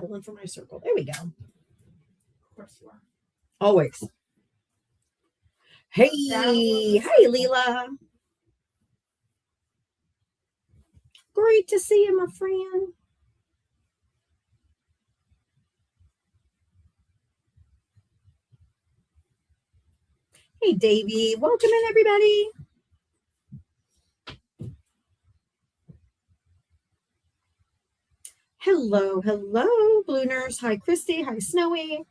scrolling for my circle. There we go. Of course you are. Always. Hey, hey, Leela. Great to see you, my friend. Hey, Davey. Welcome in, everybody. Hello, hello, Blue Nurse. Hi, Christy. Hi, Snowy.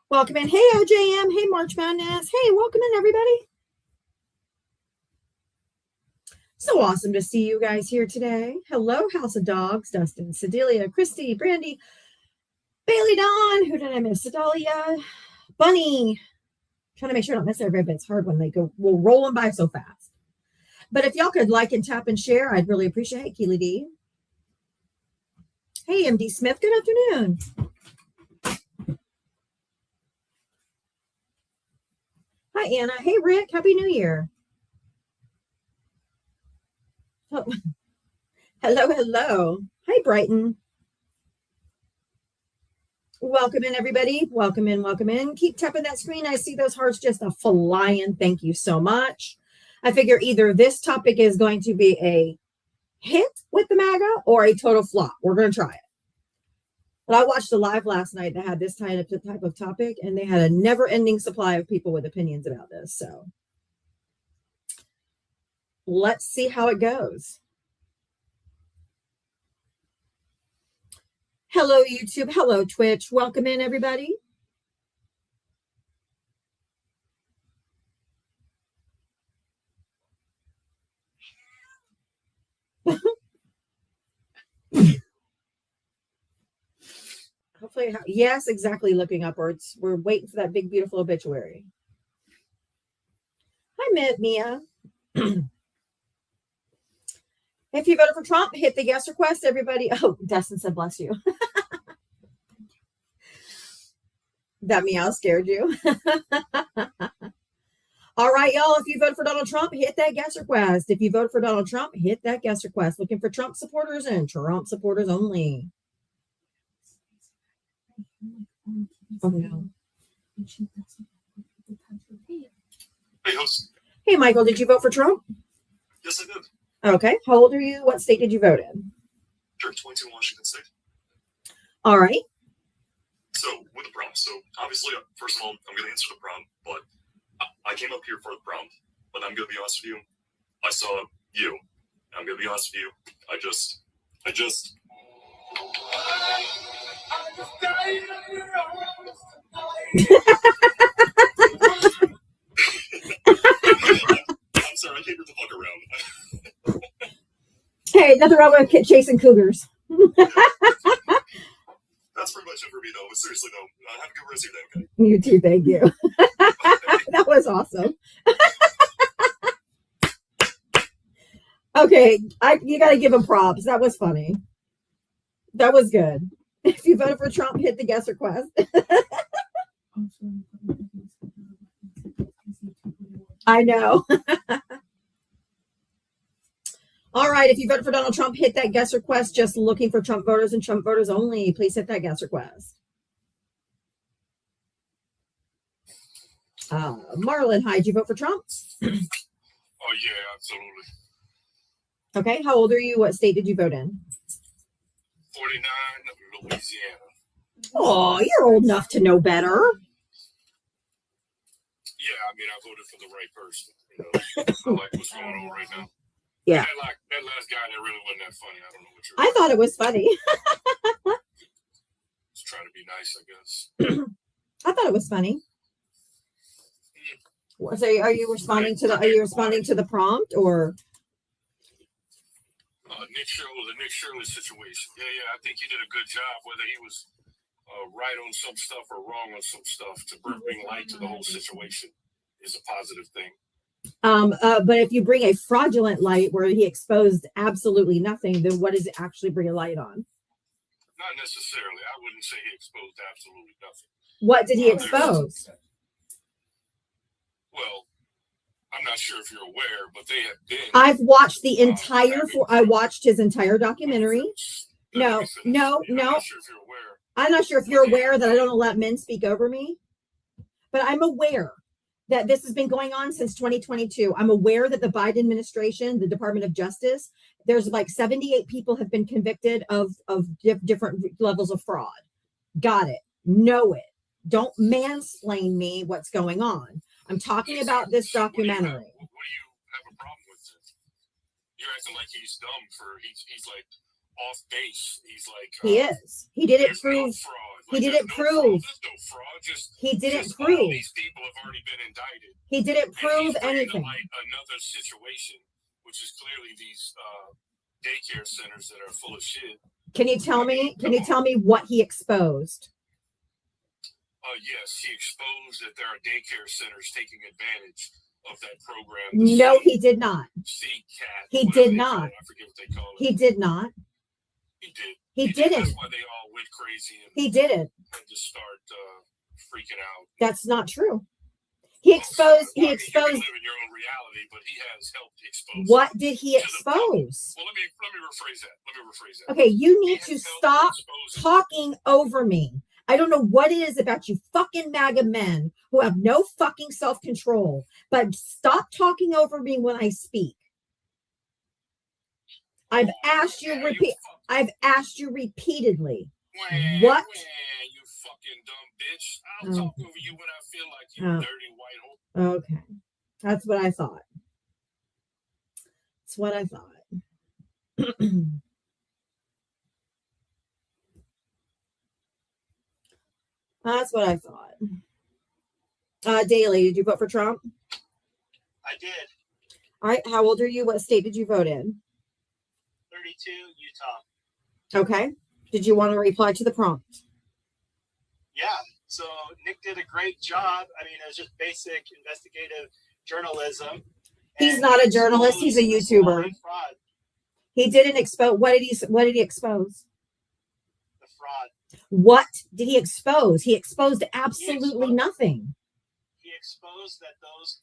Welcome in. Hey, OJM. Hey, March Madness. Hey, welcome in, everybody. So awesome to see you guys here today. Hello, House of Dogs. Dustin, Sedelia, Christy, Brandy, Bailey Dawn. Who did I miss? Sedalia, Bunny. Trying to make sure I don't miss everybody. It's hard when they go, we'll roll them by so fast. But if y'all could like and tap and share, I'd really appreciate it. Hey, Keely D. Hey, MD Smith. Good afternoon. Hi, Anna. Hey, Rick. Happy New Year. Oh. Hello, hello. Hi, Brighton. Welcome in, everybody. Welcome in, welcome in. Keep tapping that screen. I see those hearts just a flying. Thank you so much. I figure either this topic is going to be a hit with the MAGA or a total flop. We're going to try it. But I watched a live last night that had this type of topic, and they had a never-ending supply of people with opinions about this. So let's see how it goes. Hello, YouTube. Hello, Twitch. Welcome in, everybody. Hopefully, yes, exactly. Looking upwards. We're waiting for that big, beautiful obituary. Hi, Mia. If you voted for Trump, hit the yes request, everybody. Oh, Dustin said, bless you. That meow scared you. All right, y'all. If you voted for Donald Trump, hit that guest request. If you voted for Donald Trump, hit that guest request. Looking for Trump supporters and Trump supporters only. Oh, no. Hey, host. Hey, Michael, did you vote for Trump? Yes, I did. Okay. How old are you? What state did you vote in? Sure, 22 in Washington State. All right. So, with the prompt. So, obviously, first of all, I'm going to answer the prompt, but I came up here for the prompt. But I'm going to be honest with you. I saw you. I'm going to be honest with you. I just. I'm sorry, I came here to fuck around. Hey, nothing wrong with chasing cougars. That's pretty much it for me, though. But seriously, though, have a good rest of your day, okay? You too, thank you. That was awesome. Okay, you got to give him props. That was funny. That was good. If you voted for Trump, hit the guest request. I know. All right, if you voted for Donald Trump, hit that guest request. Just looking for Trump voters and Trump voters only. Please hit that guest request. Marlon, hi. Did you vote for Trump? Oh, yeah, absolutely. Okay, how old are you? What state did you vote in? 49, Louisiana. Oh, you're old enough to know better. Yeah, I mean, I voted for the right person. You know, I like what's going on right now. Yeah. That last guy, that really wasn't that funny. I don't know what you're. I thought it was funny. Just trying to be nice, I guess. I thought it was funny. So, are you responding to the prompt or? The Nick Shirley situation. Yeah, I think he did a good job. Whether he was right on some stuff or wrong on some stuff, to bring light to the whole situation is a positive thing. But if you bring a fraudulent light where he exposed absolutely nothing, then what does it actually bring a light on? Not necessarily. I wouldn't say he exposed absolutely nothing. What did he expose? Well, I'm not sure if you're aware, but they have been. I've watched the entire. I watched his entire documentary. No. I'm not sure if you're aware. I'm not sure if you're aware that I don't let men speak over me, but I'm aware that this has been going on since 2022. I'm aware that the Biden administration, the Department of Justice, there's like 78 people have been convicted of different levels of fraud. Got it. Know it. Don't mansplain me what's going on. I'm talking about this documentary. What do you have a problem with this? You're acting like he's dumb he's like off base. He's like he is. He didn't prove. No fraud. He didn't prove. There's no fraud. He didn't just prove. All these people have already been indicted. He didn't prove anything. Another situation, which is clearly these daycare centers that are full of shit. Can you tell me? Can you tell me what he exposed? Yes, he exposed that there are daycare centers taking advantage of that program. No, he did not. He did not. I forget what they call it. He did not. He did. He didn't. That's why they all went crazy. And he didn't. Had to start freaking out. That's not true. He exposed. He exposed. You can live in your own reality, but he has helped expose. What did he expose? Well, let me rephrase that. Okay, you need to stop talking over me. I don't know what it is about you fucking MAGA men who have no fucking self-control, but stop talking over me when I speak. I've asked you repeatedly. What? You fucking dumb bitch. I'll talk over you when I feel like you dirty white hole. Okay. That's what I thought. That's what I thought. That's what I thought. Daly, did you vote for Trump? I did. All right. How old are you? What state did you vote in? 32, Utah. Okay. Did you want to reply to the prompt? Yeah. So Nick did a great job. I mean, it was just basic investigative journalism. He's not a journalist. He's a YouTuber. Fraud. He didn't expose. What did he expose? The fraud. What did he expose? He exposed absolutely nothing. He exposed that those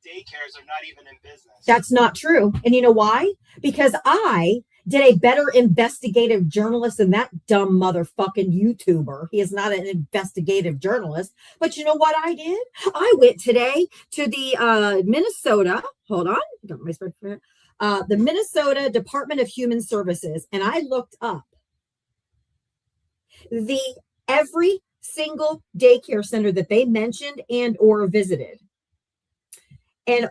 daycares are not even in business. That's not true. And you know why? Because I did a better investigative journalist than that dumb motherfucking YouTuber. He is not an investigative journalist. But you know what I did? I went today to the Minnesota. Hold on. Got my spread for the Minnesota Department of Human Services. And I looked up every single daycare center that they mentioned and or visited. And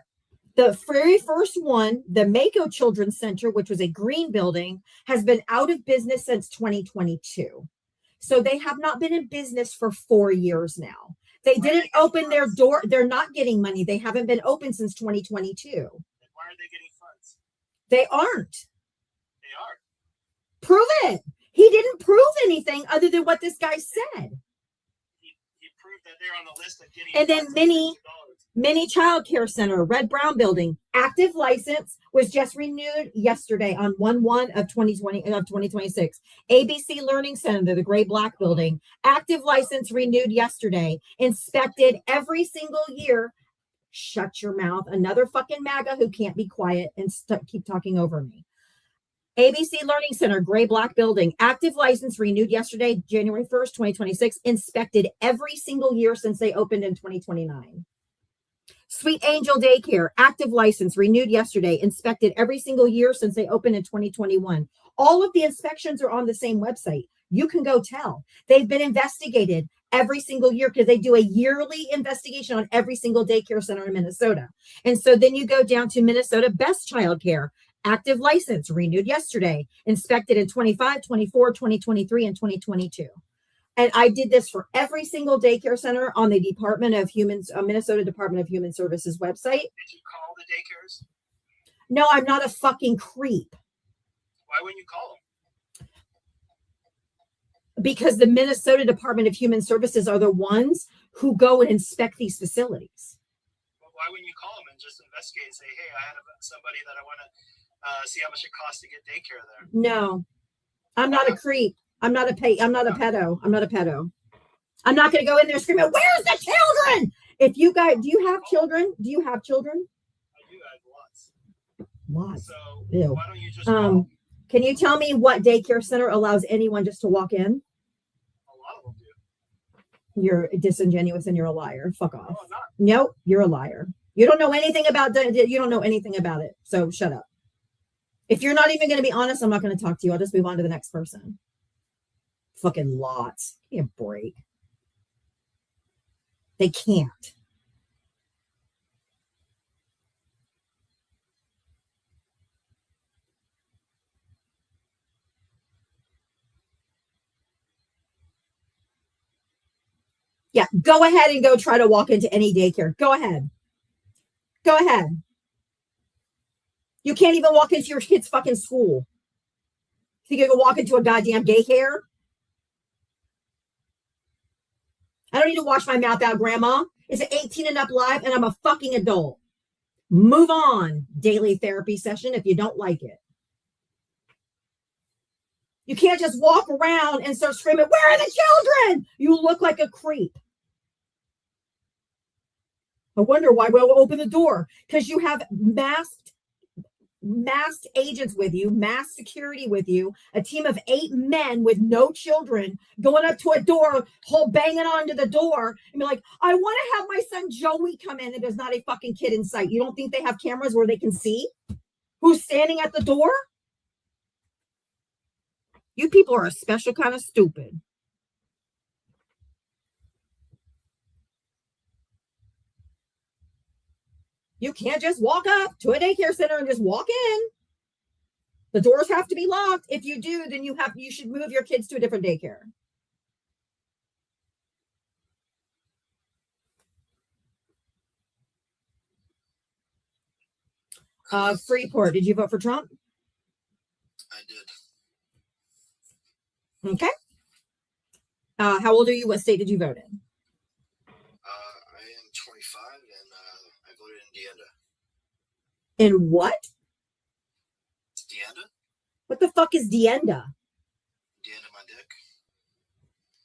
the very first one, the Mako Children's Center, which was a green building, has been out of business since 2022. So they have not been in business for 4 years now. They didn't open their door. They're not getting money. They haven't been open since 2022. Why are they getting funds? They aren't. They are. Prove it. He didn't prove anything other than what this guy said. He proved that they're on the list of getting and then Mini Child Care Center, Red Brown Building, active license was just renewed yesterday on 1/1 of 2026. ABC Learning Center, the Gray Black Building, active license renewed yesterday, inspected every single year. Shut your mouth. Another fucking MAGA who can't be quiet and keep talking over me. ABC Learning Center, Gray Black Building, active license renewed yesterday, January 1st, 2026, inspected every single year since they opened in 2029. Sweet Angel Daycare, active license renewed yesterday, inspected every single year since they opened in 2021. All of the inspections are on the same website. You can go tell. They've been investigated every single year because they do a yearly investigation on every single daycare center in Minnesota. And so then you go down to Minnesota Best Child Care, active license renewed yesterday, inspected in 25, 24, 2023, and 2022. And I did this for every single daycare center on the Minnesota Department of Human Services website. Did you call the daycares? No, I'm not a fucking creep. Why wouldn't you call them? Because the Minnesota Department of Human Services are the ones who go and inspect these facilities. Well, why wouldn't you call them and just investigate and say, hey, I had somebody that I want to see how much it costs to get daycare there? No, I'm not a creep. I'm not a pedo. I'm not a pedo. I'm not going to go in there screaming, where's the children? If you guys, do you have children? Do you have children? I do have lots. Lots. So ew. why don't you just call? Can you tell me what daycare center allows anyone just to walk in? You're disingenuous and you're a liar. Fuck off. No, I'm not. Nope, you're a liar. You don't know anything about you don't know anything about it. So shut up. If you're not even going to be honest, I'm not going to talk to you. I'll just move on to the next person. Fucking lots. Give me a break. They can't. Yeah, go ahead and go try to walk into any daycare. Go ahead. Go ahead. You can't even walk into your kid's fucking school. You can go walk into a goddamn daycare. I don't need to wash my mouth out, Grandma. It's an 18 and up live, and I'm a fucking adult. Move on, daily therapy session, if you don't like it. You can't just walk around and start screaming, "Where are the children?" You look like a creep. I wonder why we'll open the door. Because you have masked agents with you, masked security with you, a team of 8 men with no children going up to a door, banging onto the door and be like, "I want to have my son Joey come in," and there's not a fucking kid in sight. You don't think they have cameras where they can see who's standing at the door? You people are a special kind of stupid. You can't just walk up to a daycare center and just walk in. The doors have to be locked. If you do, then you should move your kids to a different daycare. Freeport, did you vote for Trump? I did. Okay. How old are you? What state did you vote in? I am 25 and I voted in Deanda. In what? Deanda? What the fuck is Deanda? Deanda, my dick.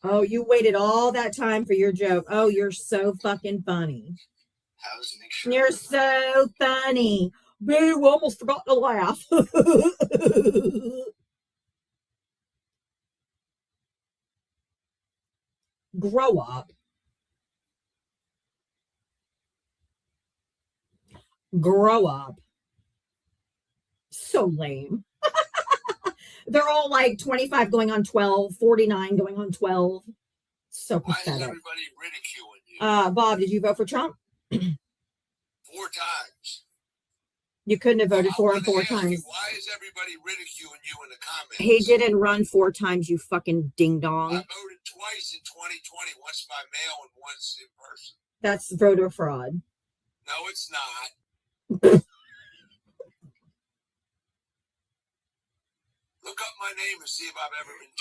Oh, you waited all that time for your joke. Oh, you're so fucking funny. How's make sure? You're so funny. Boo, we almost forgot to laugh. Grow up. Grow up. So lame. They're all like 25 going on 12, 49 going on 12. So Why is pathetic. everybody ridiculing you? Bob, did you vote for Trump? 4 times. You couldn't have voted for him 4 ask you, times. why is everybody ridiculing you in the comments? He didn't run 4 times, you fucking ding dong. I voted twice in 2020, once by mail and once in person. That's voter fraud. No, it's not. Look up my name and see if I've ever been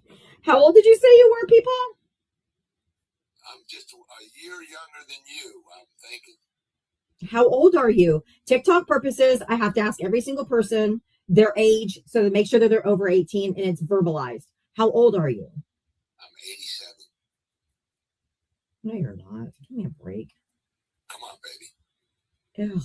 charged. How old did you say you were, people? I'm just a year younger than you, I'm thinking. How old are you? TikTok purposes, I have to ask every single person their age so to make sure that they're over 18 and it's verbalized. How old are you? I'm 87. No, you're not. Give me a break. Come on, baby. Ugh.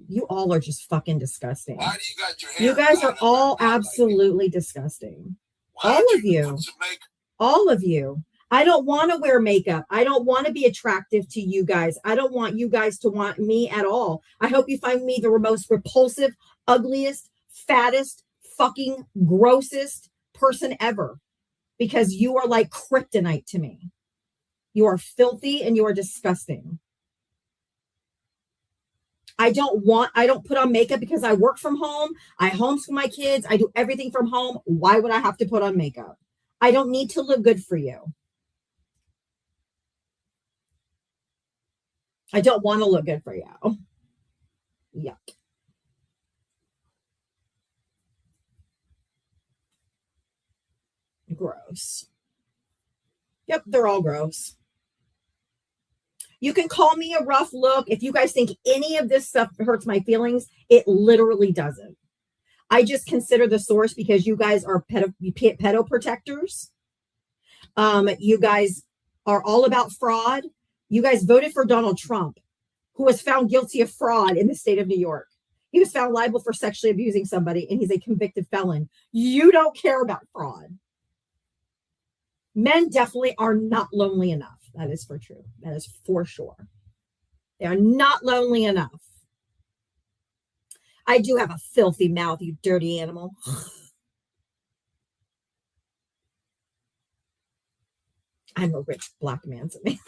You all are just fucking disgusting. Why do you got your hair? You guys are done all like that? absolutely disgusting. Why all don't of you. put some makeup? All of you. I don't want to wear makeup. I don't want to be attractive to you guys. I don't want you guys to want me at all. I hope you find me the most repulsive, ugliest, fattest, fucking grossest person ever. Because you are like kryptonite to me. You are filthy and you are disgusting. I don't put on makeup because I work from home. I homeschool my kids. I do everything from home. Why would I have to put on makeup? I don't need to look good for you. I don't want to look good for you. Yuck. Gross. Yep, they're all gross. You can call me a rough look. If you guys think any of this stuff hurts my feelings, it literally doesn't. I just consider the source because you guys are pedo protectors. You guys are all about fraud. You guys voted for Donald Trump, who was found guilty of fraud in the state of New York. He was found liable for sexually abusing somebody, and he's a convicted felon. You don't care about fraud. Men definitely are not lonely enough. That is for true. That is for sure. They are not lonely enough. I do have a filthy mouth, you dirty animal. I'm a rich black man's man.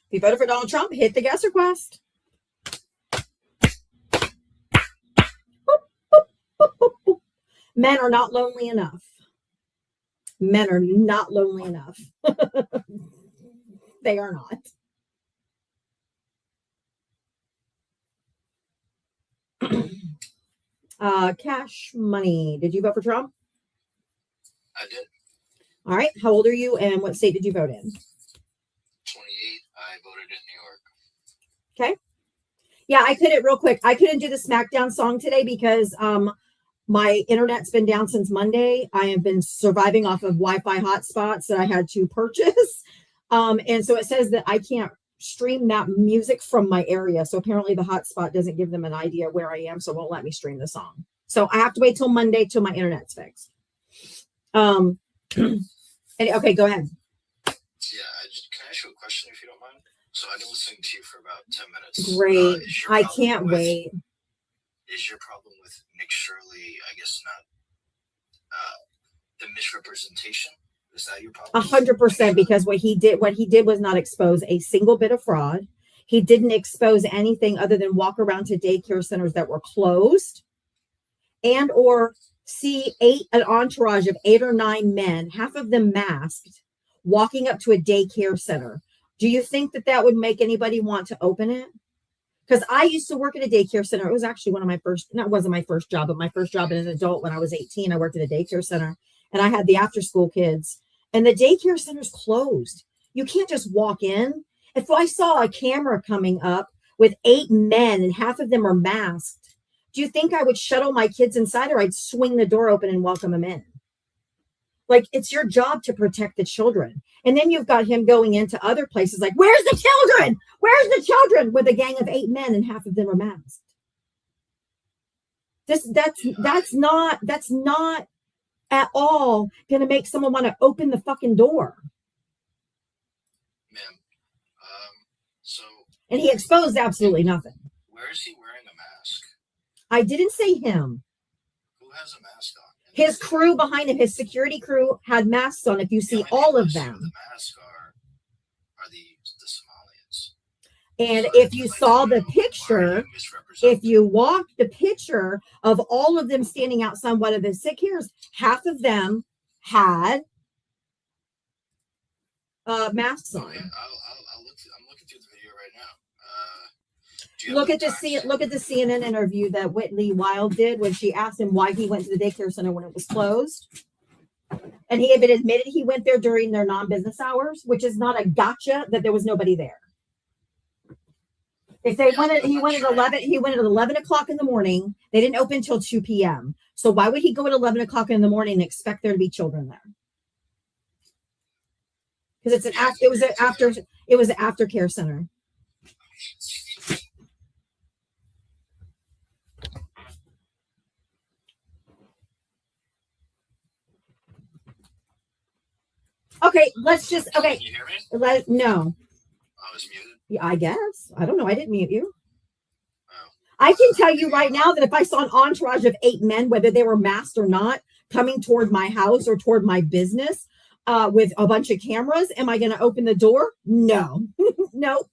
If you voted for Donald Trump, hit the guest request. Boop, boop, boop, boop, boop. Men are not lonely enough. Men are not lonely enough. They are not. Cash money. Did you vote for Trump? I did. All right. How old are you and what state did you vote in? 28. I voted in New York. Okay. Yeah, I couldn't real quick. I couldn't do the SmackDown song today because my internet's been down since Monday. I have been surviving off of Wi-Fi hotspots that I had to purchase. And so it says that I can't stream that music from my area. So apparently the hotspot doesn't give them an idea where I am, so it won't let me stream the song. So I have to wait till Monday till my internet's fixed. And, okay, go ahead. Yeah, can I ask you a question if you don't mind? So I've been listening to you for about 10 minutes. Great. I can't wait. Is your problem with Nick Shirley, I guess not, the misrepresentation? Is that your problem? 100%, because what he did was not expose a single bit of fraud. He didn't expose anything other than walk around to daycare centers that were closed and or see an entourage of 8 or 9 men, half of them masked, walking up to a daycare center. Do you think that would make anybody want to open it? Because I used to work at a daycare center. It was actually wasn't my first job, but my first job as an adult when I was 18. I worked at a daycare center and I had the after school kids, and the daycare center's closed. You can't just walk in. If I saw a camera coming up with 8 men and half of them are masked, do you think I would shuttle my kids inside, or I'd swing the door open and welcome them in? Like, it's your job to protect the children. And then you've got him going into other places like, where's the children? Where's the children? With a gang of 8 men and half of them are masked. That's not at all going to make someone want to open the fucking door. Ma'am, and he exposed absolutely nothing. Where is he wearing a mask? I didn't say him. Who has a mask on? His crew behind him, his security crew had masks on. If you see all of them. The masks are the Somalians. And if you saw the picture, if you walked the picture of all of them standing outside one of the sick cares, half of them had masks on. Okay, I'm looking through the video right now. Look at the CNN interview that Whitley Wild did when she asked him why he went to the daycare center when it was closed. And he had been admitted he went there during their non-business hours, which is not a gotcha that there was nobody there. If they he went at 11 o'clock in the morning. They didn't open until 2 p.m. So why would he go at 11 o'clock in the morning and expect there to be children there? Because it was an aftercare center. Okay, Can you hear me? No. I was muted. Yeah, I guess. I don't know. I didn't mute you. Oh. I can tell you right now that if I saw an entourage of 8 men, whether they were masked or not, coming toward my house or toward my business with a bunch of cameras, am I going to open the door? No. Nope.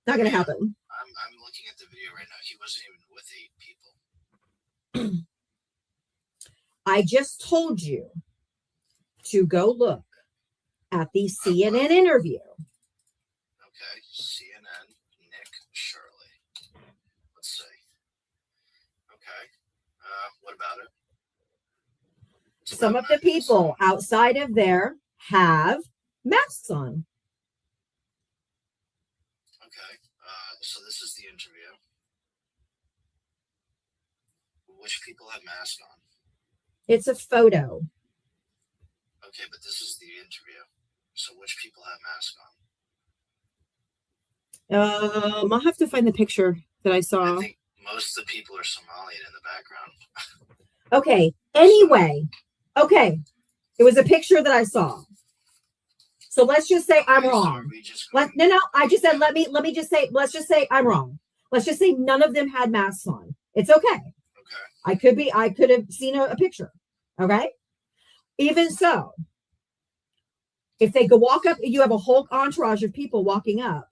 Not going to happen. I'm looking at the video right now. He wasn't even with 8 people. I just told you to go look at the CNN interview. Okay, CNN, Nick Shirley. Let's see. Okay, what about it? Some of the people outside of there have masks on. Okay, so this is the interview. Which people have masks on? It's a photo. Okay, but this is the interview. So which people have masks on? I'll have to find the picture that I saw. I think most of the people are Somalian in the background. Okay. Anyway, okay. It was a picture that I saw. So let's just say I'm wrong. No. I just said let me just say let's just say I'm wrong. Let's just say none of them had masks on. It's okay. Okay. I could have seen a picture. Okay. Even so, if they go walk up, you have a whole entourage of people walking up.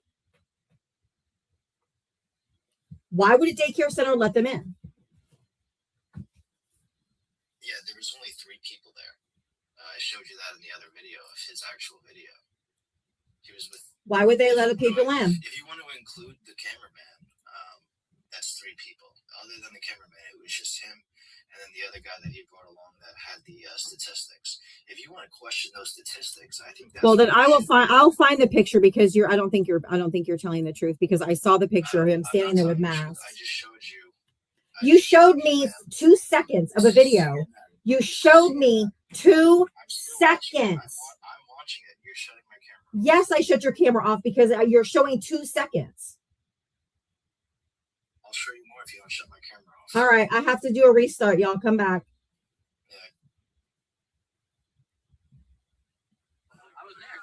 Why would a daycare center let them in? Yeah, there was only 3 people there. I showed you that in the other video of his actual video. He was with. Why would they let the people in? If you want to include the cameraman, that's 3 people. Other than the cameraman, it was just him, and then the other guy that he brought along that had the statistics. If you want to question those statistics, I think. Well, then I'll find the picture because I don't think you're telling the truth because I saw the picture of him standing there with masks. I just showed you. You showed me 2 seconds of a video. You showed me 2 seconds. I'm watching it. You're shutting my camera off. Yes, I shut your camera off because you're showing 2 seconds. I'll show you more if you don't shut my camera off. All right, I have to do a restart. Y'all come back. Yeah. I was there.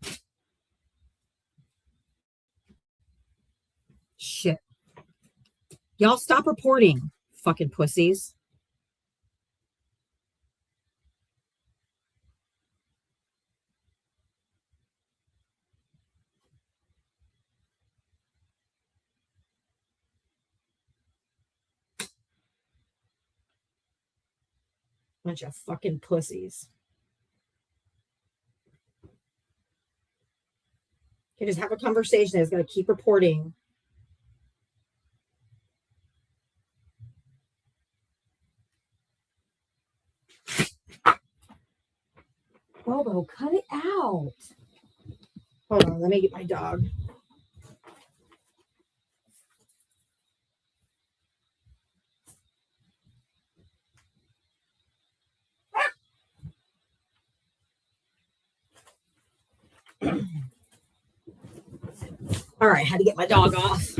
Wait. Shit. Y'all stop reporting, fucking pussies. Bunch of fucking pussies. Okay, just have a conversation. It's got to keep reporting. Bobo, cut it out. Hold on, let me get my dog. All right, had to get my dog off.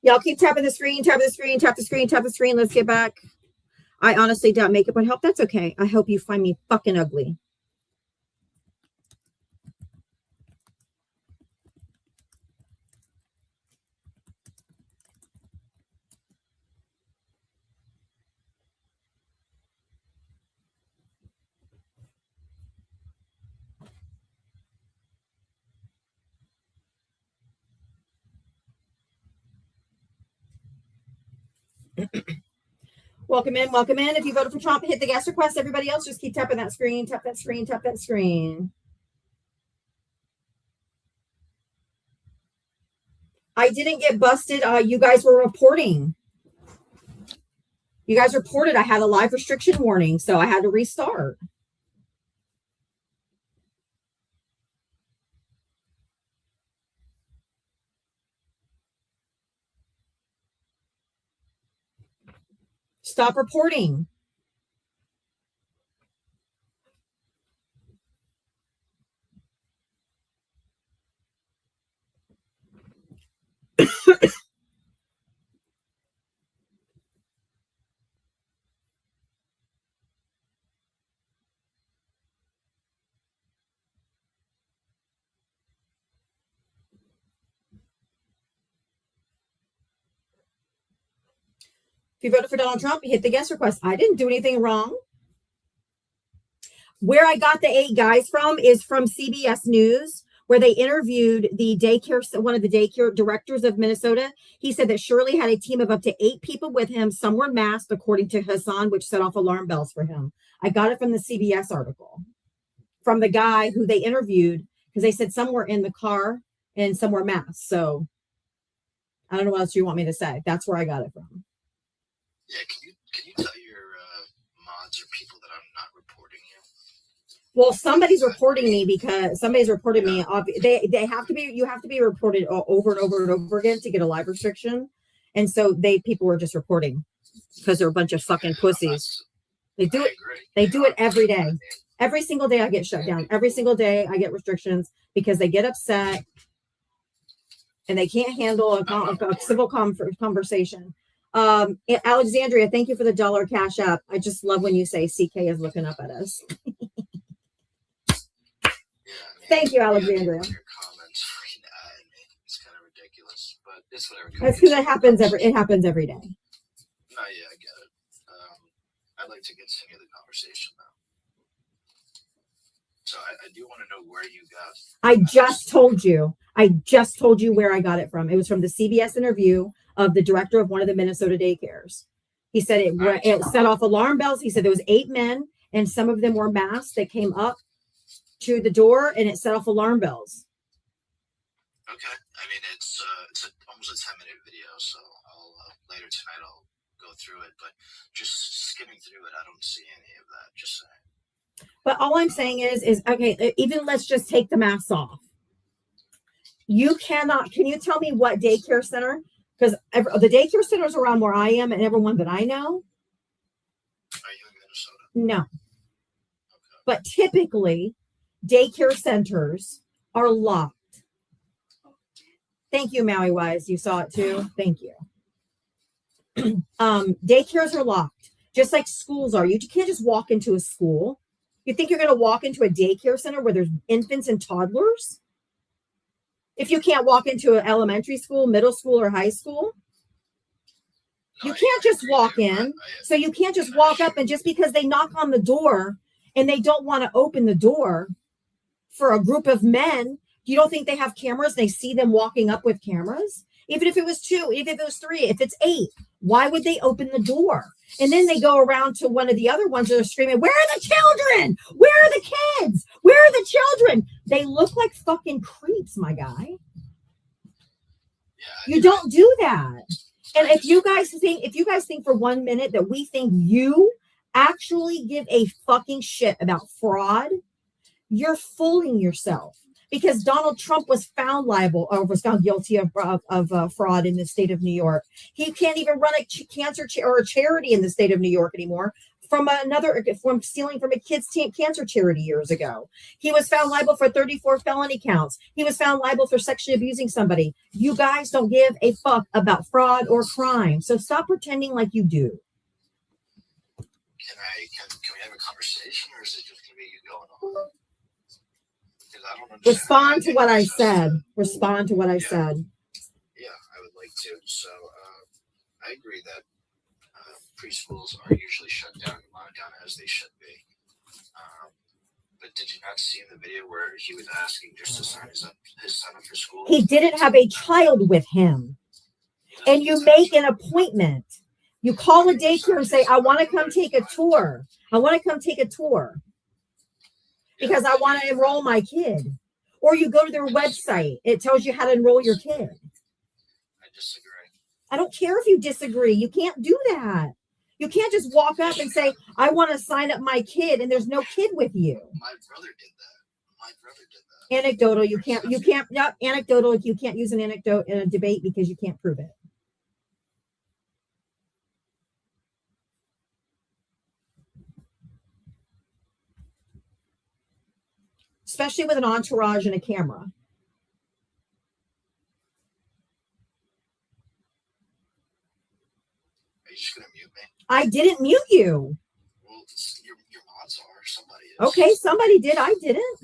Y'all keep tapping the screen, tap the screen, tap the screen, tap the screen. Let's get back. I honestly doubt makeup would help. That's okay. I hope you find me fucking ugly. Welcome in, welcome in. If you voted for Trump, hit the guest request. Everybody else, just keep tapping that screen, tap that screen, tap that screen. I didn't get busted. You guys were reporting. You guys reported I had a live restriction warning, so I had to restart. Stop reporting. If you voted for Donald Trump, hit the guest request. I didn't do anything wrong. Where I got the 8 guys from is from CBS News, where they interviewed the daycare, one of the daycare directors of Minnesota. He said that Shirley had a team of up to 8 people with him. Some were masked, according to Hassan, which set off alarm bells for him. I got it from the CBS article, from the guy who they interviewed, because they said some were in the car and some were masked. So I don't know what else you want me to say. That's where I got it from. Yeah, can you tell your mods or people that I'm not reporting you? Well, somebody's reporting me because somebody's reported me. They have to be. You have to be reported over and over and over again to get a live restriction, and so people were just reporting because they're a bunch of fucking pussies. They do I it. agree. They do it every day. I mean, Every single day I get shut down. Every single day I get restrictions because they get upset and they can't handle a civil conversation. Alexandria, thank you for the $1 cash app. I just love when you say CK is looking up at us. yeah, I mean, Thank you, yeah, Alexandria. your comments freaking at me. It's kind of ridiculous, but it's whatever. That's because it happens every day. No, yeah, I get it. I'd like to continue the conversation though. So I do want to know where you got. I just told you where I got it from. It was from the CBS interview of the director of one of the Minnesota daycares. He said it set off alarm bells. He said there was 8 men and some of them were masked that came up to the door and it set off alarm bells. Okay, I mean it's almost a 10-minute video, so I'll later tonight I'll go through it. But just skimming through it, I don't see any of that. Just saying. But all I'm saying is okay, even let's just take the masks off. You cannot, can you tell me what daycare center? Because the daycare centers around where I am and everyone that I know. Are you in Minnesota? No. Okay. But typically, daycare centers are locked. Thank you, Maui Wise. You saw it too. Thank you. Daycares are locked, just like schools are. You can't just walk into a school. You think you're going to walk into a daycare center where there's infants and toddlers? If you can't walk into an elementary school, middle school, or high school, you can't just walk in. So you can't just walk up and just because they knock on the door and they don't want to open the door for a group of men, you don't think they have cameras? They see them walking up with cameras? Even if it was 2, even if it was 3, if it's 8, why would they open the door? And then they go around to one of the other ones that are screaming, where are the children? Where are the kids? Where are the children? They look like fucking creeps, my guy. Yeah, you don't do that. And if you guys think for 1 minute that we think you actually give a fucking shit about fraud, you're fooling yourself. Because Donald Trump was found liable or was found guilty of fraud in the state of New York. He can't even run a cancer or a charity in the state of New York anymore from stealing from a kid's cancer charity years ago. He was found liable for 34 felony counts. He was found liable for sexually abusing somebody. You guys don't give a fuck about fraud or crime. So stop pretending like you do. Can we have a conversation, or is it just going to be you going on? I don't understand. Respond to what I said. Respond to what I said. Yeah, I would like to. So I agree that preschools are usually shut down and locked down as they should be. But did you not see in the video where he was asking just to sign his son up for school? He didn't have a child with him. And you make an appointment. You call a daycare and say, I want to come take a tour. I want to come take a tour. Because I want to enroll my kid. Or you go to their website. It tells you how to enroll your kid. I disagree. I don't care if you disagree. You can't do that. You can't just walk up and say, I want to sign up my kid, and there's no kid with you. My brother did that. Anecdotal, anecdotal, you can't use an anecdote in a debate because you can't prove it. Especially with an entourage and a camera. Are you just going to mute me? I didn't mute you. Well, your mods are. Somebody is. Okay, somebody did. I didn't.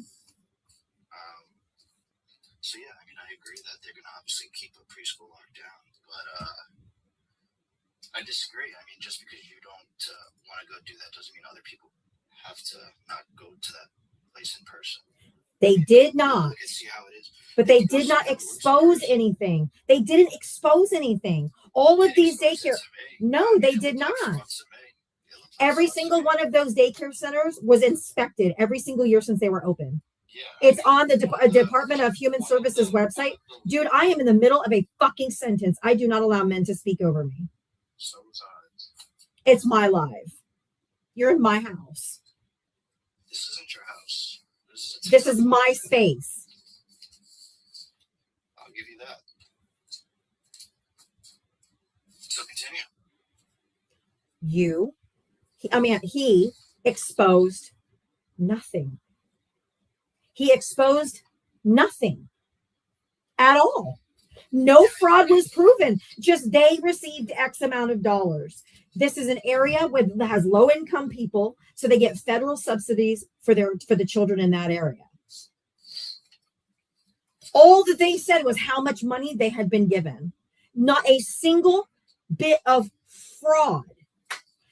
So, yeah, I mean, I agree that they're going to obviously keep a preschool locked down. But I disagree. I mean, just because you don't want to go do that doesn't mean other people have to not go to that place in person. They did not. But they did not expose anything. They didn't expose anything. All of these daycare. No, they did not. Every single one of those daycare centers was inspected every single year since they were open. It's on the Department of Human Services website. Dude, I am in the middle of a fucking sentence. I do not allow men to speak over me. It's my life. You're in my house. This isn't your house. This is my space. I'll give you that. So continue. You He exposed nothing. He exposed nothing at all. No fraud was proven. Just they received X amount of dollars. This is an area that has low income people, so they get federal subsidies for the children in that area. All that they said was how much money they had been given. Not a single bit of fraud,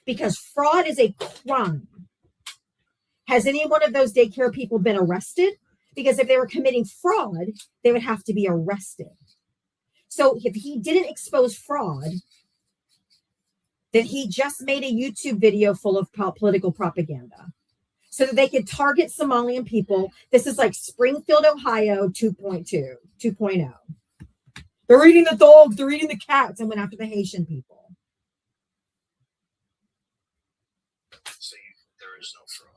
because fraud is a crime. Has any one of those daycare people been arrested? Because if they were committing fraud, they would have to be arrested. So if he didn't expose fraud, then he just made a YouTube video full of political propaganda so that they could target Somalian people. This is like Springfield, Ohio 2.0. They're eating the dogs, they're eating the cats, and went after the Haitian people. So there is no fraud.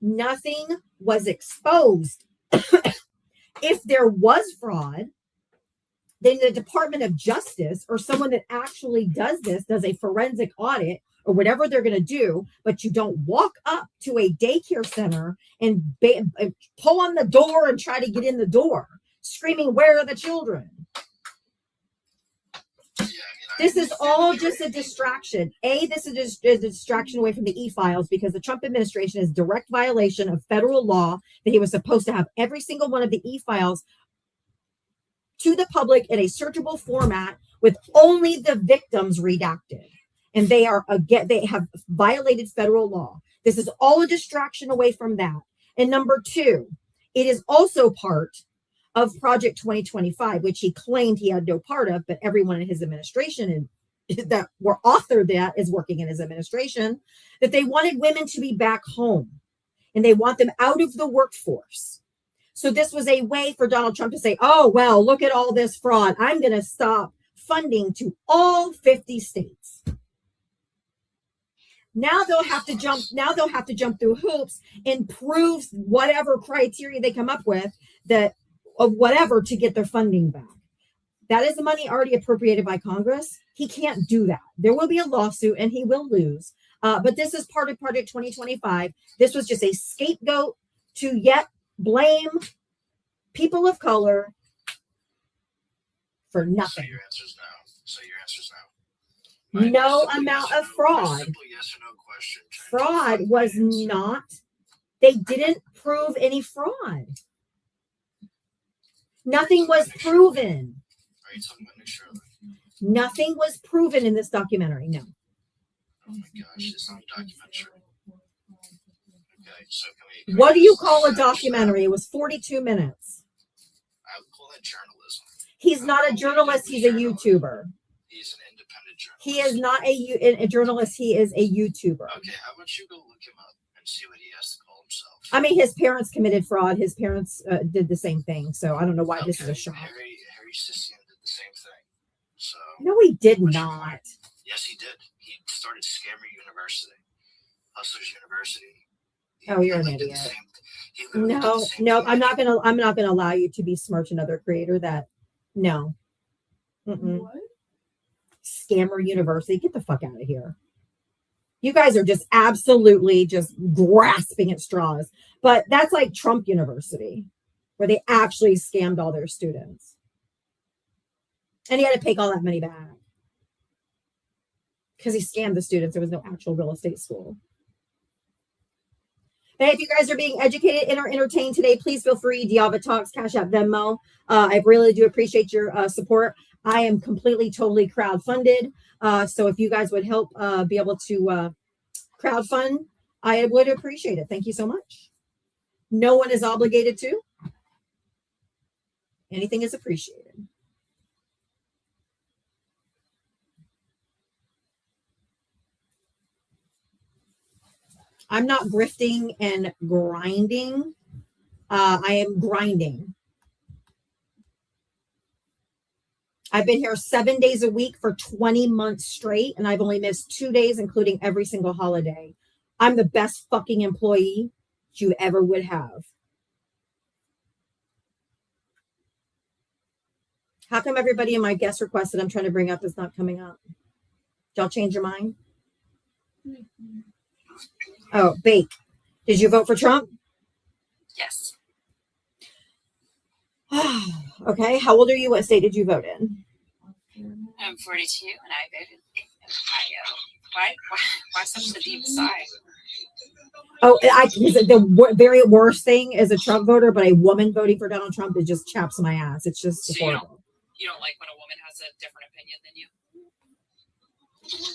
Nothing was exposed. If there was fraud, then the Department of Justice or someone that actually does a forensic audit or whatever they're going to do, but you don't walk up to a daycare center and pull on the door and try to get in the door, screaming, "Where are the children?" This is all just a distraction. This is a distraction away from the e-files, because the Trump administration is direct violation of federal law that he was supposed to have every single one of the e-files to the public in a searchable format with only the victims redacted. And they have violated federal law. This is all a distraction away from that. And number two, it is also part of Project 2025, which he claimed he had no part of, but everyone in his administration and that were authored that is working in his administration, that they wanted women to be back home and they want them out of the workforce. So this was a way for Donald Trump to say, "Oh, well, look at all this fraud. I'm going to stop funding to all 50 states." Now they'll have to jump through hoops and prove whatever criteria they come up with of whatever to get their funding back. That is the money already appropriated by Congress. He can't do that. There will be a lawsuit and he will lose. But this is part of Project 2025. This was just a scapegoat to yet blame people of color for nothing. So your answer's no. No amount of fraud. Simple yes or no question. Fraud was not. They didn't prove any fraud. Nothing was proven. Are you talking about Nick Shirley? Nothing was proven in this documentary. No. Oh my gosh, it's not a documentary. Okay, so can we What do you call a documentary? It was 42 minutes. I would call that journalism. He's not a journalist. He's a YouTuber. He's an independent journalist. He is not a journalist. He is a YouTuber. Okay, how about you go look him up and see what he has to call himself? I mean, his parents committed fraud. His parents did the same thing. So I don't know why this is a shock. Harry Sisson did the same thing. So no, he did not. Yes, he did. He started Scammer University, Hustlers University. Oh, you're an idiot. No, I'm not gonna allow you to besmirch another creator. No. What? Scammer University. Get the fuck out of here. You guys are just absolutely just grasping at straws. But that's like Trump University, where they actually scammed all their students. And he had to pay all that money back because he scammed the students. There was no actual real estate school. But if you guys are being educated and or entertained today, please feel free. Diavatalks, Cash App, Venmo. I really do appreciate your support. I am completely, totally crowdfunded. So if you guys would help be able to crowdfund, I would appreciate it. Thank you so much. No one is obligated to. Anything is appreciated. I'm not grifting and grinding. I am grinding. I've been here 7 days a week for 20 months straight, and I've only missed 2 days, including every single holiday. I'm the best fucking employee you ever would have. How come everybody in my guest request that I'm trying to bring up is not coming up? Y'all change your mind? Oh, Bake. Did you vote for Trump? Yes. Okay. How old are you? What state did you vote in? I'm 42 and I voted in Ohio. Why such a deep sigh? Oh, very worst thing is a Trump voter, but a woman voting for Donald Trump, it just chaps my ass. It's just So horrible. You don't like when a woman has a different opinion than you?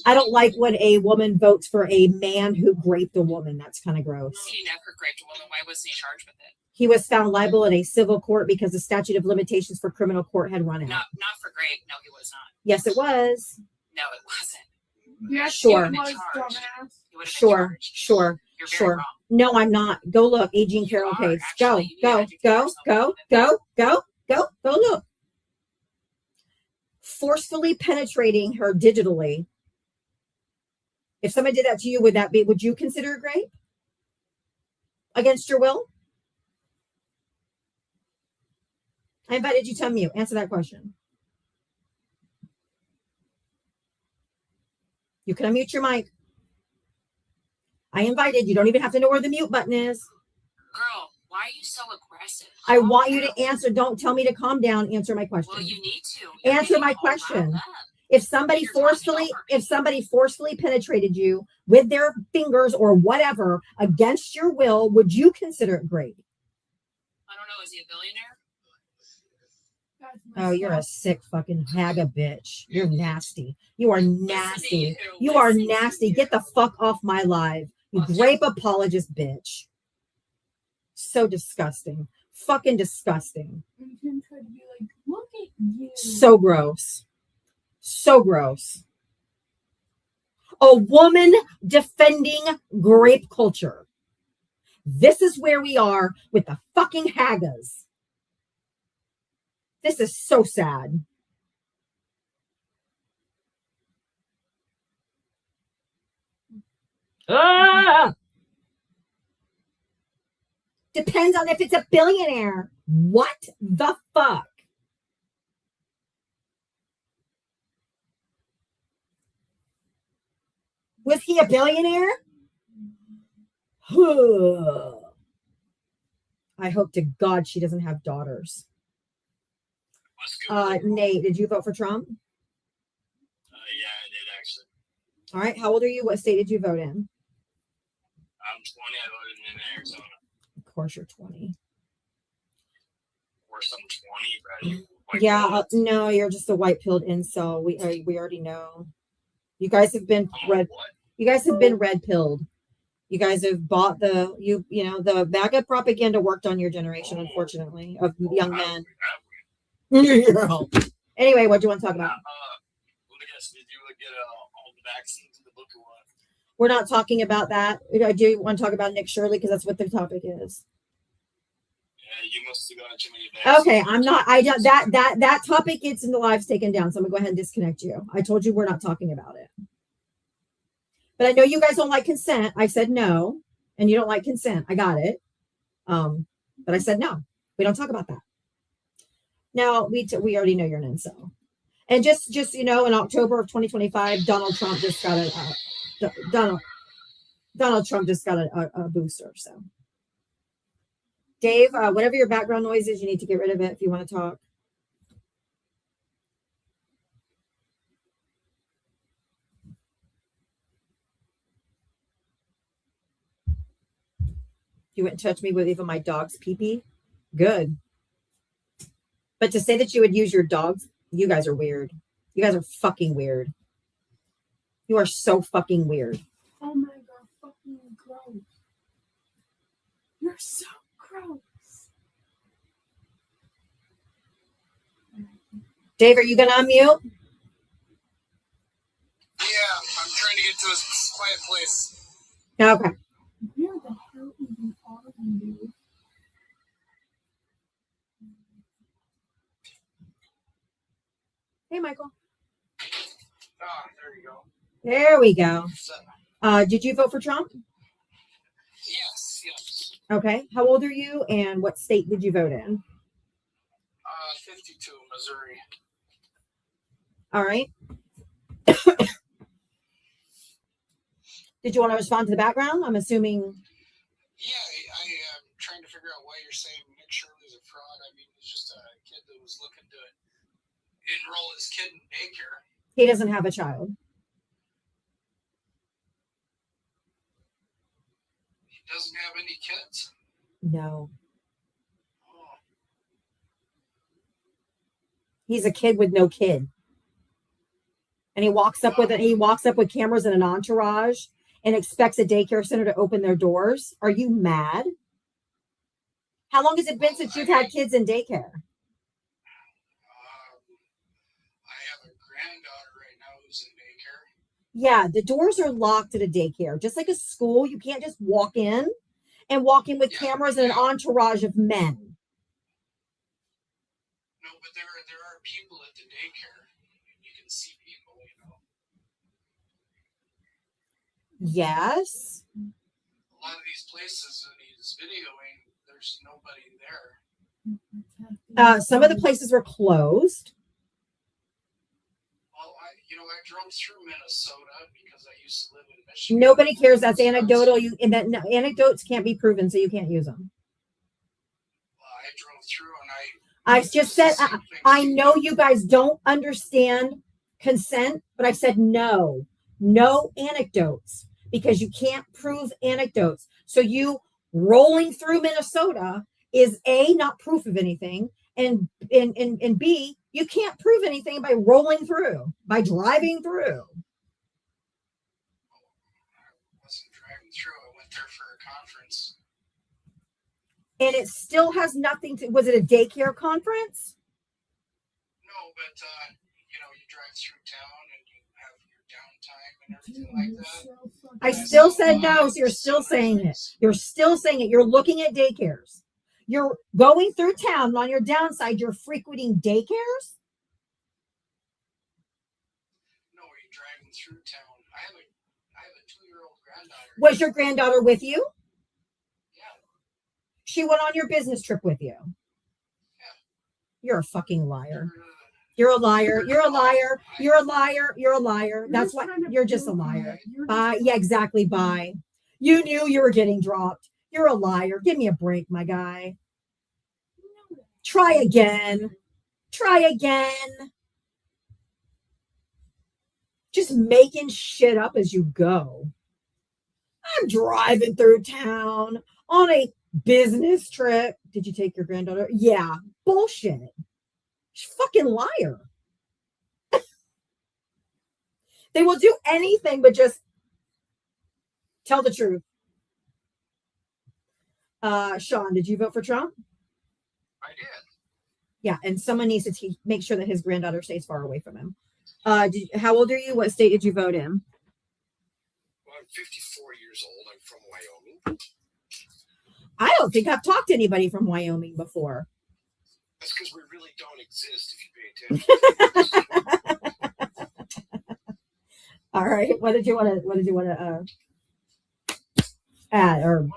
I don't like when a woman votes for a man who raped a woman. That's kind of gross. He never raped a woman. Why wasn't he charged with it? He was found liable in a civil court because the statute of limitations for criminal court had run out. Not for rape. No, he was not. Yes, it was. No, it wasn't. Yes, Sure. it was, dumbass. He would have been Sure, charged. sure, You're very sure. wrong. No, I'm not. Go look. Aging You Carol are, Caves. actually. You Go, need to go, educate go, yourself a go, little bit. go look. Forcefully penetrating her digitally. If somebody did that to you, would you consider it rape? Against your will? I invited you to unmute. Answer that question. You can unmute your mic. I invited. You don't even have to know where the mute button is. Girl, why are you so aggressive? I want you to answer. Don't tell me to calm down. Answer my question. Well, you need to. You're Answer getting my all question. riled up. If somebody forcefully penetrated you with their fingers or whatever against your will, would you consider it rape? I don't know. Is he a billionaire? Oh, you're a sick fucking haga bitch. You're nasty. You are nasty. Listen to You are Listen to nasty. you. Get the fuck off my live. You grape apologist bitch. So disgusting. Fucking disgusting. And Tim tried to be like, look at you. So gross. So gross. A woman defending grape culture. This is where we are with the fucking hagas. This is so sad. Ah! Depends on if it's a billionaire. What the fuck? Was he a billionaire? I hope to God she doesn't have daughters. Nate, did you vote for Trump? Yeah, I did actually. All right. How old are you? What state did you vote in? I'm 20. I voted in Arizona. Of course you're 20. Or some 20, right? Like, Yeah, no, you're just a white pilled incel. We already know. You guys have been red. What? You guys have been red pilled. You guys have bought the the MAGA propaganda worked on your generation, unfortunately, of young men. Anyway, what do you want to talk about? Let me guess. Did you get all the vaccines in the book or what? We're not talking about that. I do want to talk about Nick Shirley because that's what the topic is. Yeah, you must have gotten too many vaccines. Okay, I'm not. I don't. That topic gets in the live's taken down, so I'm gonna go ahead and disconnect you. I told you we're not talking about it. But I know you guys don't like consent. I said no, and you don't like consent. I got it. But I said no. We don't talk about that. Now we already know you're an incel. And just in October of 2025, Donald Trump just got a booster. So, Dave, whatever your background noise is, you need to get rid of it if you want to talk. You wouldn't touch me with even my dog's pee-pee? Good. But to say that you would use your dogs, you guys are weird. You guys are fucking weird. You are so fucking weird. Oh my god, fucking gross. You're so gross. Dave, are you going to unmute? Yeah, I'm trying to get to a quiet place. Okay. Where the hell even are you? Hey, Michael. Ah, there you go. There we go. Did you vote for Trump? Yes. Okay. How old are you and what state did you vote in? 52, Missouri. All right. Did you want to respond to the background? I'm assuming. Yeah, I am trying to figure out why you're saying Nick Shirley's a fraud. I mean, he's just a kid that was looking to enroll his kid in daycare. He doesn't have a child. He doesn't have any kids. No. Oh, He's a kid with no kid. And he walks up with it. He walks up with cameras and an entourage and expects a daycare center to open their doors. Are you mad? How long has it been since you've had kids in daycare? I have a granddaughter right now who's in daycare. Yeah, the doors are locked at a daycare. Just like a school, you can't just walk in with cameras and an entourage of men. No, but there are people at the daycare. You can see people, you know. Yes. A lot of these places that he's videoing, there's nobody there. Some of the places were closed. Well, I drove through Minnesota because I used to live in Michigan. Nobody cares. That's anecdotal. Anecdotes can't be proven, so you can't use them. Well, I drove through and I just said, I know you guys don't understand consent, but I said no anecdotes, because you can't prove anecdotes. So you rolling through Minnesota is A, not proof of anything, and B, you can't prove anything by rolling through, by driving through. I wasn't driving through. I went there for a conference. And it still has nothing to, was it a daycare conference? No, but you drive through town and you have your downtime and everything like that. I still said no, so you're still saying it. You're still saying it. You're looking at daycares. You're going through town, and on your downside, you're frequenting daycares? No, you're driving through town. I have a 2-year-old granddaughter. Was your granddaughter with you? Yeah. She went on your business trip with you? Yeah. You're a fucking liar. You're a liar. You're a liar. You're a liar. You're a liar. That's what you're just a liar. Bye. Yeah, exactly. Bye. You knew you were getting dropped. You're a liar. Give me a break, my guy. Try again. Try again. Just making shit up as you go. I'm driving through town on a business trip. Did you take your granddaughter? Yeah. Bullshit. Fucking liar. They will do anything but just tell the truth. Sean, did you vote for Trump? I did. Yeah, and someone needs to make sure that his granddaughter stays far away from him. How old are you? What state did you vote in? Well, I'm 54 years old. I'm from Wyoming. I don't think I've talked to anybody from Wyoming before. That's because we really don't exist if you pay attention. All right. What did you want to add or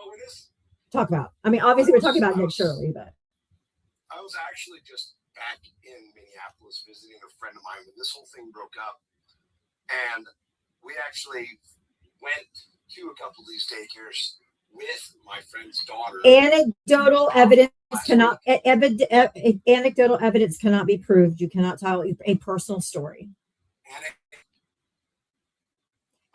talk about? I mean, obviously we're talking about Nick Shirley, but I was actually just back in Minneapolis visiting a friend of mine when this whole thing broke up, and we actually went to a couple of these daycares with my friend's daughter. Anecdotal evidence cannot be proved. You cannot tell a personal story.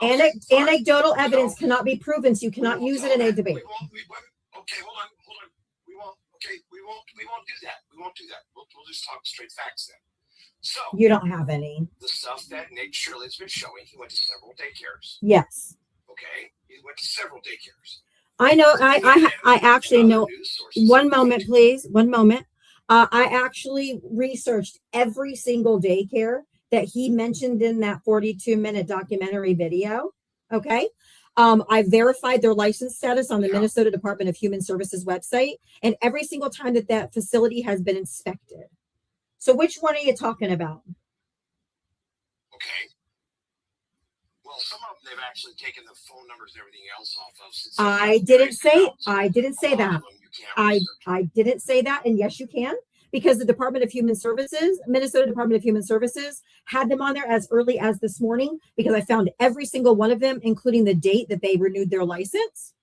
Anecdotal evidence cannot be proven, so you cannot use it in a debate. Okay, hold on. We won't do that. We'll just talk straight facts then. So you don't have any. The stuff that Nick Shirley's been showing, he went to several daycares. Yes. Okay, he went to several daycares. I know. I actually know. One moment, please. One moment. I actually researched every single daycare that he mentioned in that 42-minute documentary video. Okay. I verified their license status on the Minnesota Department of Human Services website, and every single time that facility has been inspected. So which one are you talking about? Okay. Well, some of them they've actually taken the phone numbers and everything else off of. I didn't say that. I didn't say that. And yes, you can, because the Department of Human Services, Minnesota Department of Human Services, had them on there as early as this morning because I found every single one of them, including the date that they renewed their license,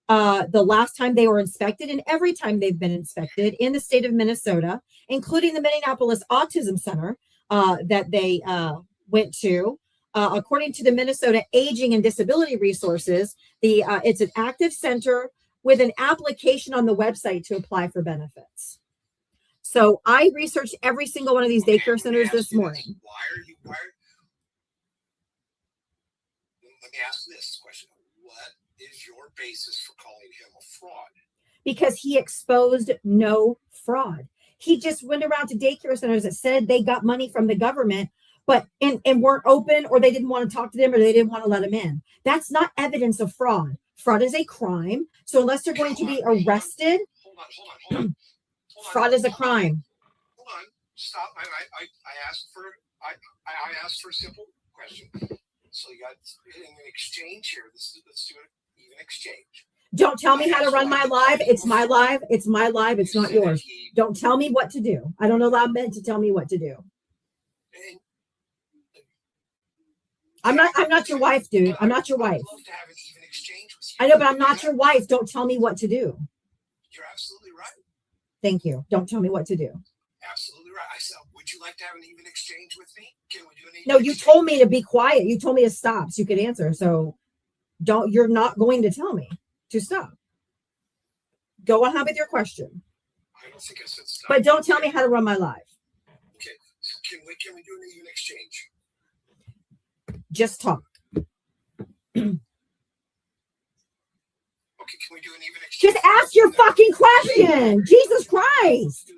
the last time they were inspected, and every time they've been inspected in the state of Minnesota, including the Minneapolis Autism Center that they went to. According to the Minnesota Aging and Disability Resources, it's an active center with an application on the website to apply for benefits. So I researched every single one of these daycare centers this morning. Let me ask this question. What is your basis for calling him a fraud? Because he exposed no fraud. He just went around to daycare centers that said they got money from the government, but and weren't open, or they didn't want to talk to them, or they didn't want to let them in. That's not evidence of fraud. Fraud is a crime. So unless they're going to be arrested, Hold on. fraud is a crime. Hold on. Stop. I asked for a simple question. So you got in an exchange here. Let's do it even exchange. Don't tell me how to run my live. It's my live. It's my live. It's not yours. Don't tell me what to do. I don't allow men to tell me what to do. I'm not your wife, dude. I'm not your wife. I'd love to have an even exchange with you. I know, but I'm not your wife. Don't tell me what to do. You're absolutely right. Thank you. Don't tell me what to do. Absolutely right. I said, would you like to have an even exchange with me? Can we do an even No, you exchange? told me to be quiet. You told me to stop so you could answer. So you're not going to tell me to stop. Go on with your question. I don't think I said stop. But don't tell me how to run my live. Okay. So can we do an even exchange? Just talk. Okay, can we do an even exchange? Just ask your fucking question. Jesus Christ.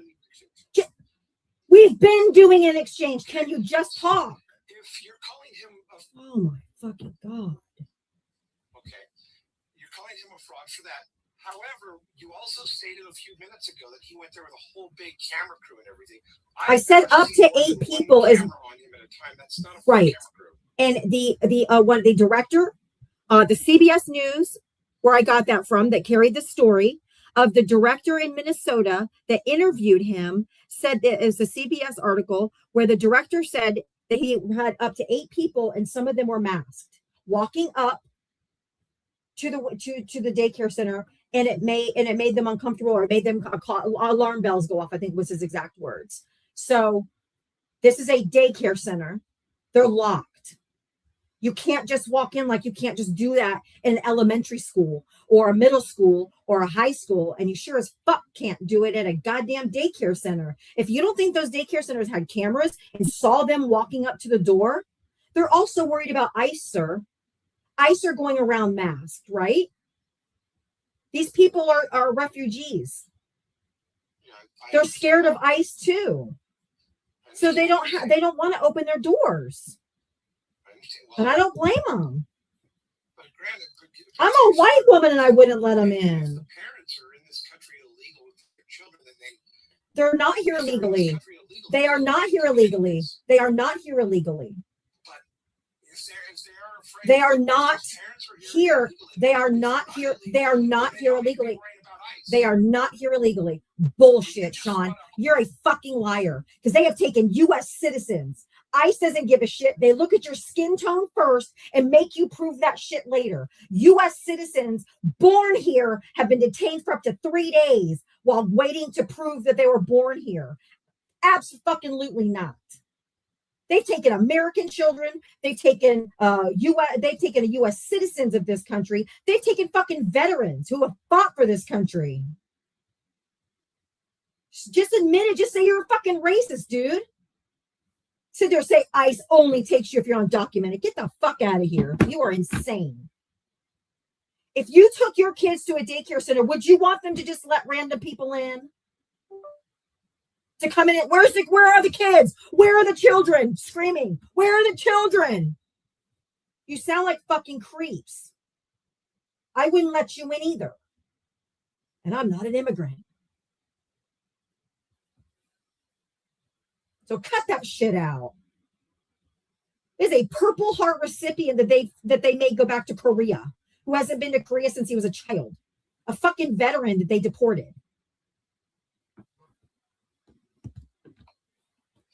We've been doing an exchange. Can you just talk? If you're calling him Oh my fucking God. okay, you're calling him a fraud for that. However, you also stated a few minutes ago that he went there with a whole big camera crew and everything. I said up to 8 people is on him at a time. That's not a right. Camera crew. And the director, the CBS News, where I got that from, that carried the story of the director in Minnesota that interviewed him, said that it's a CBS article where the director said that he had up to 8 people, and some of them were masked, walking up to the daycare center, and it made them uncomfortable, or it made them alarm bells go off, I think was his exact words. So this is a daycare center. They're locked. You can't just walk in, like you can't just do that in an elementary school or a middle school or a high school. And you sure as fuck can't do it at a goddamn daycare center. If you don't think those daycare centers had cameras and saw them walking up to the door, they're also worried about ICE, sir. ICE are going around masked, right? These people are refugees. Yeah, They're scared of ICE too. So they don't want to open their doors. And I don't blame them. But granted, I'm a white woman and I wouldn't let them if in. the parents are in this country illegal with their children, then They're not here if they're in this illegally. country illegally, They are not here illegally. They are not here illegally. But if they are afraid, They are not those parents are here. illegally, They are not here. They are not here don't need to be illegally. worried about ICE. They are not here illegally. Bullshit, Sean. You're a fucking liar. Because they have taken U.S. citizens. ICE doesn't give a shit. They look at your skin tone first and make you prove that shit later. U.S. citizens born here have been detained for up to 3 days while waiting to prove that they were born here. Absolutely not. They've taken American children. They've taken U.S. citizens of this country. They've taken fucking veterans who have fought for this country. Just admit it. Just say you're a fucking racist, dude. Sit there, say ICE only takes you if you're undocumented. Get the fuck out of here. You are insane. If you took your kids to a daycare center, would you want them to just let random people in? To come in? Where are the kids? Where are the children screaming? Where are the children? You sound like fucking creeps. I wouldn't let you in either. And I'm not an immigrant. So cut that shit out. There's a Purple Heart recipient that they made go back to Korea, who hasn't been to Korea since he was a child. A fucking veteran that they deported.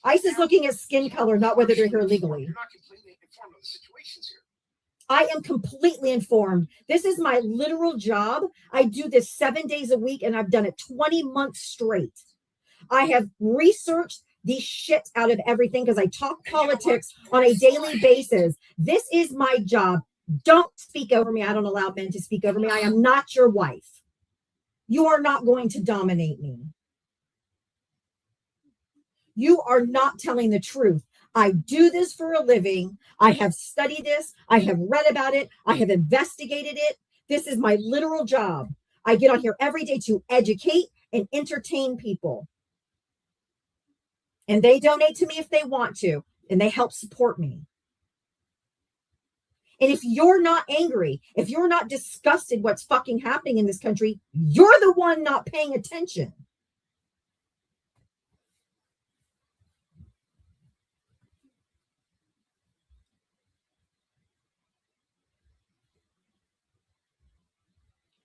ICE is looking at skin color, not whether they're here legally. You're not completely informed on the situations here. I am completely informed. This is my literal job. I do this 7 days a week, and I've done it 20 months straight. I have researched the shit out of everything because I talk politics on a daily basis. This is my job. Don't speak over me. I don't allow men to speak over me. I am not your wife. You are not going to dominate me. You are not telling the truth. I do this for a living. I have studied this. I have read about it. I have investigated it. This is my literal job. I get on here every day to educate and entertain people. And they donate to me if they want to, and they help support me. And if you're not angry, if you're not disgusted what's fucking happening in this country, you're the one not paying attention.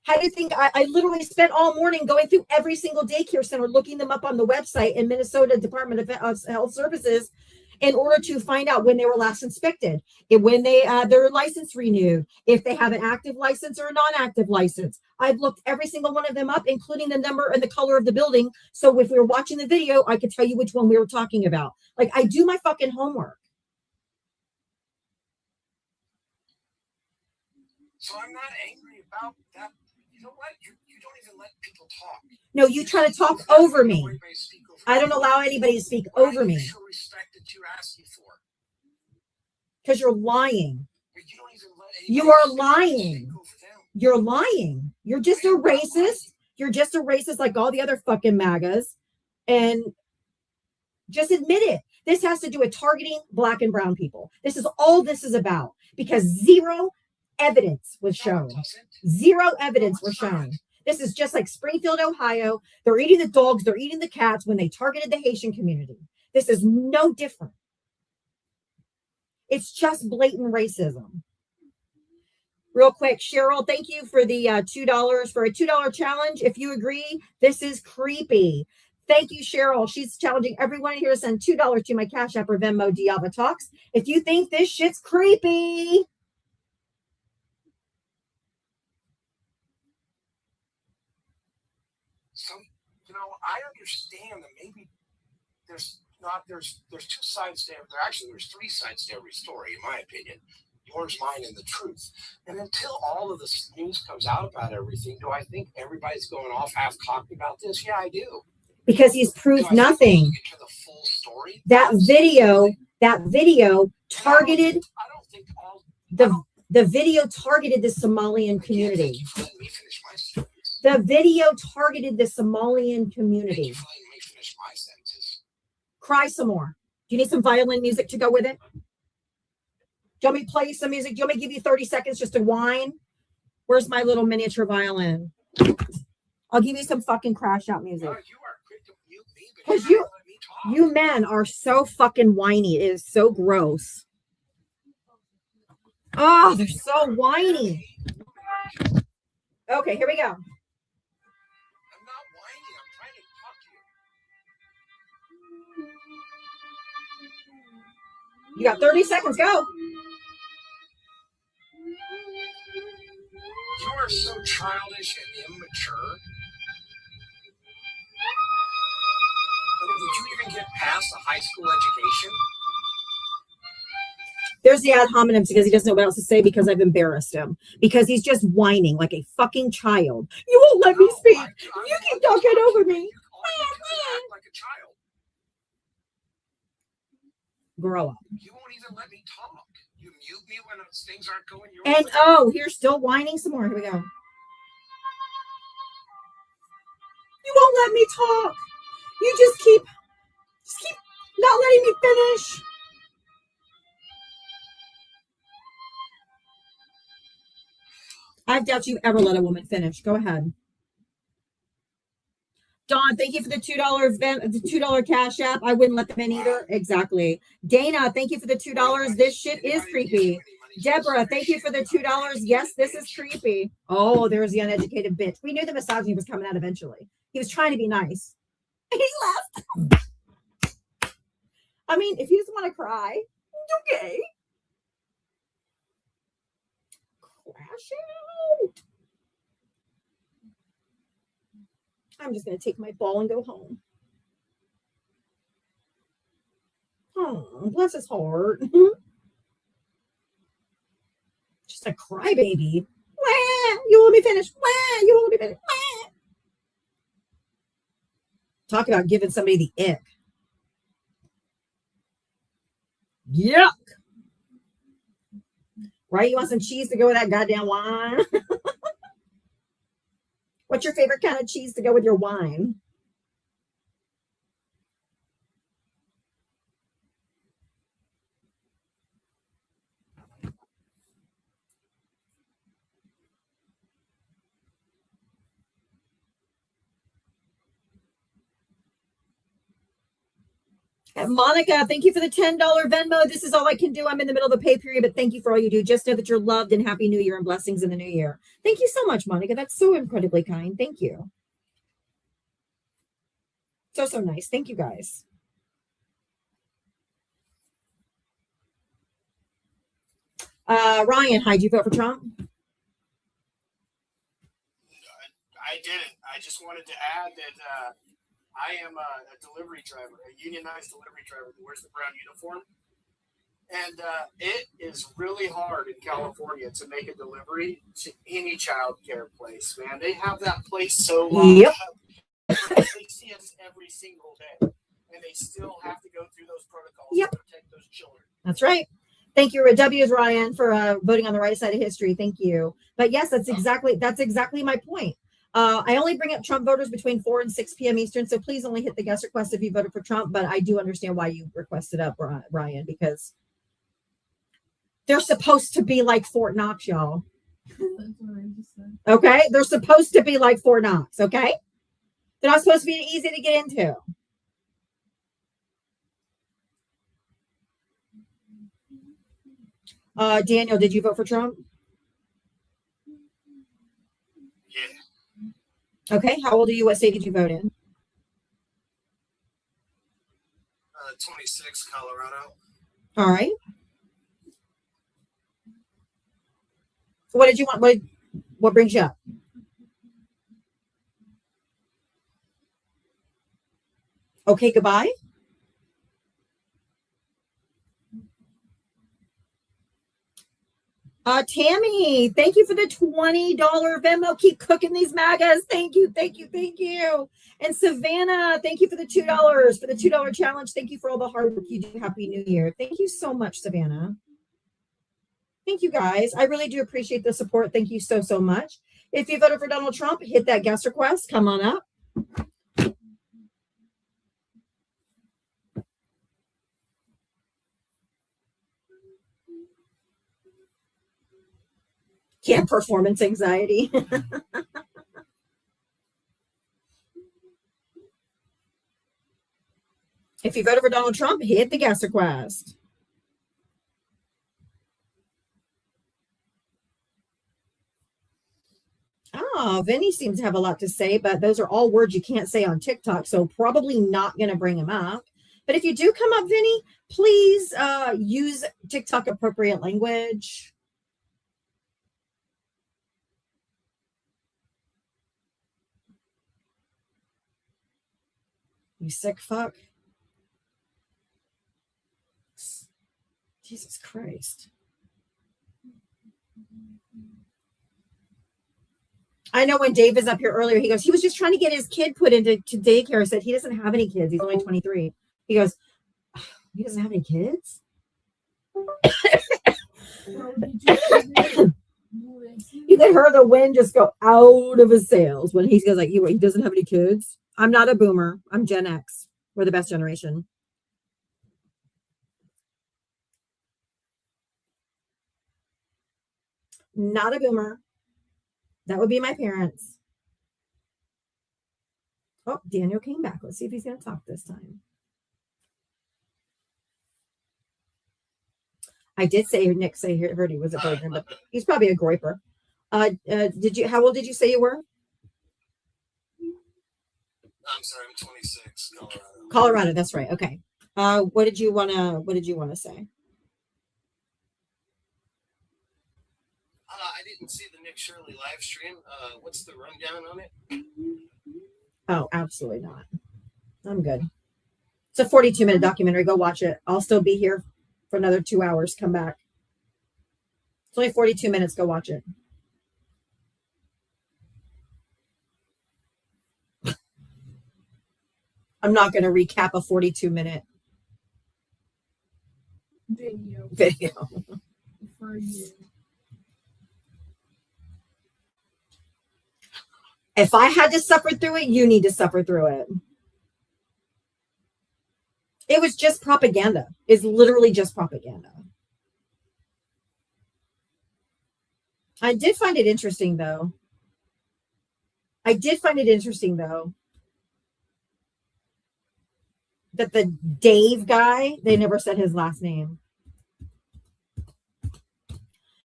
How do you think I literally spent all morning going through every single daycare center, looking them up on the website in Minnesota Department of Health Services in order to find out when they were last inspected, and when they their license renewed, if they have an active license or a non-active license. I've looked every single one of them up, including the number and the color of the building. So if we were watching the video, I could tell you which one we were talking about. Like, I do my fucking homework. So I'm not angry about that. You know what? You don't even let people talk. No, you try to talk over me. I don't allow anybody to speak over me. Show respect that you're asking for. Because you're lying. You don't even let You are lying. You're lying. You're just a racist. You're just a racist like all the other fucking MAGAs. And just admit it. This has to do with targeting Black and brown people. This is all this is about. Because zero evidence was shown. Zero evidence was shown. This is just like Springfield, Ohio. They're eating the dogs. They're eating the cats when they targeted the Haitian community. This is no different. It's just blatant racism. Real quick, Cheryl, thank you for the $2 for a $2 challenge. If you agree, this is creepy. Thank you, Cheryl. She's challenging everyone here to send $2 to my Cash App or Venmo, Diavatalks. If you think this shit's creepy. I understand that maybe there's two sides to there's three sides to every story, in my opinion. Yours, mine, and the truth. And until all of this news comes out about everything, do I think everybody's going off half-cocked about this? Yeah, I do. Because he's proved nothing. Get to the full story? That video targeted the video targeted the Somalian community. Thank you for letting me finish my story. The video targeted the Somalian community. Thank you for letting me finish my sentences. Cry some more. Do you need some violin music to go with it? Do you want me to play you some music? Do you want me to give you 30 seconds just to whine? Where's my little miniature violin? I'll give you some fucking crash out music. You are quick to mute me because you let me talk. You men are so fucking whiny. It is so gross. Oh, they're so whiny. Okay, here we go. You got 30 seconds. Go. You are so childish and immature. Did you even get past a high school education? There's the ad hominems because he doesn't know what else to say because I've embarrassed him. Because he's just whining like a fucking child. You won't let me speak. You keep talking over me. Like a child. Grow up. You won't even let me talk. You mute me when things aren't going your way. And you're still whining some more. Here we go. You won't let me talk. You just keep not letting me finish. I doubt you ever let a woman finish. Go ahead. Dawn, thank you for the $2 Cash App. I wouldn't let them in either. Exactly. Dana, thank you for the $2. This shit is creepy. Deborah, thank you for the $2. Yes, this is creepy. Oh, there's the uneducated bitch. We knew the misogyny was coming out eventually. He was trying to be nice. He's left. I mean, if he doesn't want to cry, okay. Crash out. I'm just going to take my ball and go home. Oh, bless his heart. Just a crybaby. Wah, you let me finish. Wah, you let me finish. Wah. Talk about giving somebody the ick. Yuck. Right? You want some cheese to go with that goddamn wine? What's your favorite kind of cheese to go with your wine? And Monica, thank you for the $10 Venmo. This is all I can do. I'm in the middle of a pay period, but thank you for all you do. Just know that you're loved and Happy New Year and blessings in the new year. Thank you so much, Monica. That's so incredibly kind. Thank you. So nice. Thank you, guys. Ryan, hi, did you vote for Trump? I didn't. I just wanted to add that I am a delivery driver, a unionized delivery driver who wears the brown uniform. And it is really hard in California to make a delivery to any child care place, man. They have that place so long. Yep. They see us every single day. And they still have to go through those protocols to protect those children. That's right. Thank you. W is Ryan for voting on the right side of history. Thank you. But yes, that's exactly my point. I only bring up Trump voters between 4 and 6 p.m. Eastern, so please only hit the guest request if you voted for Trump. But I do understand why you requested up, Ryan, because they're supposed to be like Fort Knox, y'all. That's what I just said. Okay? They're supposed to be like Fort Knox, okay? They're not supposed to be easy to get into. Daniel, did you vote for Trump? Yeah. Okay. How old are you? What state did you vote in? 26, Colorado. All right. What did you want? What brings you up? Okay, goodbye. Tammy, thank you for the $20 Venmo. Keep cooking these MAGAs. Thank you. And Savannah, thank you for the $2 for the $2 challenge. Thank you for all the hard work you do. Happy New Year. Thank you so much, Savannah. Thank you, guys. I really do appreciate the support. Thank you so much. If you voted for Donald Trump, hit that guest request. Come on up. Yeah, performance anxiety. If you voted for Donald Trump, hit the guest request. Oh, Vinny seems to have a lot to say, but those are all words you can't say on TikTok, so probably not going to bring him up. But if you do come up, Vinny, please use TikTok appropriate language. You sick fuck. Jesus Christ. I know when Dave was up here earlier, he goes, he was just trying to get his kid put into daycare. I said, he doesn't have any kids. He's only 23. He goes, he doesn't have any kids? You could hear the wind just go out of his sails when he goes like, he doesn't have any kids. I'm not a boomer. I'm Gen X. We're the best generation. Not a boomer. That would be my parents. Oh, Daniel came back. Let's see if he's going to talk this time. I did say Nick heard he was a virgin, but he's probably a groiper. How old did you say you were? I'm sorry, I'm 26, Colorado. Colorado, that's right. Okay. What did you wanna say? I didn't see the Nick Shirley live stream. What's the rundown on it? Oh, absolutely not. I'm good. It's a 42-minute documentary. Go watch it. I'll still be here for another 2 hours. Come back. It's only 42 minutes. Go watch it. I'm not going to recap a 42-minute video. For you. If I had to suffer through it, you need to suffer through it. It was just propaganda. It's literally just propaganda. I did find it interesting, though. That the Dave guy, they never said his last name.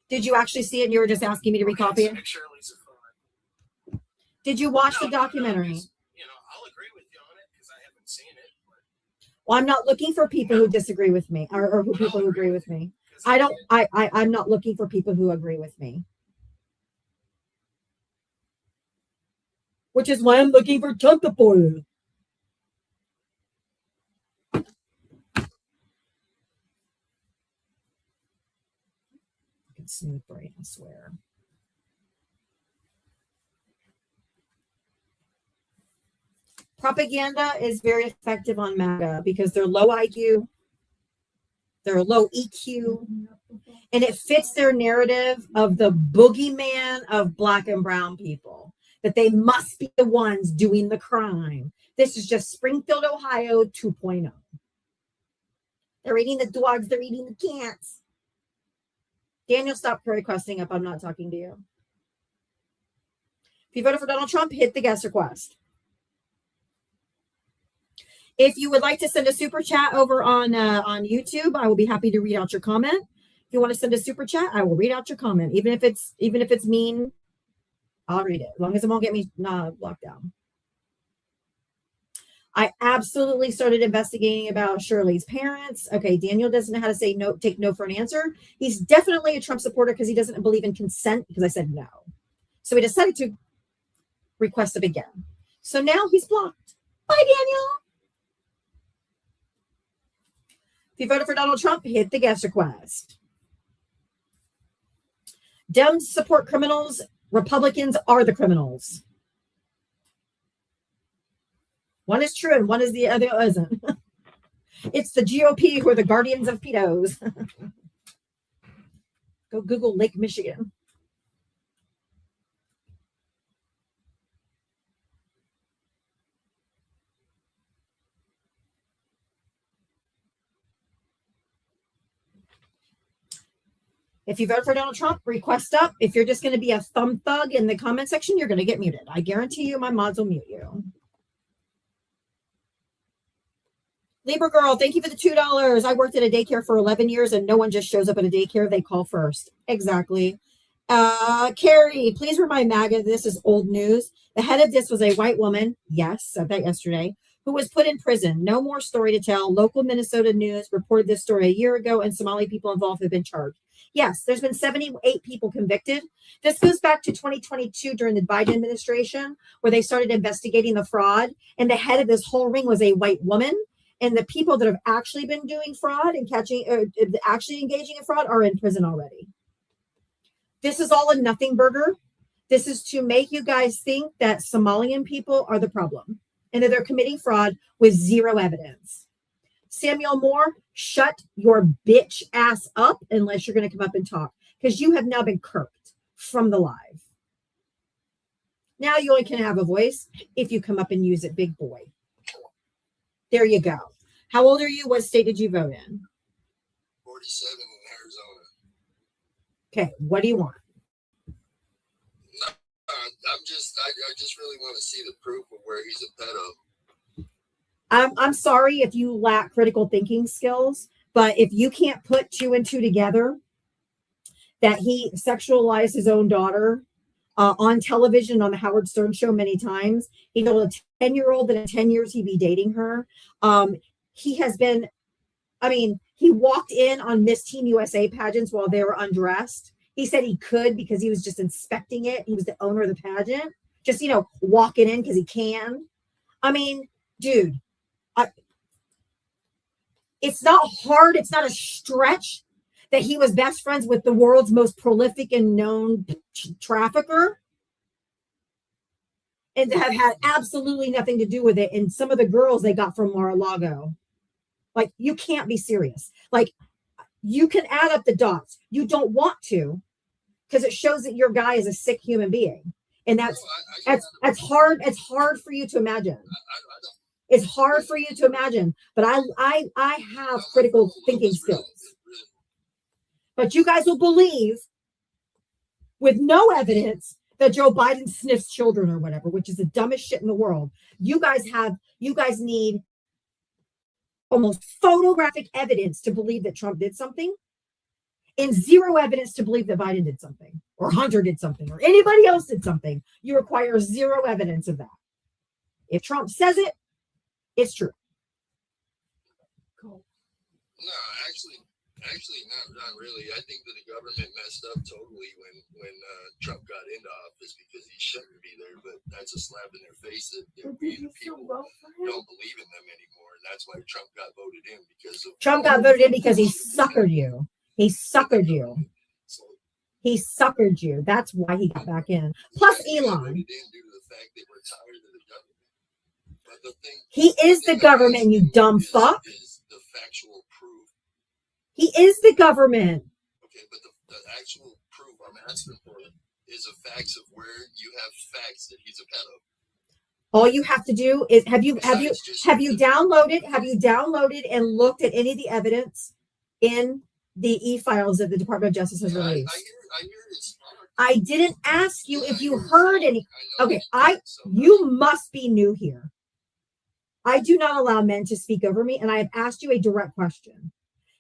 Did you actually see it and you were just asking me to recopy it? Nick Shirley's a fraud. Did you watch the documentary? I'll agree with you on it because I haven't seen it. Well, I'm not looking for people who disagree with me or people who agree with me. I'm not looking for people who agree with me. Which is why I'm looking for chunk support. Smooth brain, I swear. Propaganda is very effective on MAGA because they're low IQ, they're low EQ, and it fits their narrative of the boogeyman of Black and brown people, that they must be the ones doing the crime. This is just Springfield, Ohio 2.0. They're eating the dogs, they're eating the cats. Daniel, stop requesting up. I'm not talking to you. If you voted for Donald Trump, hit the guest request. If you would like to send a super chat over on YouTube, I will be happy to read out your comment. If you want to send a super chat, I will read out your comment. Even if it's mean, I'll read it. As long as it won't get me blocked down. I absolutely started investigating about Shirley's parents. Okay, Daniel doesn't know how to say no, take no for an answer. He's definitely a Trump supporter because he doesn't believe in consent because I said no. So he decided to request it again. So now he's blocked. Bye, Daniel. If you voted for Donald Trump, hit the guest request. Dems support criminals. Republicans are the criminals. One is true and one is the other isn't. It's the GOP who are the guardians of pedos. Go Google Lake Michigan. If you vote for Donald Trump, request up. If you're just going to be a thumb thug in the comment section, you're going to get muted. I guarantee you my mods will mute you. Libra Girl, thank you for the $2. I worked at a daycare for 11 years and no one just shows up at a daycare. They call first. Exactly. Carrie, please remind MAGA this is old news. The head of this was a white woman. Yes, said that yesterday. Who was put in prison. No more story to tell. Local Minnesota news reported this story a year ago and Somali people involved have been charged. Yes, there's been 78 people convicted. This goes back to 2022 during the Biden administration where they started investigating the fraud. And the head of this whole ring was a white woman. And the people that have actually been doing fraud and actually engaging in fraud are in prison already. This is all a nothing burger. This is to make you guys think that Somalian people are the problem and that they're committing fraud with zero evidence. Samuel Moore, shut your bitch ass up unless you're going to come up and talk because you have now been kirked from the live. Now you only can have a voice if you come up and use it, big boy. There you go. How old are you? What state did you vote in? 47 in Arizona. Okay, what do you want? No, I just really want to see the proof of where he's a pedo. I'm sorry if you lack critical thinking skills, but if you can't put two and two together, that he sexualized his own daughter on television on the Howard Stern show many times. He told a 10-year-old that in 10 years he'd be dating her. He has been I mean, he walked in on Miss Teen USA pageants while they were undressed. He said he could because he was just inspecting it. He was the owner of the pageant, just, walking in because he can. I mean, dude, it's not hard. It's not a stretch that he was best friends with the world's most prolific and known trafficker and to have had absolutely nothing to do with it. And some of the girls they got from Mar-a-Lago. Like, you can't be serious. Like, you can add up the dots. You don't want to because it shows that your guy is a sick human being. And that's hard. It's hard for you to imagine. It's hard for you to imagine, but I have critical thinking skills. But you guys will believe with no evidence that Joe Biden sniffs children or whatever, which is the dumbest shit in the world. You guys need almost photographic evidence to believe that Trump did something and zero evidence to believe that Biden did something or Hunter did something or anybody else did something. You require zero evidence of that. If Trump says it, it's true. Cool. No, actually, not really. I think that the government messed up totally when Trump got into office because he shouldn't be there. But that's a slap in their face that we the people don't believe in them anymore, and that's why Trump got voted in because he suckered you. He suckered you. He suckered you. That's why he got back in. Plus, Elon. He is the government, you dumb fuck. The factual proof. He is the government. Okay, but the actual proof I'm asking for is a facts of where you have facts that he's a pedo. All you have to do is have you downloaded and looked at any of the evidence in the e-files that the Department of Justice has released? I hear it's hard. I didn't ask you if you heard any. Okay, you must be new here. I do not allow men to speak over me, and I have asked you a direct question.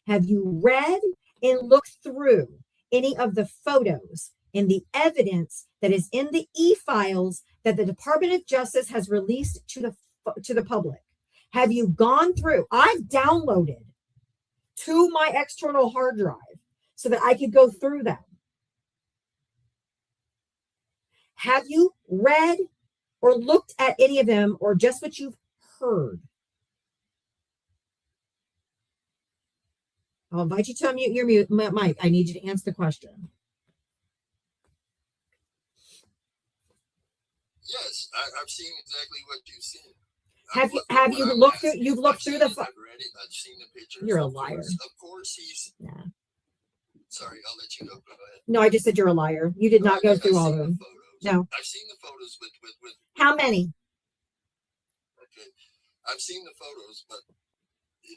Have you read and looked through any of the photos and the evidence that is in the e-files that the Department of Justice has released to the public? Have you gone through? I've downloaded to my external hard drive so that I could go through them. Have you read or looked at any of them or just what you've heard? I'll invite you to unmute your mic. I need you to answer the question. Yes, I've seen exactly what you've seen. Have you looked through? You've looked through the. I've read it. I've seen the pictures. You're a liar. Of course, he's. Nah. Sorry, I'll let you go. Go ahead. No, I just said you're a liar. You did not go through all of them. No. I've seen the photos with. How many? Okay, I've seen the photos, but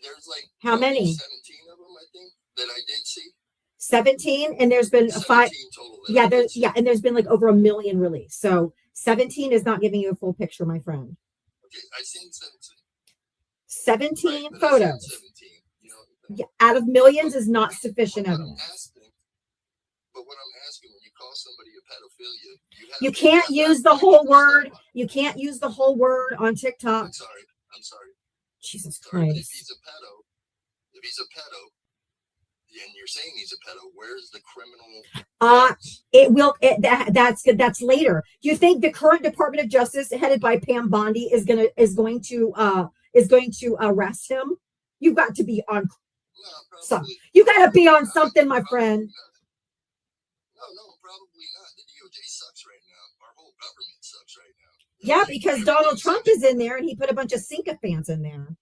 there's like. How many? 17 of them, I think, that I did see. 17, and there's been 5. Total and there's been like over 1 million released. So 17 is not giving you a full picture, my friend. Okay, I've seen 17 right, photos. 17, out of millions is not sufficient evidence. But what I'm asking, when you call somebody a pedophilia, you can't use the whole word. You can't use the whole word on TikTok. I'm sorry. Jesus Sorry, Christ. if he's a pedo, and you're saying he's a pedo, where's the criminal? That's later. Do you think the current Department of Justice, headed by Pam Bondi, is going to arrest him? You've got to be on. You got to be on something, my friend. No, probably not. The DOJ sucks right now. Our whole government sucks right now. Yeah, because Donald Trump is in there, and he put a bunch of sycophants in there.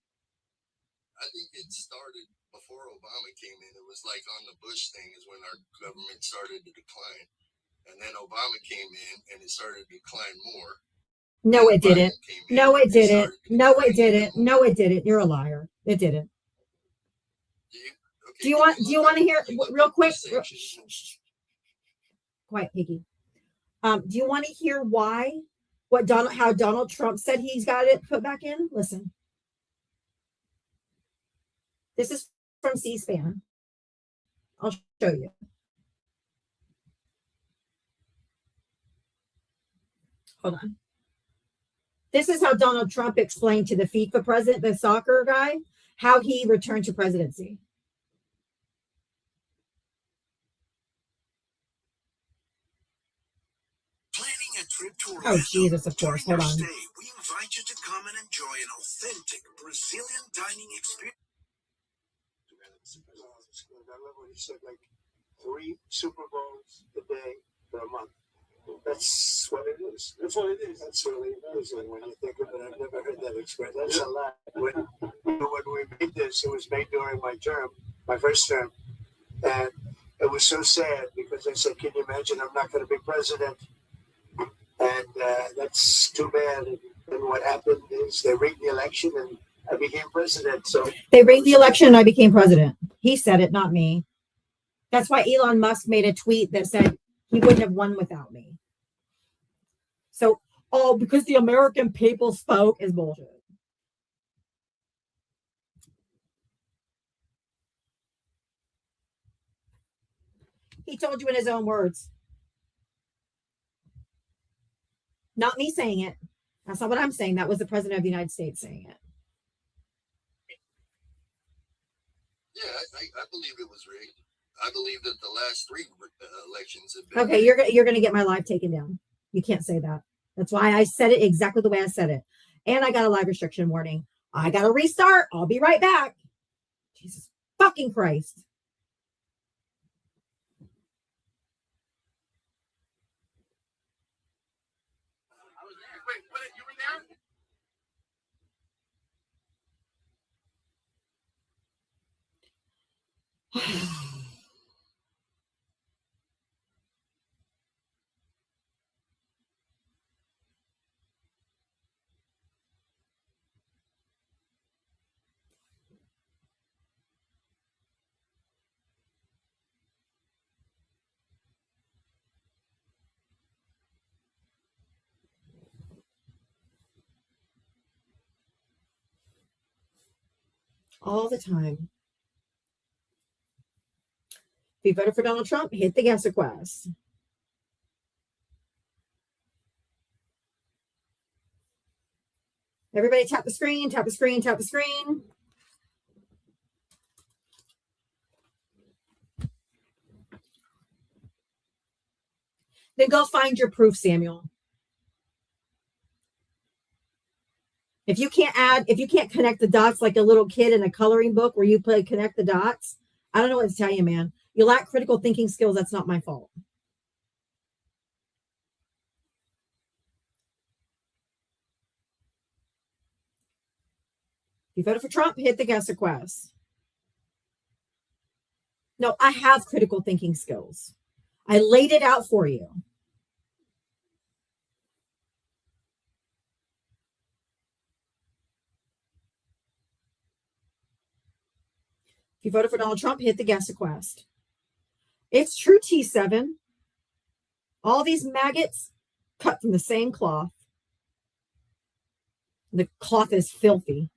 I think it started before Obama came in. It was like on the Bush thing is when our government started to decline. And then Obama came in and it started to decline more. No, it didn't. No, it didn't. No, it didn't. No, it didn't. You're a liar. It didn't. Do you want to hear real quick? Quiet, Piggy. Do you want to hear how Donald Trump said he's got it put back in? Listen. This is from C-SPAN. I'll show you. Hold on. This is how Donald Trump explained to the FIFA president, the soccer guy, how he returned to presidency. Planning a trip to Oh, Jesus, of course. Hold on. Stay, we invite you to come and enjoy an authentic Brazilian dining experience. I love what he said, like 3 Super Bowls a day for a month. That's what it is. That's what it is. That's really amazing when you think of it. I've never heard that expression. That's a lot. When we made this, it was made during my term, my first term. And it was so sad because I said, can you imagine I'm not going to be president? And that's too bad. And what happened is they rigged the election and I became president. So they rigged the election and I became president. He said it, not me. That's why Elon Musk made a tweet that said he wouldn't have won without me. So, because the American people spoke is bullshit. He told you in his own words. Not me saying it. That's not what I'm saying. That was the president of the United States saying it. Yeah, I believe it was rigged. I believe that the last 3 elections have been. Okay, you're gonna get my live taken down. You can't say that. That's why I said it exactly the way I said it. And I got a live restriction warning. I gotta restart. I'll be right back. Jesus fucking Christ. Wait, what? You were there? All the time. If you voted for Donald Trump, hit the guest request. Everybody tap the screen, tap the screen, tap the screen. Then go find your proof, Samuel. If you can't connect the dots like a little kid in a coloring book where you play connect the dots, I don't know what to tell you, man. You lack critical thinking skills. That's not my fault. If you voted for Trump, hit the guest request. No, I have critical thinking skills. I laid it out for you. If you voted for Donald Trump, hit the guest request. It's true, T7. All these maggots cut from the same cloth. The cloth is filthy.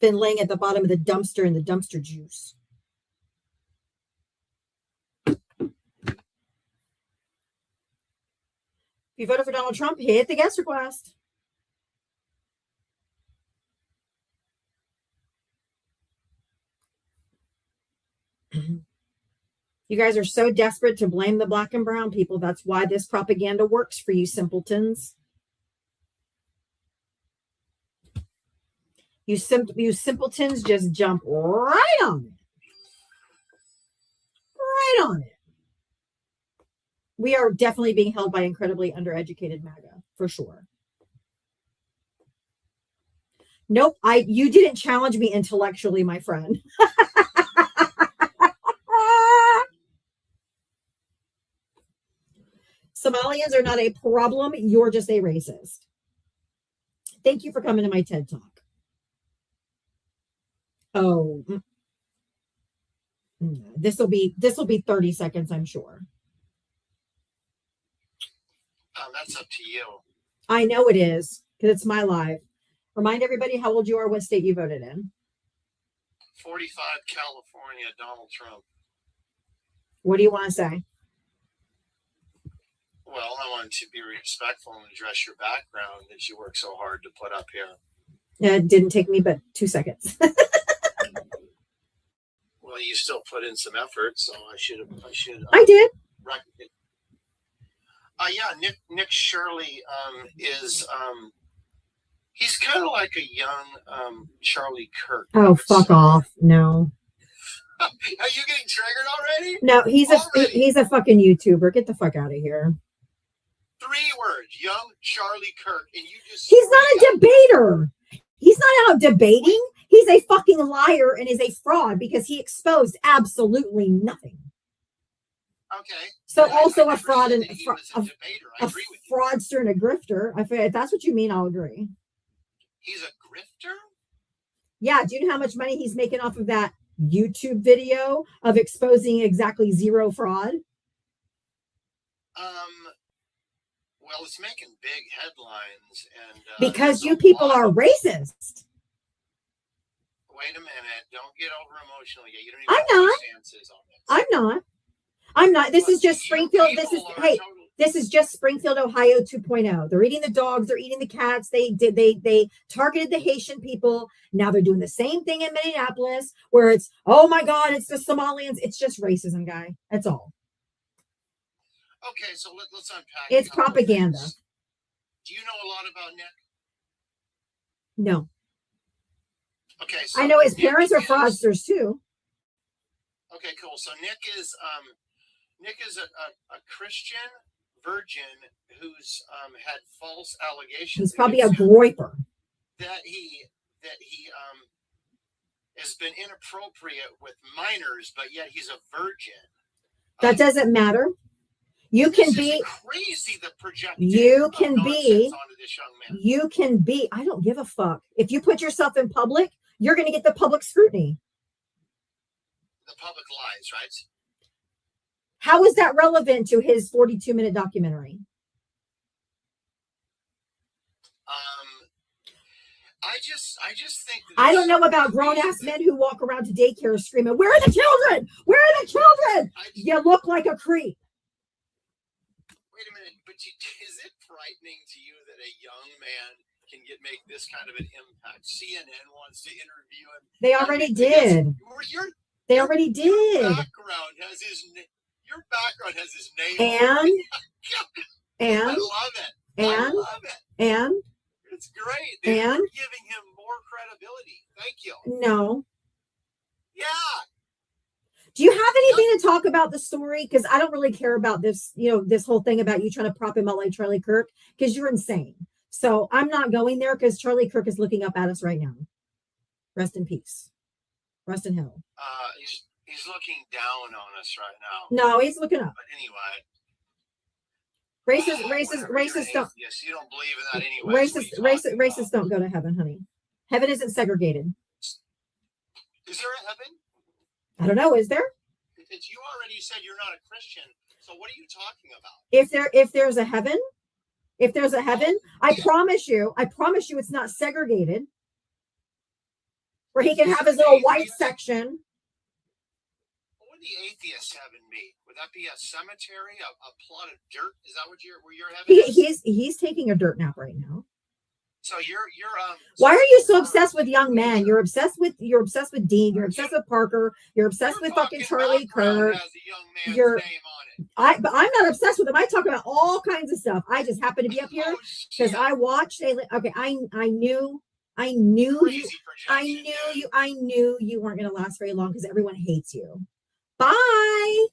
Been laying at the bottom of the dumpster in the dumpster juice. If you voted for Donald Trump, hit the guest request. You guys are so desperate to blame the black and brown people. That's why this propaganda works for you simpletons. You simpletons just jump right on it. Right on it. We are definitely being held by incredibly undereducated MAGA, for sure. Nope, you didn't challenge me intellectually, my friend. Somalians are not a problem. You're just a racist. Thank you for coming to my TED Talk. Oh, this will be 30 seconds, I'm sure. That's up to you. I know it is, because it's my live. Remind everybody how old you are, what state you voted in. 45, California, Donald Trump. What do you want to say? Well, I want to be respectful and address your background that you work so hard to put up here. It didn't take me but 2 seconds. Well, you still put in some effort, so I should. I did. Recognize. Yeah, Nick Shirley is he's kind of like a young Charlie Kirk. Oh, fuck off! No, Are you getting triggered already? no, he's a fucking YouTuber. Get the fuck out of here. 3 words, young Charlie Kirk, and you just. He's not a debater. He's not out debating. He's a fucking liar and is a fraud because he exposed absolutely nothing. Okay. So I also a never fraud said and that he was a debater. I agree with you. fraudster and a grifter. If that's what you mean, I'll agree. He's a grifter? Yeah. Do you know how much money he's making off of that YouTube video of exposing exactly zero fraud? Well, it's making big headlines, and because you people are racist. Wait a minute! Don't get over emotional yet. You don't I'm even know not. your stances on this. I'm not. This is just Springfield. This is just Springfield, Ohio 2.0. They're eating the dogs. They're eating the cats. They targeted the Haitian people. Now they're doing the same thing in Minneapolis, where it's, oh my God, it's the Somalians. It's just racism, guy. That's all. Okay, so let's unpack. It's propaganda. Do you know a lot about Nick? No. Okay, so I know his parents are fraudsters too. Okay, cool. So Nick is a Christian virgin who's had false allegations. He's probably a groiper. That he has been inappropriate with minors, but yet he's a virgin. That doesn't matter. You can be crazy. The projecting you can be onto this young man. You can be. I don't give a fuck. If you put yourself in public, you're going to get the public scrutiny. The public lies, right? How is that relevant to his 42-minute documentary? I just think that I don't know about grown-ass men who walk around to daycare screaming, "Where are the children? Where are the children?" You look like a creep. Wait a minute, but is it frightening to you that a young man can make this kind of an impact? CNN wants to interview him. They already did. They already did. Your background has his name. And I love it. And it's great. They're giving him more credibility. Thank you. No. Yeah. Do you have anything to talk about the story? Because I don't really care about this, this whole thing about you trying to prop him up like Charlie Kirk, because you're insane. So I'm not going there because Charlie Kirk is looking up at us right now. Rest in peace. Rest in hell. He's looking down on us right now. No, he's looking up. But anyway. Racists don't. Yes, you don't believe in that anyway. Racists don't go to heaven, honey. Heaven isn't segregated. Is there a heaven? I don't know. Is there? Because you already said you're not a Christian. So what are you talking about? If there's a heaven, I promise you, it's not segregated. Where he can have his little white section. What would the atheist heaven be? Would that be a cemetery, a plot of dirt? Is that where your heaven is? He's taking a dirt nap right now. So you're Why are you so obsessed with young men? You're obsessed with Dean. You're obsessed with Parker. You're obsessed with fucking Charlie Kirk. But I'm not obsessed with him. I talk about all kinds of stuff. I just happen to be up here because I watched. Okay, I knew you weren't going to last very long because everyone hates you. Bye,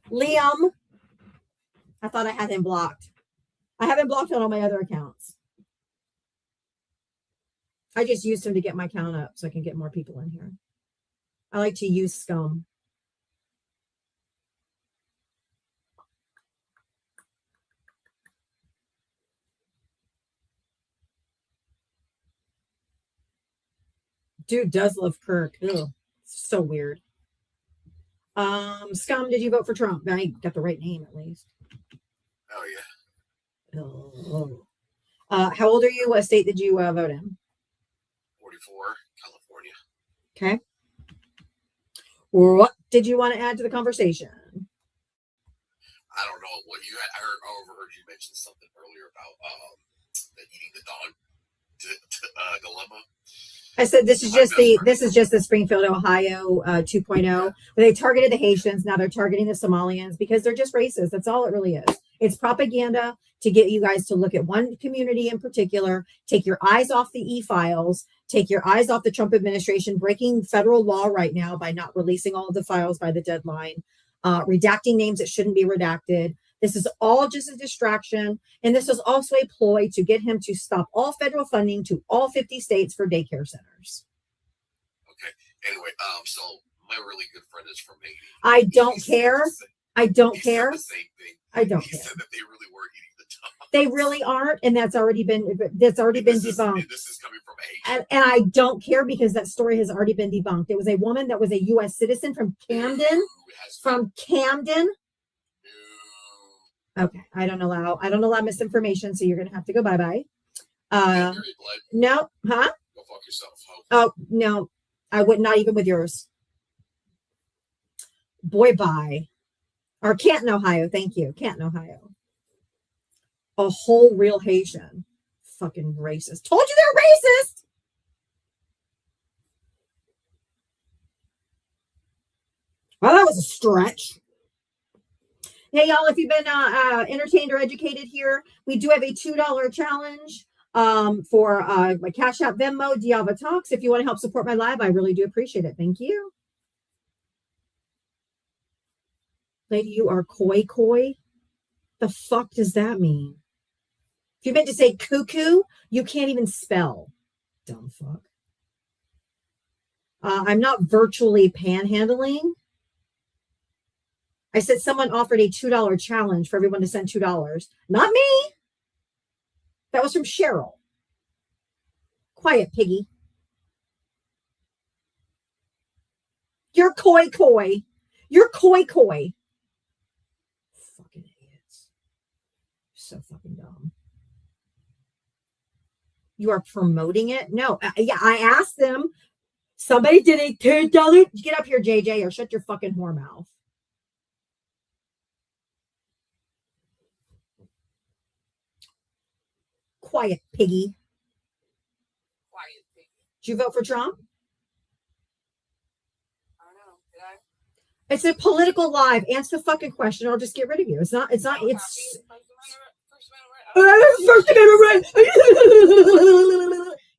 Liam. I thought I had him blocked. I haven't blocked on all my other accounts. I just used him to get my count up so I can get more people in here. I like to use scum. Dude does love Kirk. Ew, so weird. Scum, did you vote for Trump? I got the right name at least. Oh yeah. Oh. How old are you? What state did you vote in? 44, California. Okay. What did you want to add to the conversation? I don't know what you had. I overheard you mention something earlier about eating the dog dilemma. I said this is just the Springfield, Ohio 2.0, where they targeted the Haitians. Now they're targeting the Somalians because they're just racist. That's all it really is. It's propaganda to get you guys to look at one community in particular, take your eyes off the e-files, take your eyes off the Trump administration breaking federal law right now by not releasing all of the files by the deadline, redacting names that shouldn't be redacted. This is all just a distraction. And this is also a ploy to get him to stop all federal funding to all 50 states for daycare centers. Okay. Anyway, so my really good friend is from Haiti. I don't care. I don't care. The same thing. I don't He care. said that they really were eating the dogs. They really aren't, and that's already been debunked. This is coming from Haiti. And I don't care because that story has already been debunked. It was a woman that was a U.S. citizen from Camden. Okay, I don't allow misinformation, so you're gonna have to go bye-bye. No, huh? Go fuck yourself. Oh no, I would not, even with yours. Boy, bye. Or Canton, Ohio. Thank you, Canton, Ohio. A whole real Haitian. Fucking racist. Told you they're racist. Well, that was a stretch. Hey, y'all, if you've been entertained or educated here, we do have a $2 challenge for my Cash App, Venmo, Diavatalks. If you want to help support my live, I really do appreciate it. Thank you. Lady, you are coy. The fuck does that mean? If you meant to say cuckoo, you can't even spell. Dumb fuck. I'm not virtually panhandling. I said someone offered a $2 challenge for everyone to send $2. Not me. That was from Cheryl. Quiet, piggy. You're coy. You're coy. Fucking idiots. So fucking dumb. You are promoting it? No. I asked them. Somebody did a $10. Get up here, JJ, or shut your fucking whore mouth. Quiet, piggy. Did you vote for Trump? I don't know. Did I? It's a political live. Answer the fucking question, or I'll just get rid of you. It's First Amendment right.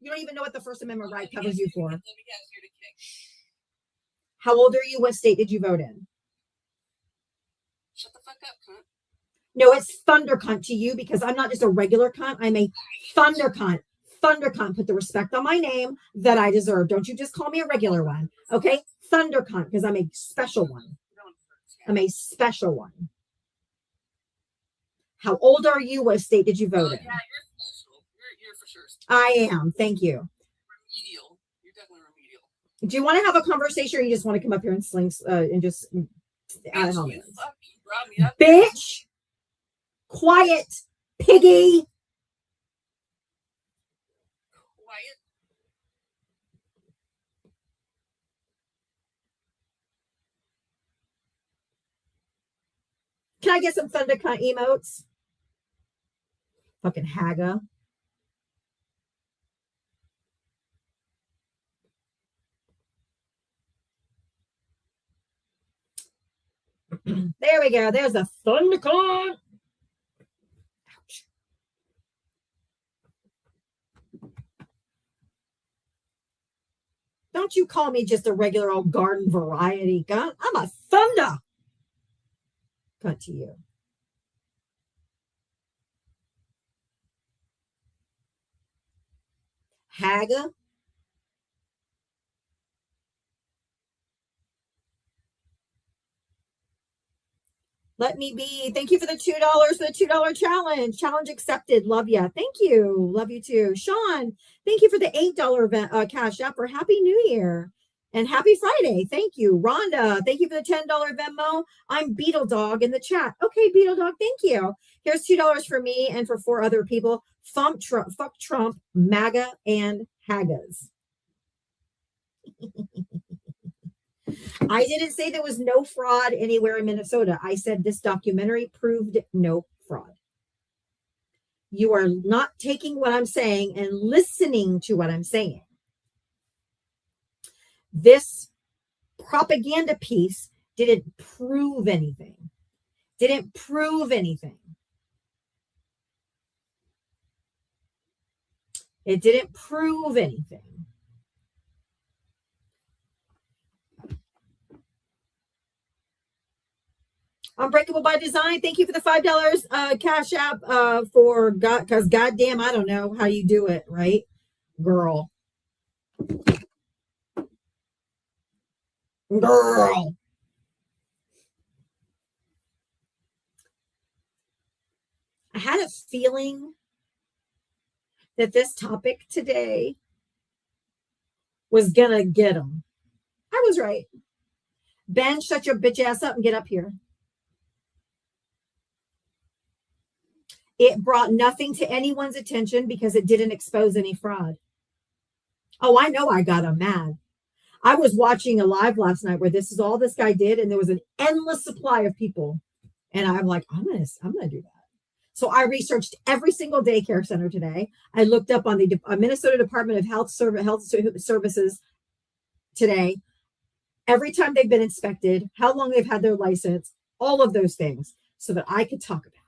You don't even know what the First Amendment right covers you for. How old are you? What state did you vote in? Shut the fuck up, cunt. No, it's thunder cunt to you because I'm not just a regular cunt. I'm a thunder cunt. Thunder cunt. Put the respect on my name that I deserve. Don't you just call me a regular one. Okay? Thunder cunt, because I'm a special one. I'm a special one. How old are you? What state did you vote in? Yeah, you're special. You're for sure special. I am. Thank you. Remedial. You're definitely remedial. Do you want to have a conversation, or you just want to come up here and and just out of helmets? Bitch! Quiet, piggy. Quiet. Can I get some thunder cunt emotes? Fucking Haga. There we go. There's a thunder cunt. Ouch. Don't you call me just a regular old garden variety gun. I'm a thunder cunt to you. Haga. Let me be. Thank you for the $2 for the $2 challenge. Challenge accepted. Love ya. Thank you. Love you too. Sean, thank you for the $8 Cash App for Happy New Year and Happy Friday. Thank you. Rhonda, thank you for the $10 Venmo. I'm Beetle Dog in the chat. Okay, Beetle Dog, thank you. Here's $2 for me and for 4 other people. Fuck Trump, MAGA, and Hagas. I didn't say there was no fraud anywhere in Minnesota. I said this documentary proved no fraud. You are not taking what I'm saying and listening to what I'm saying. This propaganda piece didn't prove anything. Didn't prove anything. It didn't prove anything. Unbreakable by Design. Thank you for the $5 Cash App for God, because goddamn, I don't know how you do it, right, girl? Girl. I had a feeling that this topic today was gonna get them. I was right. Ben, shut your bitch ass up and get up here. It brought nothing to anyone's attention because it didn't expose any fraud. Oh, I know I got them mad. I was watching a live last night where this is all this guy did, and there was an endless supply of people. And I'm like, I'm gonna do that. So I researched every single daycare center today. I looked up on the Minnesota Department of Health Services today, every time they've been inspected, how long they've had their license, all of those things, so that I could talk about it.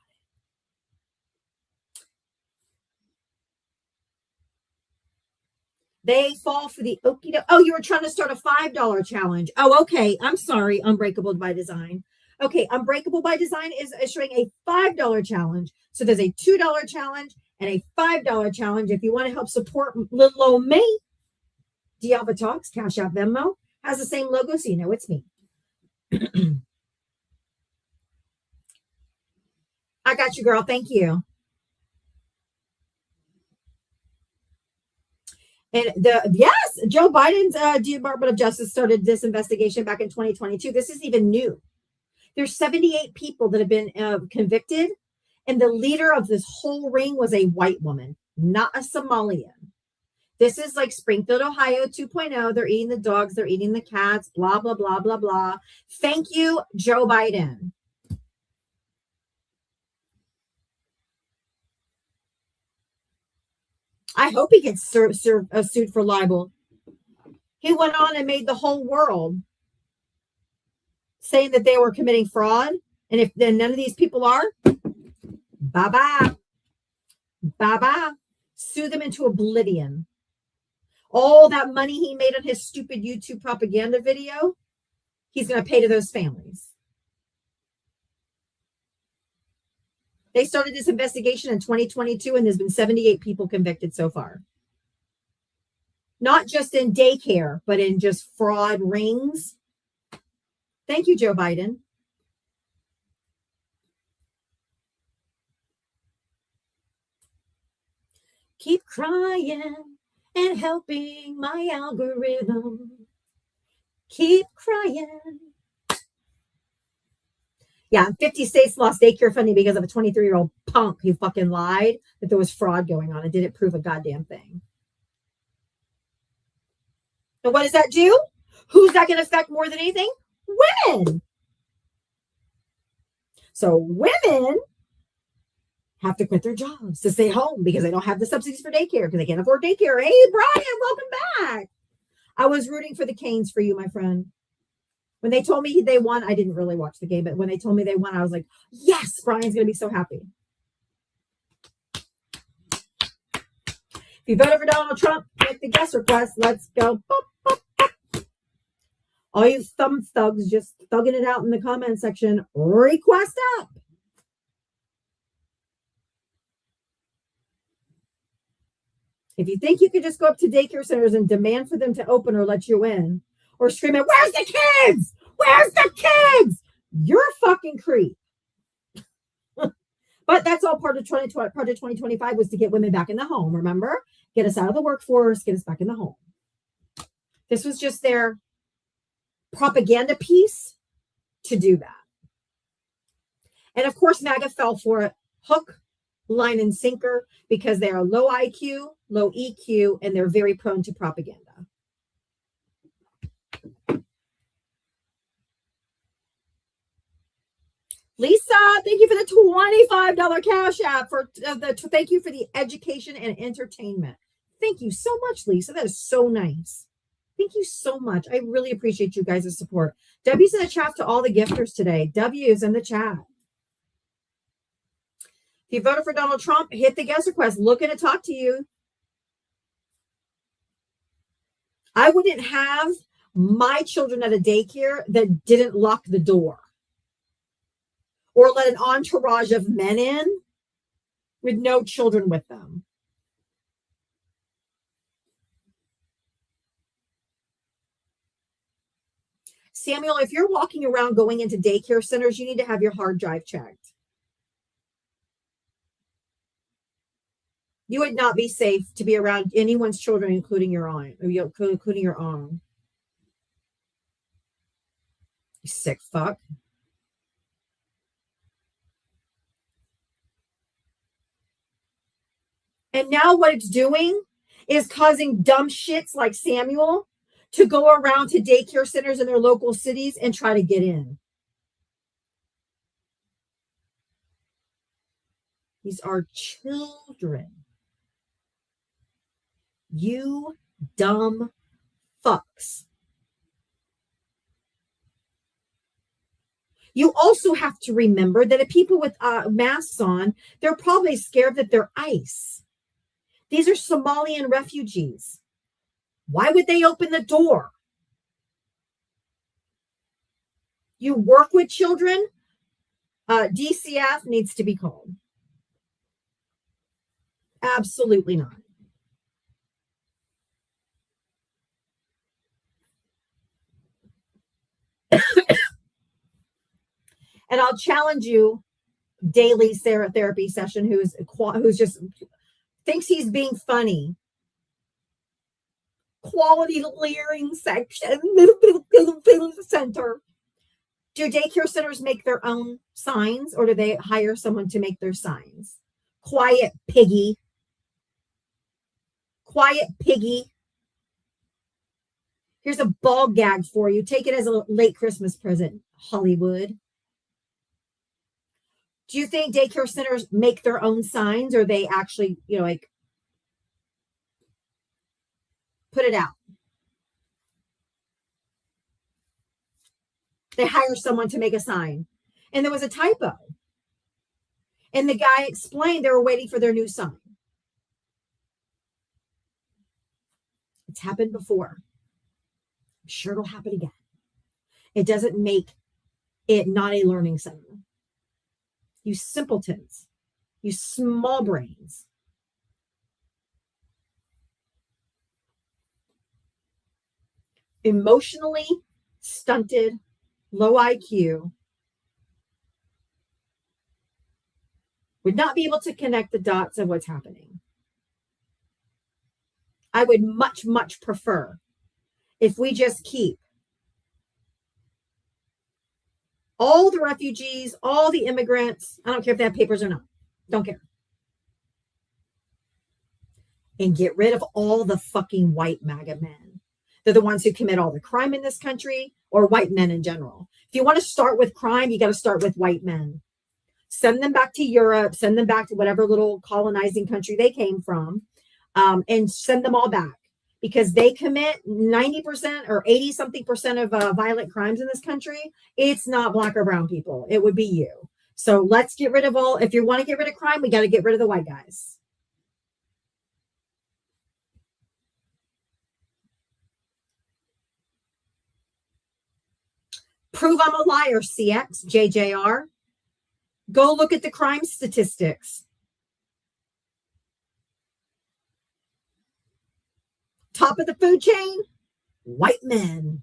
They fall for the okie doke. Oh, you were trying to start a $5 challenge. Oh, okay. I'm sorry. Unbreakable by Design. Okay, Unbreakable by Design is issuing a $5 challenge. So there's a $2 challenge and a $5 challenge. If you want to help support little old me, Diavatalks, Cash App, Venmo has the same logo, so you know it's me. I got you, girl. Thank you. And yes, Joe Biden's Department of Justice started this investigation back in 2022. This is even new. There's 78 people that have been convicted, and the leader of this whole ring was a white woman, not a Somalian. This is like Springfield, Ohio 2.0. They're eating the dogs, they're eating the cats, blah, blah, blah, blah, blah. Thank you, Joe Biden. I hope he gets sued for libel. He went on and made the whole world saying that they were committing fraud. And if then none of these people are, bye-bye. Bye-bye. Sue them into oblivion. All that money he made on his stupid YouTube propaganda video, he's going to pay to those families. They started this investigation in 2022, and there's been 78 people convicted so far. Not just in daycare, but in just fraud rings. Thank you, Joe Biden. Keep crying and helping my algorithm. Keep crying. Yeah, 50 states lost daycare funding because of a 23-year-old punk who fucking lied that there was fraud going on and didn't prove a goddamn thing. And what does that do? Who's that going to affect more than anything? Women. So women have to quit their jobs to stay home because they don't have the subsidies for daycare because they can't afford daycare. Hey, Brian, welcome back. I was rooting for the Canes for you, my friend. When they told me they won, I didn't really watch the game, but when they told me they won, I was like, yes, Brian's going to be so happy. If you voted for Donald Trump, make the guest request. Let's go. Boop, boop, boop. All you thumb thugs just thugging it out in the comment section. Request up. If you think you could just go up to daycare centers and demand for them to open or let you in, or scream at, where's the kids? Where's the kids? You're a fucking creep. But that's all part of 2025 was to get women back in the home, remember? Get us out of the workforce, get us back in the home. This was just their propaganda piece to do that. And of course, MAGA fell for it. Hook, line, and sinker, because they are low IQ, low EQ, and they're very prone to propaganda. Lisa, thank you for the $25 cash app thank you for the education and entertainment. Thank you so much, Lisa. That is so nice. Thank you so much. I really appreciate you guys' support. W's in the chat to all the gifters today. W's in the chat. If you voted for Donald Trump, hit the guest request. Looking to talk to you. I wouldn't have my children at a daycare that didn't lock the door or let an entourage of men in with no children with them. Samuel, if you're walking around going into daycare centers, you need to have your hard drive checked. You would not be safe to be around anyone's children, including your own. Including your own. You sick fuck. And now what it's doing is causing dumb shits like Samuel to go around to daycare centers in their local cities and try to get in. These are children. You dumb fucks. You also have to remember that if people with masks on, they're probably scared that they're ICE. These are Somalian refugees. Why would they open the door? You work with children, DCF needs to be called. Absolutely not. And I'll challenge you, daily therapy session, who's just thinks he's being funny. Quality leering section, center. Do daycare centers make their own signs, or do they hire someone to make their signs? Quiet piggy. Quiet piggy. Here's a ball gag for you. Take it as a late Christmas present, Hollywood. Do you think daycare centers make their own signs, or they actually, like put it out? They hire someone to make a sign. And there was a typo. And the guy explained they were waiting for their new sign. It's happened before. I'm sure it'll happen again. It doesn't make it not a learning center. You simpletons. You small brains. Emotionally stunted, low IQ, would not be able to connect the dots of what's happening. I would much, much prefer if we just keep all the refugees, all the immigrants, I don't care if they have papers or not, don't care, and get rid of all the fucking white MAGA men. They're the ones who commit all the crime in this country, or white men in general. If you want to start with crime, you got to start with white men. Send them back to Europe, send them back to whatever little colonizing country they came from, and send them all back, because they commit 90% or 80 something percent of violent crimes in this country. It's not black or brown people. It would be you. So let's get rid of all. If you want to get rid of crime, we got to get rid of the white guys. Prove I'm a liar, CX, JJR. Go look at the crime statistics. Top of the food chain, white men.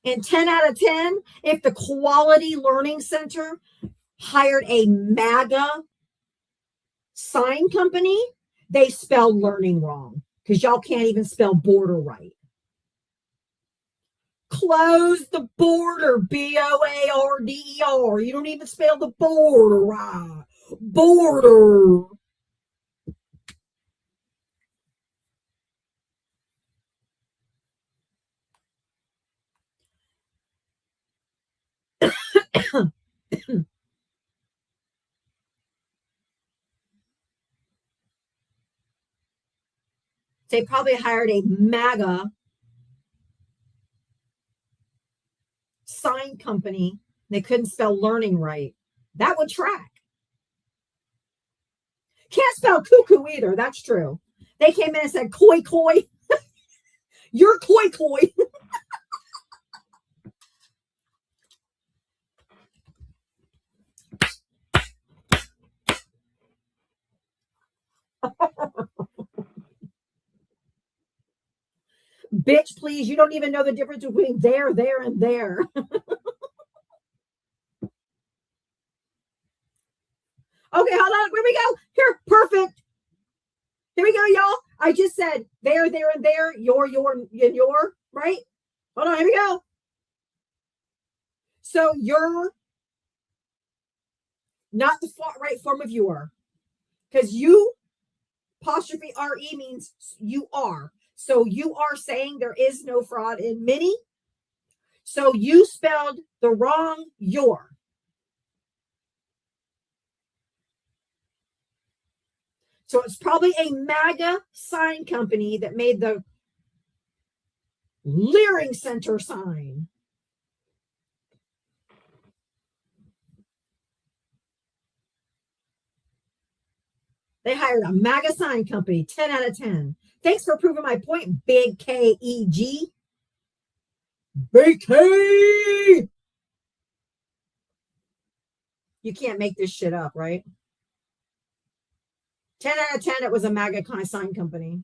And 10 out of 10, if the Quality Learning Center hired a MAGA sign company, they spelled learning wrong, because y'all can't even spell border right. Close the border, BOARDER. You don't even spell the border right. Border. They probably hired a MAGA sign company. They couldn't spell learning right. That would track. Can't spell cuckoo either. That's true. They came in and said, koi, koi. You're koi, koi. Bitch, please. You don't even know the difference between there, and there. Okay, hold on. Here we go. Here, perfect. Here we go, y'all. I just said there, and there. Your, and your. Right? Hold on. Here we go. So you're not the right form of your. Because you, apostrophe RE means you are. So you are saying there is no fraud in many. So you spelled the wrong your. So it's probably a MAGA sign company that made the Leering Center sign. They hired a MAGA sign company, 10 out of 10. Thanks for proving my point, Big K-E-G. Big K! You can't make this shit up, right? 10 out of 10, it was a MAGA sign company.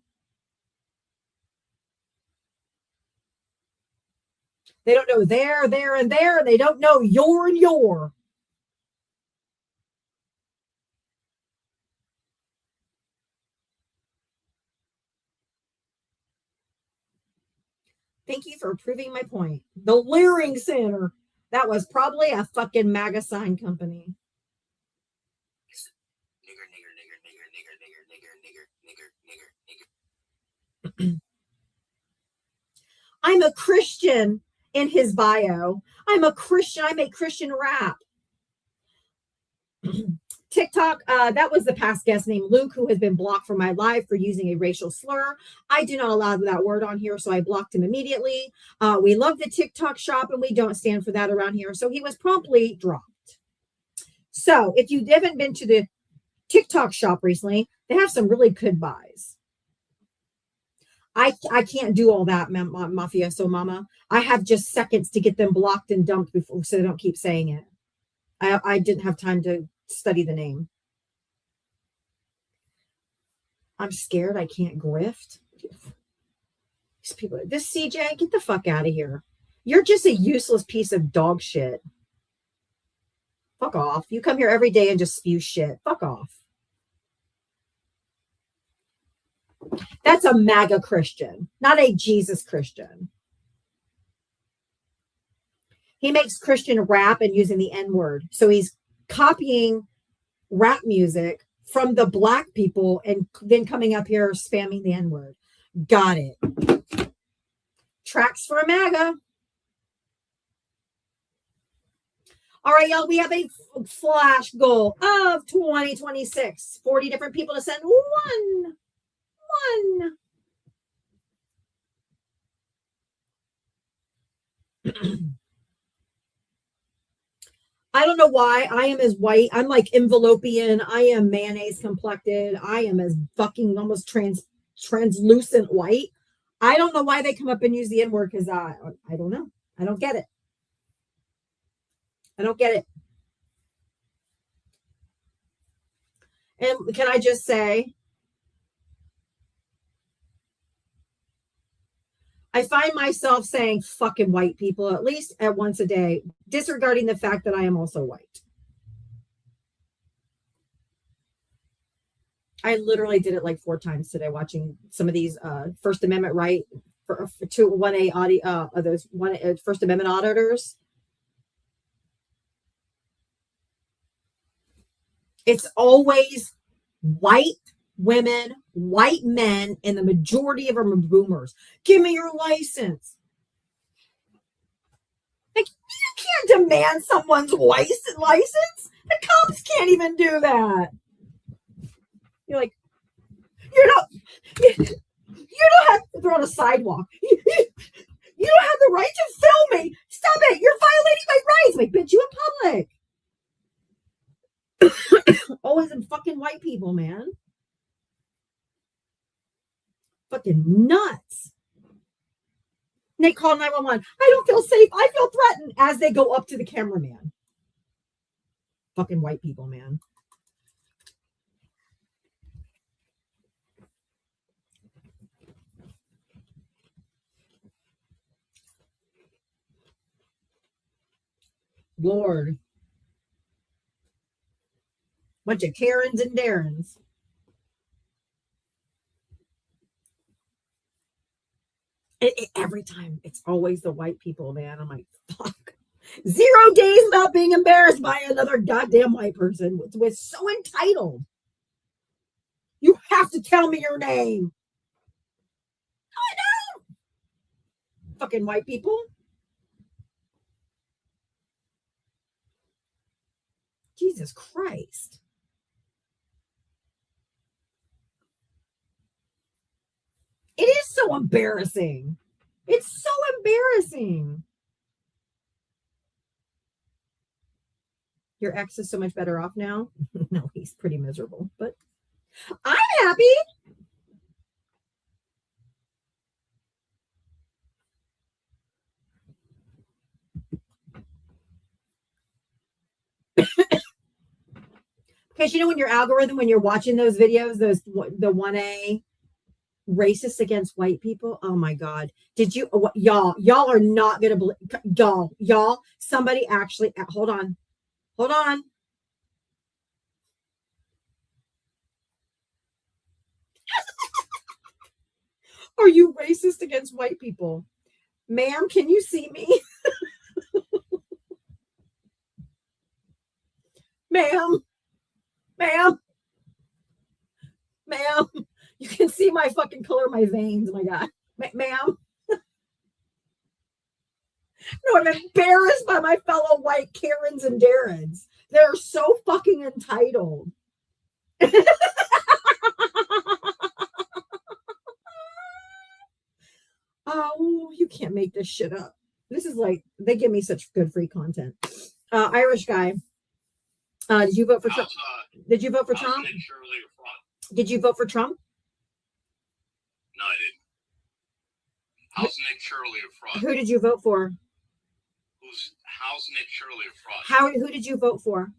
They don't know there, and there, and they don't know your and your. Thank you for proving my point. The Leering Center. That was probably a fucking MAGA sign company. I'm a Christian in his bio. I'm a Christian. I make Christian rap. TikTok, that was the past guest named Luke, who has been blocked from my live for using a racial slur. I do not allow that word on here, so I blocked him immediately. We love the TikTok shop, and we don't stand for that around here. So he was promptly dropped. So if you haven't been to the TikTok shop recently, they have some really good buys. I can't do all that, Mafia. So Mama, I have just seconds to get them blocked and dumped before, so they don't keep saying it. I didn't have time to study the name. I'm scared I can't grift. These people, this CJ, get the fuck out of here. You're just a useless piece of dog shit. Fuck off. You come here every day and just spew shit. Fuck off. That's a MAGA Christian, not a Jesus Christian. He makes Christian rap and using the N-word. So he's copying rap music from the black people and then coming up here spamming the N-word. Got it. Tracks for a MAGA. All right, y'all, we have a flash goal of 2026. 40 different people to send one. I don't know why I am as white. I'm like envelopian. I am mayonnaise complected. I am as fucking almost translucent white. I don't know why they come up and use the N-word because I don't know. I don't get it. I don't get it. And can I just say, I find myself saying fucking white people at least at once a day, disregarding the fact that I am also white. I literally did it like 4 times today, watching some of these First Amendment right for 1A audio, those First Amendment auditors. It's always white women, white men, and the majority of them are boomers. Give me your license. Like, can't demand someone's license. The cops can't even do that. You're like, you don't have to throw on a sidewalk. You don't have the right to film me. Stop it. You're violating my rights. Like, bitch, you in public. Always in fucking white people, man. Fucking nuts. And they call 911. I don't feel safe. I feel threatened as they go up to the cameraman. Fucking white people, man. Lord. Bunch of Karens and Darrens. Every time, it's always the white people, man. I'm like, fuck. 0 days without being embarrassed by another goddamn white person. It's so entitled. You have to tell me your name. I know. Fucking white people. Jesus Christ. It is so embarrassing. It's so embarrassing. Your ex is so much better off now. No, he's pretty miserable, but I'm happy. Because you know, when your algorithm, when you're watching those videos, the 1A racist against white people. Oh my God. Did you, y'all are not going to believe, y'all, somebody actually, hold on. Are you racist against white people? Ma'am, can you see me? Ma'am, you can see my fucking color, my veins. Oh my God. Ma'am. No, I'm embarrassed by my fellow white Karens and Darrens. They're so fucking entitled. Oh, you can't make this shit up. This is like, they give me such good free content. Irish guy. Did you vote for Trump? Did you vote for Trump? Did you vote for Trump? No, I didn't. How's Nick Shirley a fraud? Who did you vote for? How's Nick Shirley a fraud? Who did you vote for?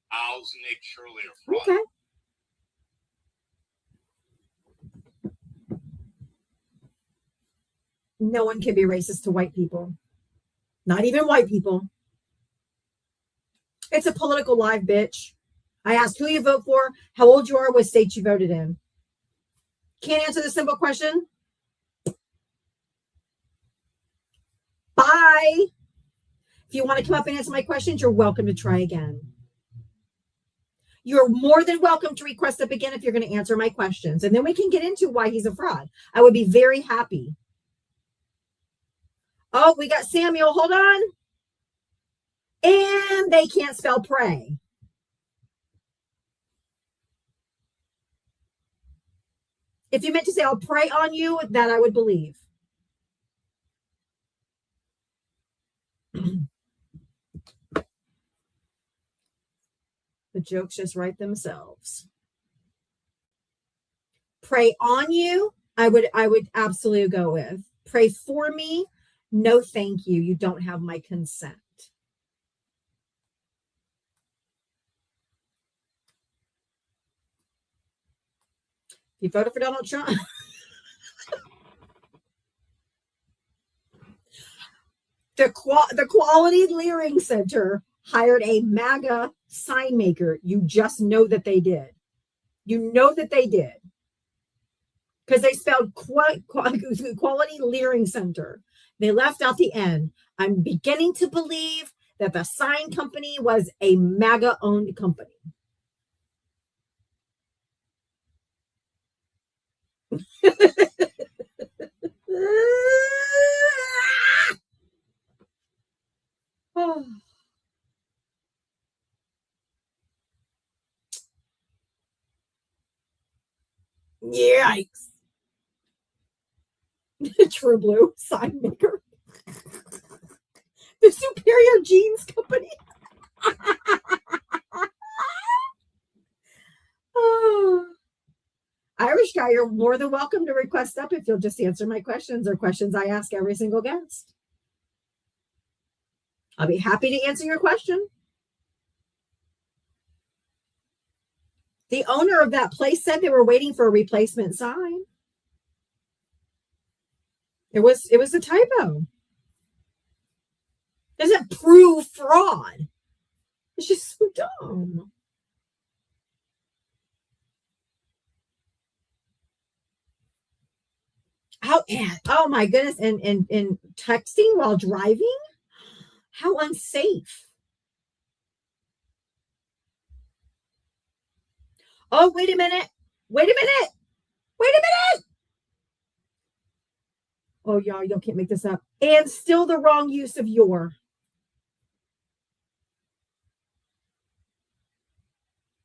How's Nick Shirley a fraud? Okay. No one can be racist to white people. Not even white people. It's a political live, bitch. I asked who you vote for, how old you are, what state you voted in. Can't answer the simple question? Bye. If you want to come up and answer my questions, you're welcome to try again. You're more than welcome to request up again if you're going to answer my questions. And then we can get into why he's a fraud. I would be very happy. Oh, we got Samuel. Hold on. And they can't spell pray. If you meant to say, I'll pray on you, that I would believe. The jokes just write themselves. Pray on you, I would absolutely go with. Pray for me, no thank you. You don't have my consent. You voted for Donald Trump? The Quality Leering Center hired a MAGA sign maker. You just know that they did. You know that they did. Because they spelled Quality Leering Center. They left out the N. I'm beginning to believe that the sign company was a MAGA-owned company. Oh. Yikes. True Blue sign maker. The Superior Jeans Company. Oh. Irish guy, you're more than welcome to request up if you'll just answer my questions or questions I ask every single guest. I'll be happy to answer your question. The owner of that place said they were waiting for a replacement sign. It was a typo. Doesn't prove fraud. It's just so dumb. How? Oh my goodness! And texting while driving. How unsafe. Oh, wait a minute. Wait a minute. Wait a minute. Oh, y'all can't make this up. And still the wrong use of your.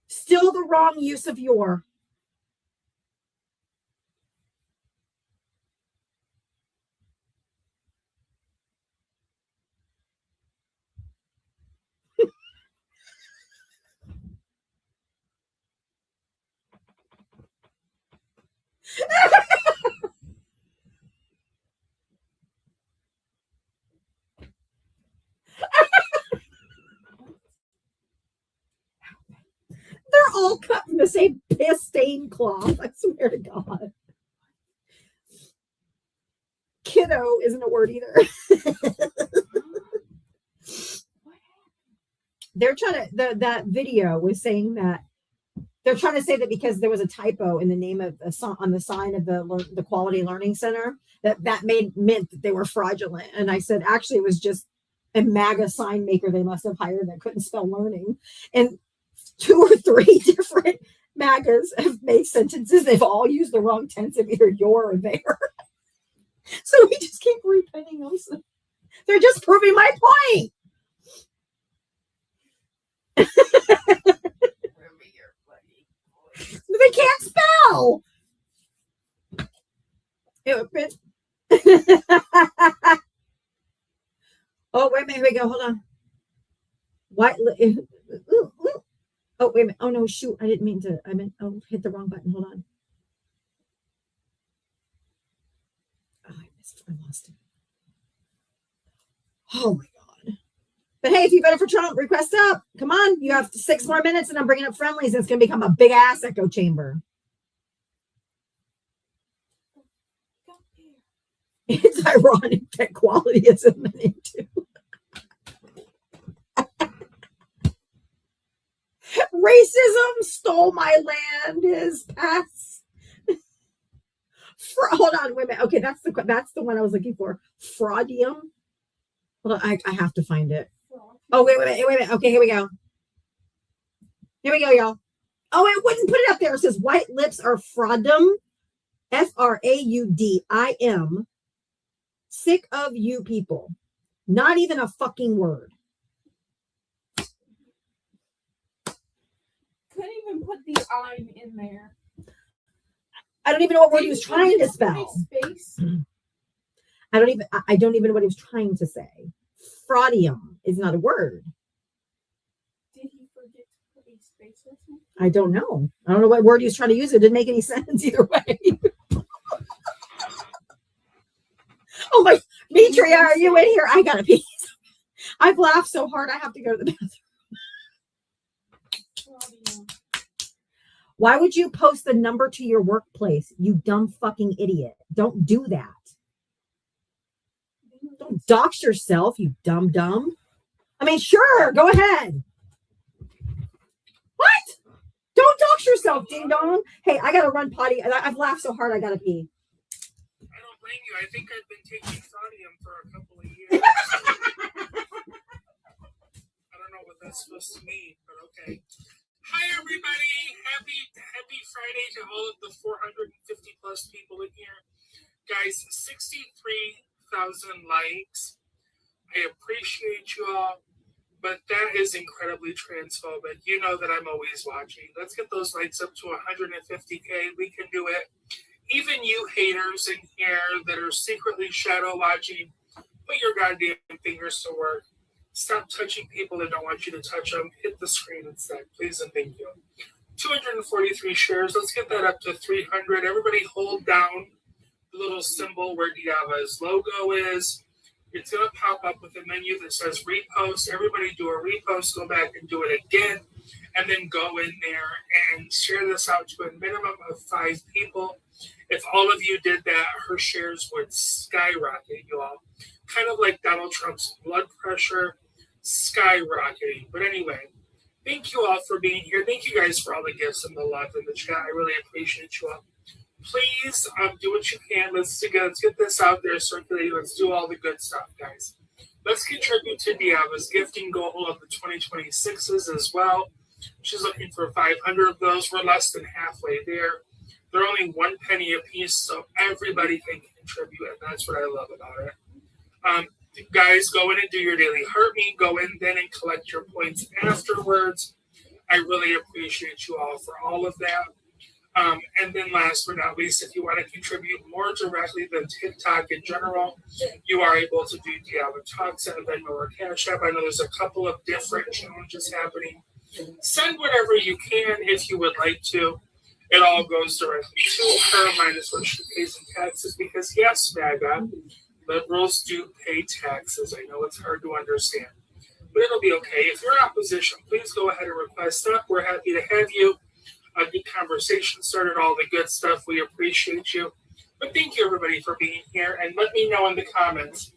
Still the wrong use of your. They're all cut from the same piss stained cloth. I swear to God. Kiddo isn't a word either. They're trying to, that video was saying that they're trying to say that because there was a typo in the name of on the sign of the Quality Learning Center, that meant that they were fraudulent. And I said, actually, it was just a MAGA sign maker they must have hired that couldn't spell learning. And 2 or 3 different MAGAs have made sentences. They've all used the wrong tense of either your or their. So we just keep repeating them. So they're just proving my point. They can't spell. Oh, wait a minute. Here we go. Hold on. What? Oh, wait a minute. Oh, no, shoot. I didn't mean to. Hit the wrong button. Hold on. Oh, I lost it. Oh, my God. But hey, if you voted for Trump, request up. Come on. You have 6 more minutes, and I'm bringing up friendlies. It's going to become a big ass echo chamber. It's ironic that quality is in the name, too. Racism stole my land is past. Hold on, wait a minute. Okay, that's the one I was looking for. Fraudium. Hold on, I have to find it. Oh, wait a minute. Okay, here we go. Here we go, y'all. Oh, it wouldn't put it up there. It says white lips are fraudum. Fraudim. Sick of you people. Not even a fucking word. Couldn't even put the I'm in there. I don't even know what word he was trying to spell. Space. I don't even know what he was trying to say. Fraudium is not a word. Did he forget to put a space or something? I don't know. I don't know what word he was trying to use. It didn't make any sense either way. Oh my, Mitria, are you in here? I gotta pee. I've laughed so hard I have to go to the bathroom. Why would you post the number to your workplace, you dumb fucking idiot? Don't do that. Don't dox yourself, you dumb. I mean, sure, go ahead. What? Don't dox yourself, ding dong. Hey, I gotta run potty. I've laughed so hard I gotta pee. I don't blame you. I think I've been taking sodium for a couple of years. I don't know what that's supposed to mean, but okay. Hi, everybody. Happy Friday to all of the 450 plus people in here. Guys, 63,000 likes. I appreciate you all, but that is incredibly transphobic. You know that I'm always watching. Let's get those likes up to 150K. We can do it. Even you haters in here that are secretly shadow watching, put your goddamn fingers to work. Stop touching people that don't want you to touch them. Hit the screen instead, please and thank you. 243 shares. Let's get that up to 300. Everybody hold down the little symbol where Diava's logo is. It's going to pop up with a menu that says repost. Everybody do a repost. Go back and do it again. And then go in there and share this out to a minimum of 5 people. If all of you did that, her shares would skyrocket, you all. Kind of like Donald Trump's blood pressure skyrocketing. But anyway, thank you all for being here. Thank you guys for all the gifts and the love in the chat. I really appreciate you all. Please do what you can. Let's get this out there circulating. Let's do all the good stuff, guys. Let's contribute to Diava's gifting goal of the 2026s as well. She's looking for 500 of those. We're less than halfway there. They're only 1 penny a piece, so everybody can contribute, and that's what I love about it. Guys, go in and do your daily heart me. Go in then and collect your points afterwards. I really appreciate you all for all of that. And then last but not least, if you want to contribute more directly than TikTok in general, you are able to do Diavatalks at Venmo or Cash App. I know there's a couple of different challenges happening. Send whatever you can if you would like to. It all goes directly to her minus what she pays in taxes because, yes, MAGA, liberals do pay taxes. I know it's hard to understand, but it'll be okay. If you're opposition, please go ahead and request up. We're happy to have you. A good conversation started, all the good stuff. We appreciate you. But thank you, everybody, for being here. And let me know in the comments,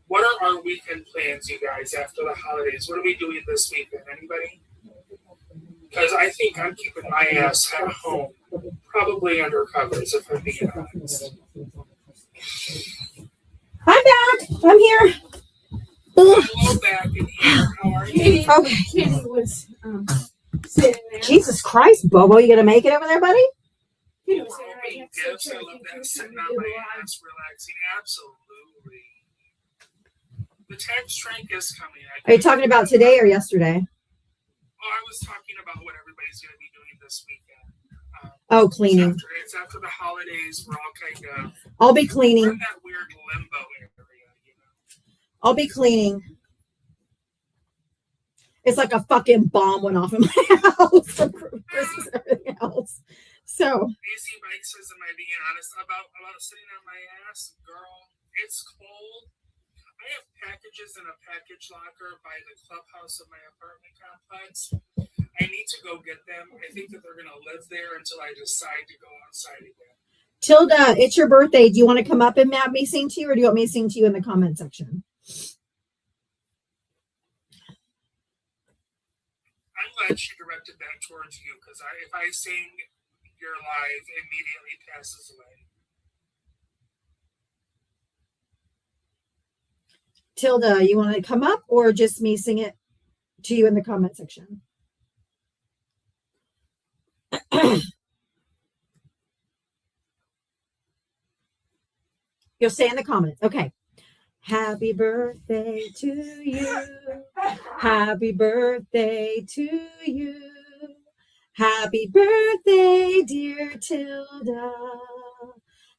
what are our weekend plans, you guys, after the holidays? What are we doing this weekend? Anybody? Because I think I'm keeping my ass at home, probably under covers, if I'm being honest. I'm back. I'm here. Hello back in here. How are you? Okay. Kitty was sitting there. Jesus Christ, Bobo, you gonna make it over there, buddy? Kitty was sitting right next to Gifts, I love that. Sitting on my ass, relaxing. Absolutely. The tax shrink is coming. Are you talking about today or yesterday? Oh, I was talking about what everybody's going to be doing this weekend. Oh, cleaning. It's after the holidays. We're all kind of. I'll be We're in cleaning. that weird limbo area, you know. I'll be cleaning. It's like a fucking bomb went off in my house from Christmas and everything else. So. Easy Mike says, "Am I being honest about sitting on my ass, girl? It's cold. I have packages in a package locker by the clubhouse of my apartment complex. I need to go get them. I think that they're going to live there until I decide to go outside again." Tilda, it's your birthday. Do you want to come up and have me sing to you, or do you want me to sing to you in the comment section? I'm glad she directed that towards you because if I sing, your live immediately passes away. Tilda, you want to come up or just me sing it to you in the comment section? You'll say in the comments. Okay. Happy birthday to you. Happy birthday to you. Happy birthday, dear Tilda.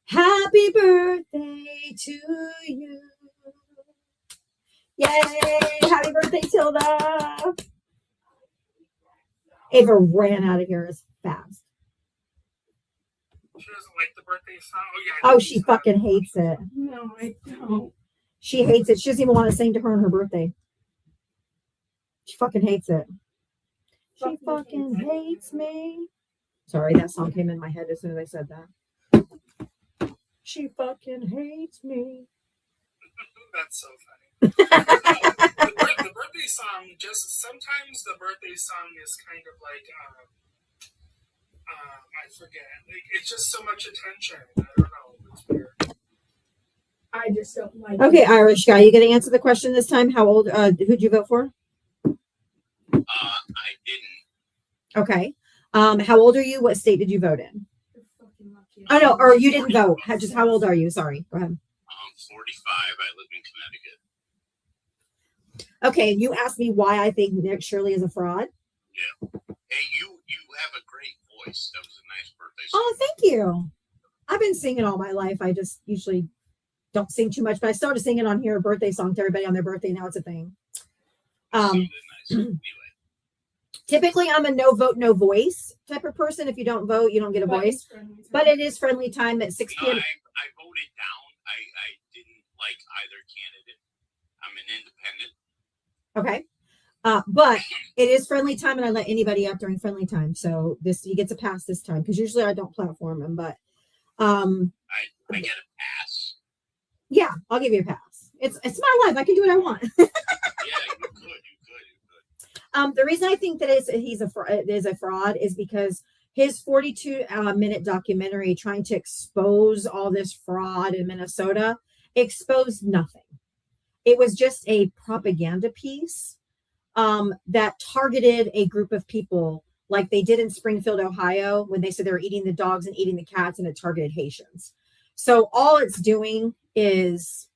Happy birthday to you. Yay! Happy birthday, Tilda. Ava ran out of here as fast. She doesn't like the birthday song. Oh, yeah. Oh, she fucking hates it. No, I don't. She hates it. She doesn't even want to sing to her on her birthday. She fucking hates it. She fucking hates me. Sorry, that song came in my head as soon as I said that. She fucking hates me. That's so funny. The birthday song, just sometimes the birthday song is kind of like, I forget. Like, it's just so much attention. I don't know. It's weird. I just don't like Okay, it. Irish guy, you gonna answer the question this time? How old? Who'd you vote for? I didn't. Okay. How old are you? What state did you vote in? You're fucking lucky. Oh no, or you didn't vote. Just how old are you? Sorry. Go ahead. I'm 45. I live in Connecticut. Okay, you asked me why I think Nick Shirley is a fraud. Yeah. Hey, you have a great voice. That was a nice birthday song. Oh, thank you. I've been singing all my life. I just usually don't sing too much, but I started singing on here a birthday song to everybody on their birthday. Now it's a thing. Nice. Anyway. Typically, I'm a no vote, no voice type of person. If you don't vote, you don't get a voice. But it is friendly time at 6 p.m. I voted down. I didn't like either candidate. I'm an independent. Okay. But it is friendly time, and I let anybody up during friendly time. So he gets a pass this time, because usually I don't platform him. But I get a pass. Yeah, I'll give you a pass. It's my life. I can do what I want. Yeah, you could. The reason I think that he's a fraud is because his 42-minute documentary trying to expose all this fraud in Minnesota exposed nothing. It was just a propaganda piece that targeted a group of people, like they did in Springfield, Ohio, when they said they were eating the dogs and eating the cats, and it targeted Haitians. So all it's doing is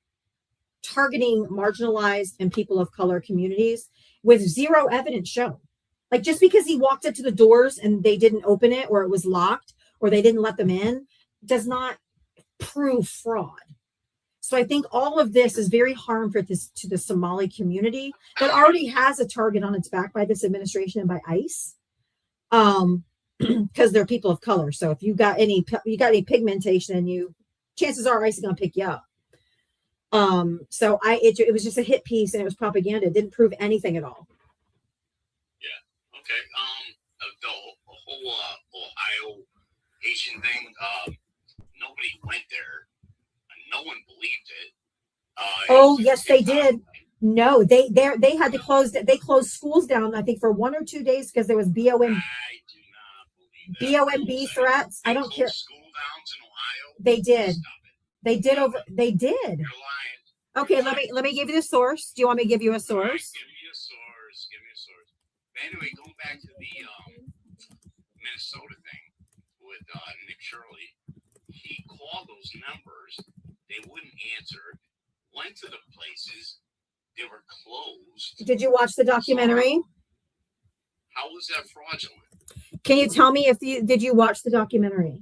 targeting marginalized and people of color communities with zero evidence shown. Like, just because he walked up to the doors and they didn't open it, or it was locked, or they didn't let them in, does not prove fraud. So I think all of this is very harmful to the Somali community that already has a target on its back by this administration and by ICE, because they're people of color. So if you got any pigmentation, chances are ICE is going to pick you up. So it was just a hit piece, and it was propaganda. It didn't prove anything at all. Yeah. Okay. The whole Ohio Haitian thing. Nobody went there. No one believed it. Yes, they did. No, they had to close. They closed schools down, I think, for 1 or 2 days because there was BOM. I do not believe that. BOMB threats. I don't care. School downs in Ohio. They did. Stop it. They did. You're lying. Okay, let me give you the source. Do you want me to give you a source? Give me a source. But anyway, going back to the Minnesota thing with Nick Shirley, he called those numbers. They wouldn't answer. Went to the places. They were closed. Did you watch the documentary? How was that fraudulent? Can you tell me did you watch the documentary?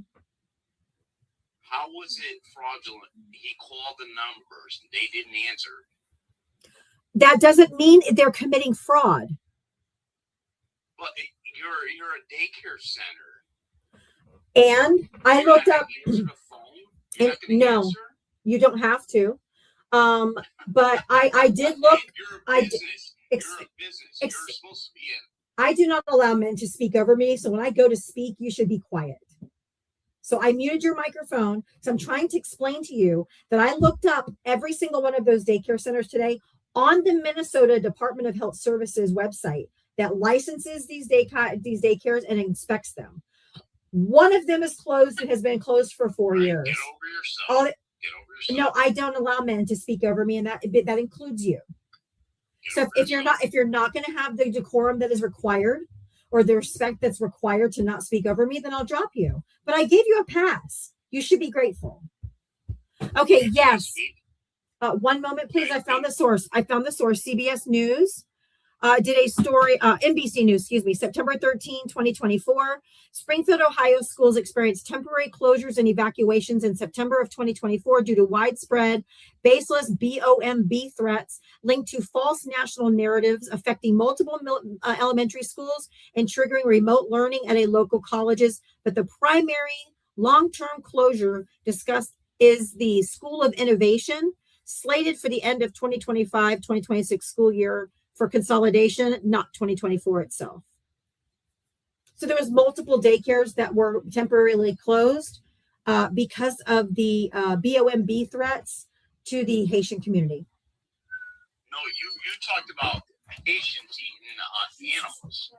How was it fraudulent? He called the numbers. They didn't answer. That doesn't mean they're committing fraud. But you're a daycare center. And I looked up. Answer the phone? No, answer? You don't have to. But I did look. You're a business. You're a business. You're supposed to be in. I do not allow men to speak over me. So when I go to speak, you should be quiet. So I muted your microphone. So I'm trying to explain to you that I looked up every single one of those daycare centers today on the Minnesota Department of Health Services website that licenses these daycares and inspects them. One of them is closed and has been closed for 4 years. Get over yourself. Get over yourself. No, I don't allow men to speak over me, and that includes you. So if you're not going to have the decorum that is required, or the respect that's required to not speak over me, then I'll drop you. But I gave you a pass. You should be grateful. Okay, yes. 1 moment, please. I found the source. CBS News did a story, NBC News, September 13, 2024. Springfield, Ohio schools experienced temporary closures and evacuations in September of 2024 due to widespread, baseless BOMB threats linked to false national narratives affecting multiple elementary schools and triggering remote learning at a local colleges. But the primary long-term closure discussed is the School of Innovation, slated for the end of 2025-2026 school year for consolidation, not 2024 itself. So there was multiple daycares that were temporarily closed because of the BOMB threats to the Haitian community. No, you talked about Haitians eating animals.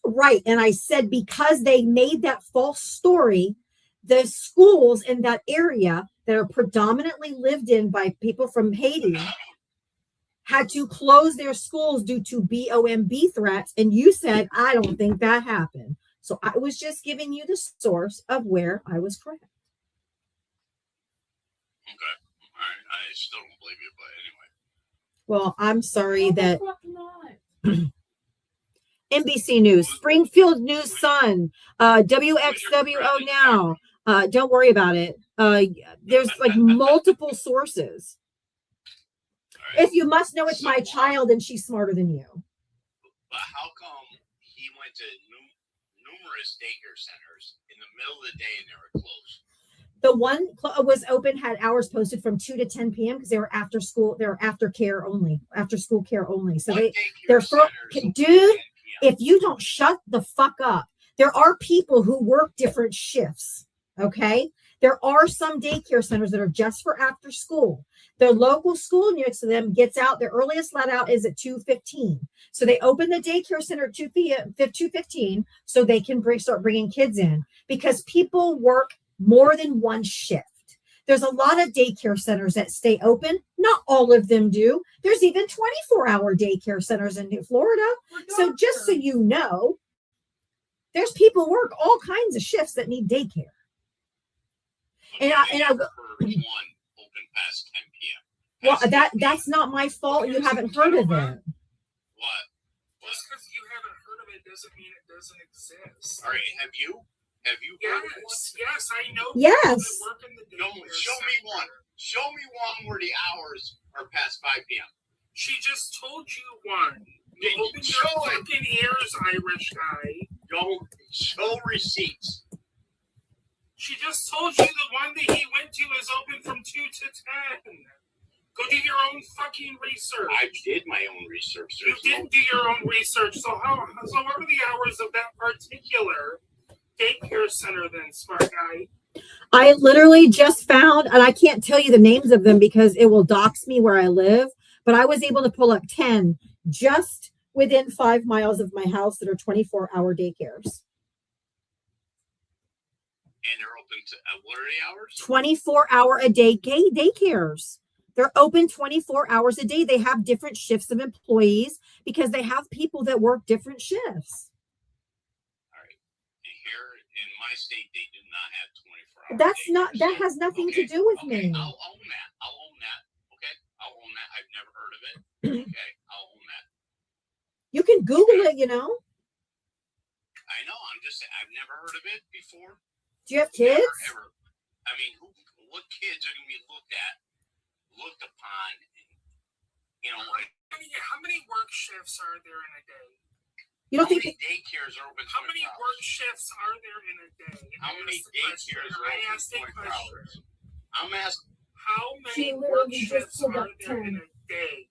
Right, and I said because they made that false story, the schools in that area that are predominantly lived in by people from Haiti had to close their schools due to BOMB threats. And you said, I don't think that happened. So I was just giving you the source of where I was correct. Okay. All right. I still don't believe you, but anyway. Well, I'm sorry Oh, that fuck not. NBC News, Springfield News Sun, WXWO Now. Don't worry about it. There's like multiple sources. If you must know it's my child and she's smarter than you. But how come he went to numerous daycare centers in the middle of the day and they were closed? The one was open, had hours posted from 2 to 10 p.m. because they were after school, they were after care only, after school care only. So they're dude, if you don't shut the fuck up, there are people who work different shifts. Okay. There are some daycare centers that are just for after school. The local school next to them gets out. Their earliest let out is at 2:15. So they open the daycare center at 2:15 so they can start bringing kids in because people work more than one shift. There's a lot of daycare centers that stay open. Not all of them do. There's even 24-hour daycare centers in Florida. So just so you know, there's people work all kinds of shifts that need daycare. And I heard one open past 10 p.m. Well, that's not my fault. You haven't heard of it. What? Just because you haven't heard of it doesn't mean it doesn't exist. All right, have you heard of one? Yes, I know. Yes. That work in the No, daycare show me center. one. Show me one where the hours are past 5 p.m. She just told you one. Did Open show your it. fucking ears, Irish guy. Don't show receipts. She just told you the one that he went to is open from 2 to 10. Go do your own fucking research. I did my own research. You didn't do your own research. So what are the hours of that particular daycare center then, smart guy? I literally just found, and I can't tell you the names of them because it will dox me where I live, but I was able to pull up 10 just within 5 miles of my house that are 24-hour daycares. And they're open to what are the hours? 24-hour a day daycares. They're open 24 hours a day. They have different shifts of employees because they have people that work different shifts. All right. Here in my state, they do not have 24 hours. That has nothing to do with me. I'll own that. Okay. I'll own that. I've never heard of it. Okay. I'll own that. You can Google it, you know. I know. I'm just saying, I've never heard of it before. Do you have kids? Never, ever. I mean, what kids are going to be looked upon? You know, like, How many work shifts are there in a day? You don't how think many daycares are open? How many 24 work hours? shifts are there in a day? How many daycares are I open asked a 24 question. hours? I'm asking. How She many work literally just shifts pulled are up there in 10. a day?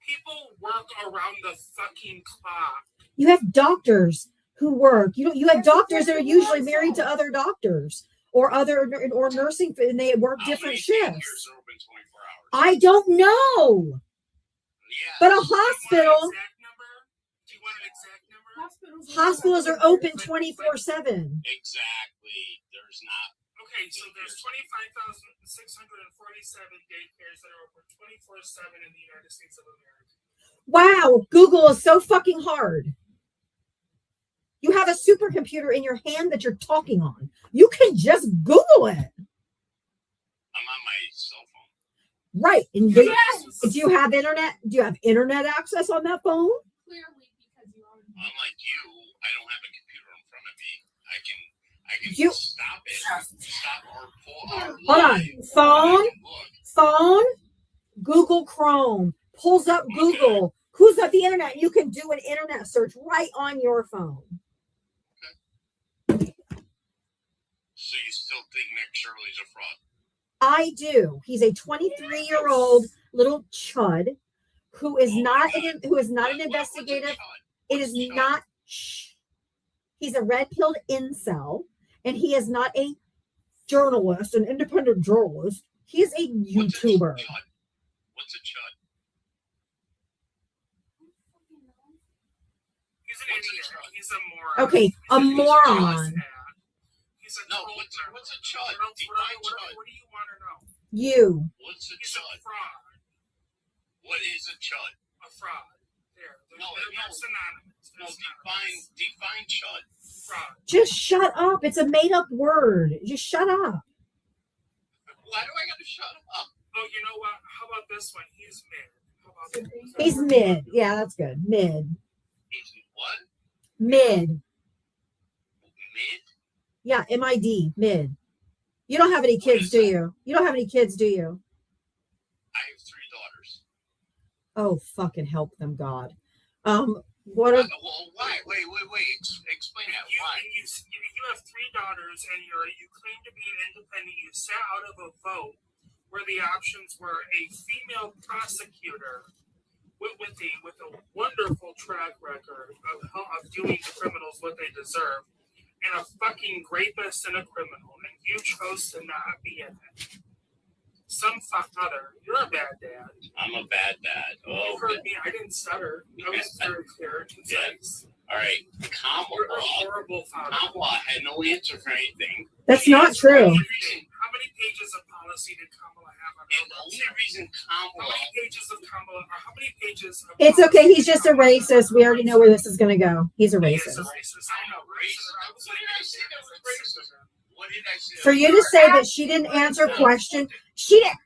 People work around the fucking clock. you have doctors who work? You have doctors that are usually married to other doctors or nursing, and they work different How many shifts. daycares are open 24 hours? I don't know, Yeah. but a Do you hospital. want an exact number? Do you want an exact number? Hospitals are open 24/7. Exactly. There's not. Okay, so there's 25,647 daycares that are open 24/7 in the United States of America. Wow, Google is so fucking hard. You have a supercomputer in your hand that you're talking on. You can just Google it. I'm on my cell phone. Right. And Yes! do you have internet? Do you have internet access on that phone? Clearly, because you already. Unlike you, I don't have a computer in front of me. I can You- stop it. Stop or pull. Or Hold on. live, Phone? and I can look. Phone, Google Chrome, pulls up Google. Who's got the internet? You can do an internet search right on your phone. So you still think Nick Shirley's a fraud? I do. He's a 23-year-old little chud who is not an investigative. It is not. Shh. He's a red-pilled incel, and he is not a journalist, an independent journalist. He is a YouTuber. What's a chud? He's an idiot. He's a moron. Okay, a moron. He's a No, troll. what's a chud? What Define chud. do you want to know? You. What's a He's a chud? fraud. What is a chud? A fraud. There. No, They're synonymous. No, They're define chud. fraud. Just shut up. It's a made-up word. Just shut up. Why do I gotta shut up? A Oh, you know what? How about this one? He's mid. How about that? He's mid. Yeah, that's good. Mid. He's what? Mid. Mid? Yeah, MID. Mid. You don't have any kids, do you? You don't have any kids, do you? I have 3 daughters. Oh, fucking help them, God. What are Well, why? Wait. Explain that. Why? You have 3 daughters, and you claim to be an independent. You sat out of a vote where the options were a female prosecutor with a wonderful track record of doing to criminals what they deserve, and a fucking rapist and a criminal, and you chose to not be in it. Some father, you're a bad dad. I'm a bad dad. You heard me. I didn't stutter. I was very clear and concise. All right, You're a Kamala. horrible father. Kamala had no answer for anything. That's not true. How many pages of policy did Kamala have on her And the only reason How Kamala. many pages of Kamala? Or how many pages of It's policy okay. He's did just a Kamala have racist. on We her already know website? where this is going to go. He's a He is racist. a racist. I know. Racist. What did I say that was racism? What did I say? For you to say that she didn't answer questions,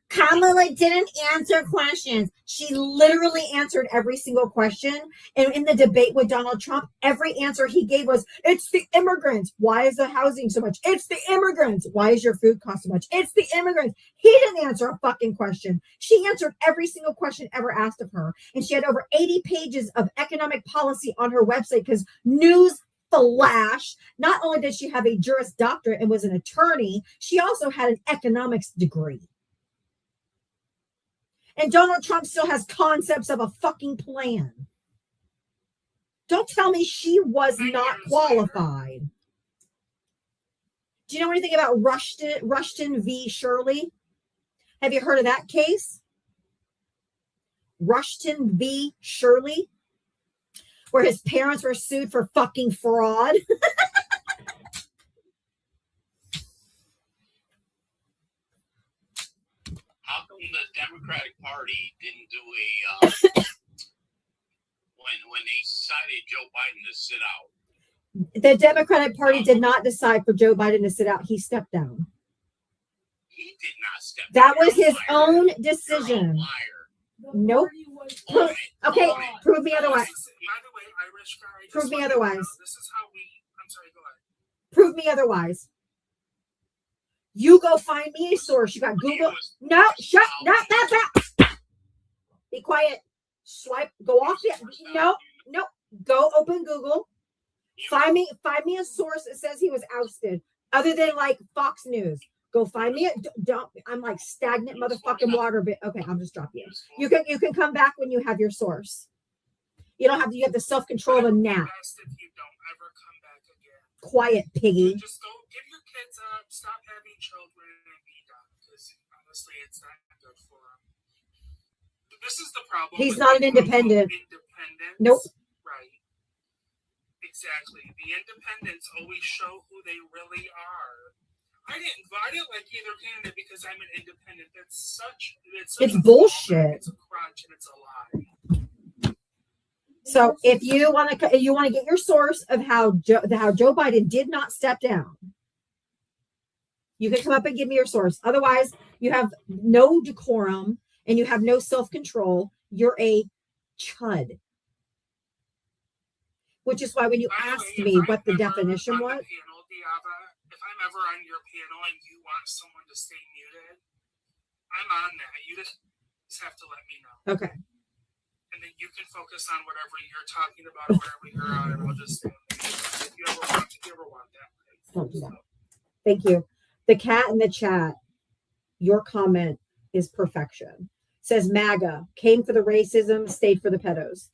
Kamala didn't answer questions. She literally answered every single question. And in the debate with Donald Trump, every answer he gave was, it's the immigrants. Why is the housing so much? It's the immigrants. Why is your food cost so much? It's the immigrants. He didn't answer a fucking question. She answered every single question ever asked of her. And she had over 80 pages of economic policy on her website because news flash. Not only did she have a Juris Doctorate and was an attorney, she also had an economics degree. And Donald Trump still has concepts of a fucking plan. Don't tell me she was not qualified. Do you know anything about Rushton v. Shirley? Have you heard of that case? Rushton v. Shirley, where his parents were sued for fucking fraud. How come the Democratic Party didn't do a when they decided Joe Biden to sit out? The Democratic Party did not decide for Joe Biden to sit out. He stepped down. He did not step That down. was his You're a liar. own You're a decision. liar. Nope. Own it. Okay, Own it. prove me otherwise. By the way, Irish guy. Prove me just let you otherwise. know, This is how we. I'm sorry. Go ahead. Prove me otherwise. You go find me a source. You got Google. No, shut. Not that. Be quiet. Swipe. Go off the. No. Go open Google. Find me a source that says he was ousted, other than like Fox News. Go find me. Don't. I'm like stagnant motherfucking water. But okay, I'll just drop you. You can come back when you have your source. You don't have to. You have the self control of a gnat. Best if you don't ever come back again. Quiet, piggy. Just go give your kids up. Stop having children and be done. Because honestly, it's not good for them. This is the problem. He's with not an people independent. Independents. Nope. Right. Exactly. The independents always show who they really are. I didn't like either candidate because I'm an independent. It's bullshit. It's a crunch and it's a lie. So if you want to get your source of how Joe Biden did not step down, you can come up and give me your source. Otherwise, you have no decorum and you have no self-control. You're a chud. Which is why when you asked me what the definition was. Panel, Diava, if I'm ever on your panel and you want someone to stay muted, I'm on that. You just have to let me know. Okay. And then you can focus on whatever you're talking about or whatever you're on, and I'll just stay on there. If you ever want that. Don't do that. Thank you. The cat in the chat, your comment is perfection. Says MAGA, came for the racism, stayed for the pedos.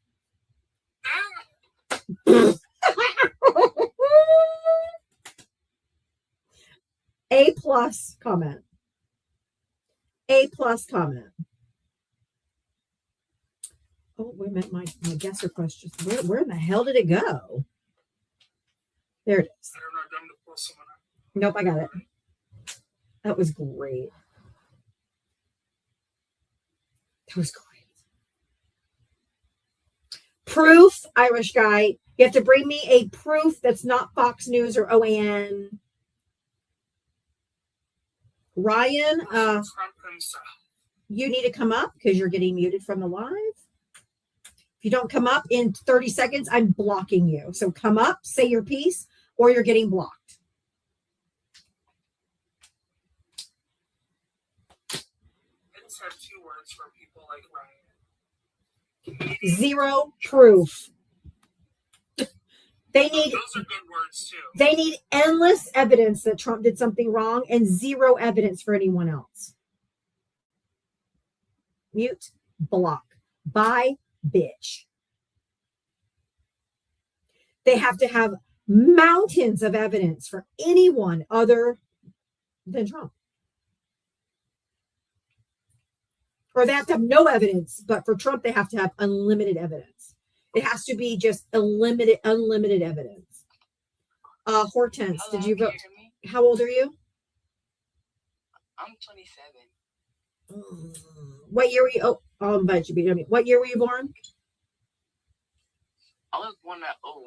A plus comment. A plus comment. Oh, wait a minute. My guesser question. Where in the hell did it go? There it is. I don't know. I'm going to pull someone up. Nope, I got it. That was great. That was great. Proof, Irish guy. You have to bring me a proof that's not Fox News or OAN. Ryan, Trump himself. you need to come up because you're getting muted from the live. If you don't come up in 30 seconds, I'm blocking you. So come up, say your piece, or you're getting blocked. I just have 2 words for people like Ryan. Zero proof. They need Those are good words too. They need endless evidence that Trump did something wrong and zero evidence for anyone else. Mute, block, bye, bitch. They have to have mountains of evidence for anyone other than Trump. Or they have to have no evidence, but for Trump, they have to have unlimited evidence. It has to be just unlimited evidence. Hortense, Hello, did you can vote? hear me? How old are you? I'm 27. What year were you? Oh, I'll invite you. What year were you born? I was born at 01.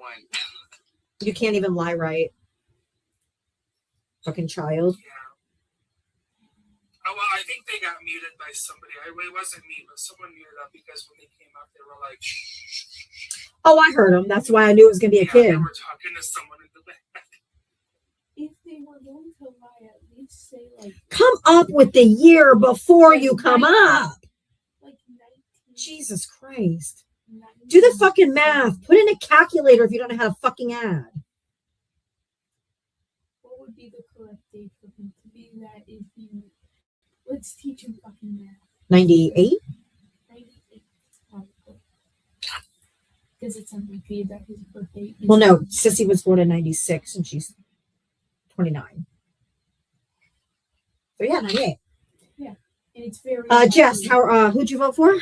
You can't even lie right. Fucking child. Yeah. Oh, well, I think they got muted by somebody. It wasn't me, but someone muted up because when they came up, they were like, shh. Oh, I heard them. That's why I knew it was going to be a kid. They were talking to someone in the back. If they were going to lie, at least say like. Come up with the year before you come up. Like 19. Jesus Christ. Do the fucking math. Put in a calculator if you don't know how to fucking add. What would be the correct date for him to be that if you. Let's teach him fucking math. 98? 98, probably. Because it's unlikely that his birthday is. Well, no. Sissy was born in 96 and she's 29. So yeah, 98. Yeah. And it's very. Jess, who'd you vote for?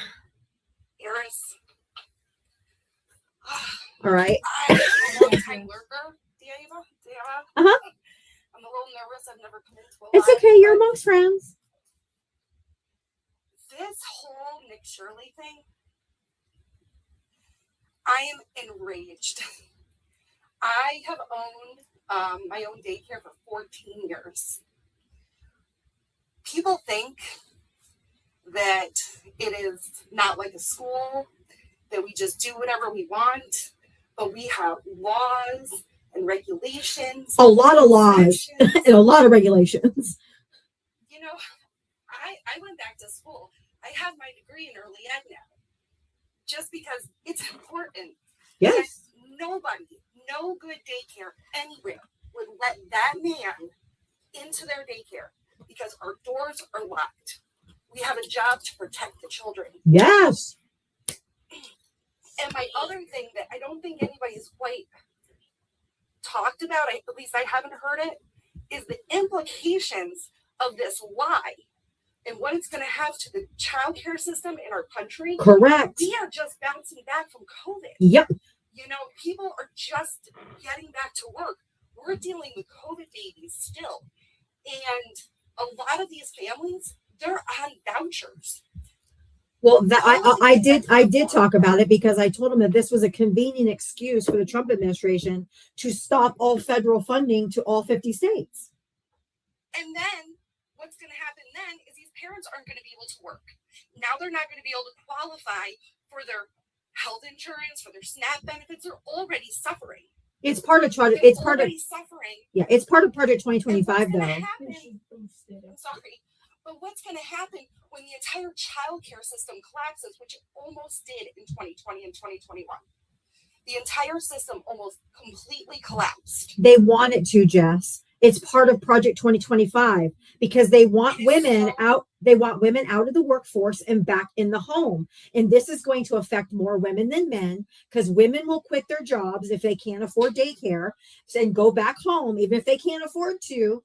Eris. All right. I'm a long-time lurker, Diava. Uh-huh. I'm a little nervous. I've never come into a It's live, okay. You're but amongst friends. This whole Nick Shirley thing, I am enraged. I have owned my own daycare for 14 years. People think that it is not like a school, that we just do whatever we want, but we have laws and regulations. A lot of laws and a lot of regulations. You know, I went back to school. I have my degree in early ed now. Just because it's important. Yes. Nobody, no good daycare anywhere would let that man into their daycare because our doors are locked. We have a job to protect the children. Yes. And my other thing that I don't think anybody's quite talked about, at least I haven't heard it, is the implications of this lie and what it's going to have to the child care system in our country. Correct. We are just bouncing back from COVID. Yep. You know, people are just getting back to work. We're dealing with COVID babies still. And a lot of these families, they're on vouchers. Well, that I did talk about it because I told him that this was a convenient excuse for the Trump administration to stop all federal funding to all 50 states. And then what's going to happen then is these parents aren't going to be able to work. Now they're not going to be able to qualify for their health insurance, for their SNAP benefits. They're already suffering. It's part of suffering. Yeah, it's part of Project 2025 though. I'm sorry. But what's going to happen when the entire child care system collapses, which it almost did in 2020 and 2021? The entire system almost completely collapsed. They want it to, Jess. It's part of Project 2025 because they want women out. They want women out of the workforce and back in the home. And this is going to affect more women than men because women will quit their jobs if they can't afford daycare and go back home, even if they can't afford to.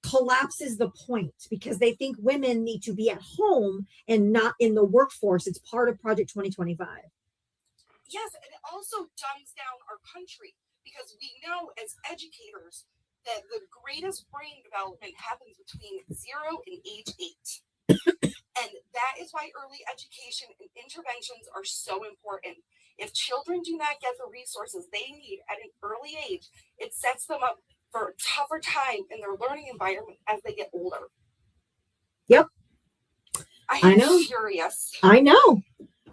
Collapses the point because they think women need to be at home and not in the workforce. It's part of Project 2025. Yes, and it also dumbs down our country because we know as educators that the greatest brain development happens between 0 and age 8. And that is why early education and interventions are so important. If children do not get the resources they need at an early age, it sets them up for a tougher time in their learning environment as they get older. Yep. I know. Furious. I know.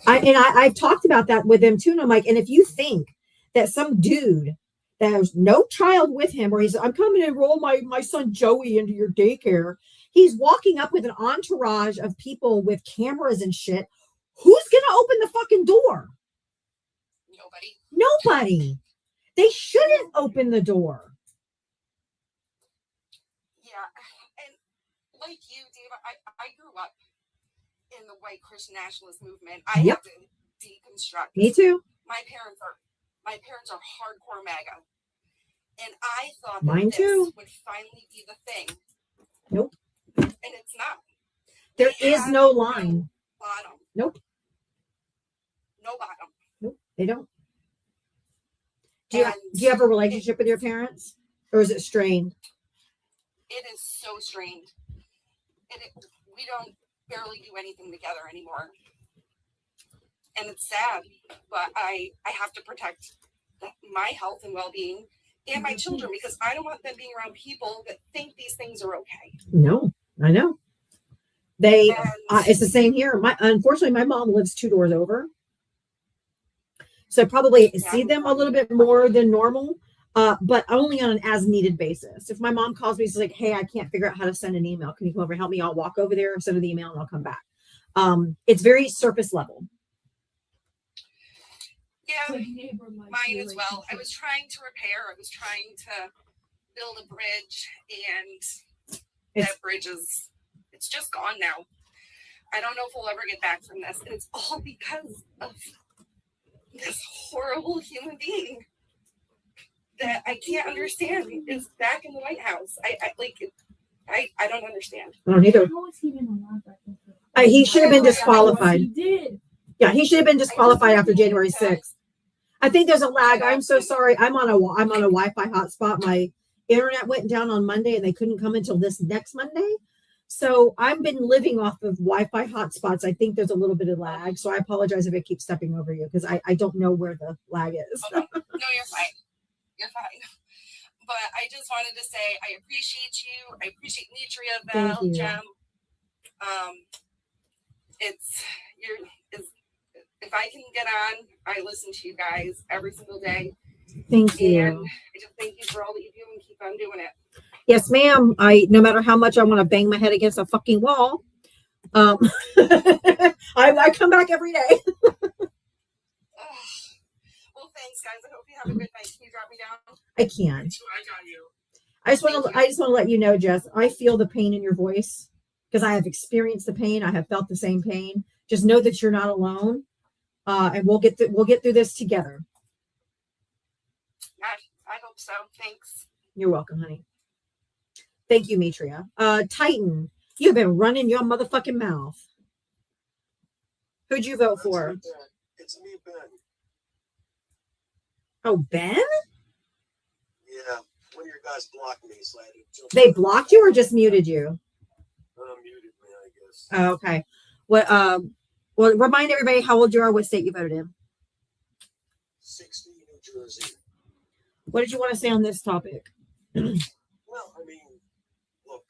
I've talked about that with him too. And I'm like, and if you think that some dude that has no child with him, or I'm coming to enroll my son Joey into your daycare, he's walking up with an entourage of people with cameras and shit. Who's gonna open the fucking door? Nobody. They shouldn't open the door. Yeah, and like you, Dave, I grew up in the white Christian nationalist movement. I have to deconstruct. Me too. My parents are hardcore MAGA, and I thought Mine that too. this would finally be the thing. Nope. And it's not. There is no line. Bottom. Nope. No bottom. Nope. They don't. Do you have a relationship with your parents, or is it strained? It is so strained. We don't barely do anything together anymore, and it's sad. But I have to protect my health and well-being and my children, because I don't want them being around people that think these things are okay. No, I know. It's the same here. Unfortunately, my mom lives 2 doors over. So I probably see them a little bit more than normal, but only on an as-needed basis. If my mom calls me, she's like, hey, I can't figure out how to send an email. Can you come over and help me? I'll walk over there, send her the email, and I'll come back. It's very surface level. Yeah, mine as well. I was trying to repair. I was trying to build a bridge, and that bridge it's just gone now. I don't know if we'll ever get back from this. And it's all because of this horrible human being that I can't understand is back in the White House. I don't understand. I don't either. How was he even allowed back? He should have been disqualified. He did. Yeah, he should have been disqualified after January 6th. I think there's a lag. I'm so sorry. I'm on a Wi-Fi hotspot. My internet went down on Monday, and they couldn't come until this next Monday. So I've been living off of Wi-Fi hotspots. I think there's a little bit of lag. So I apologize if it keeps stepping over you, because I don't know where the lag is. No, you're fine. You're fine. But I just wanted to say I appreciate you. I appreciate Nitria, Val, Jem. If I can get on, I listen to you guys every single day. Thank you. And I just thank you for all that you do, and keep on doing it. Yes, ma'am. No matter how much I want to bang my head against a fucking wall, I come back every day. Well, thanks, guys. I hope you have a good night. Can you drop me down? I can. I got you. I just want to let you know, Jess, I feel the pain in your voice, because I have experienced the pain. I have felt the same pain. Just know that you're not alone, and we'll get through this together. I hope so. Thanks. You're welcome, honey. Thank you, Mitria. Titan, you've been running your motherfucking mouth. Who'd you vote for? It's me, Ben. Oh, Ben? Yeah, one of your guys blocked me, so I had to jump. They blocked you or just muted you? Muted me, I guess. Oh, okay. Well, remind everybody how old you are, what state you voted in. 60, New Jersey. What did you want to say on this topic? Well, I mean, look,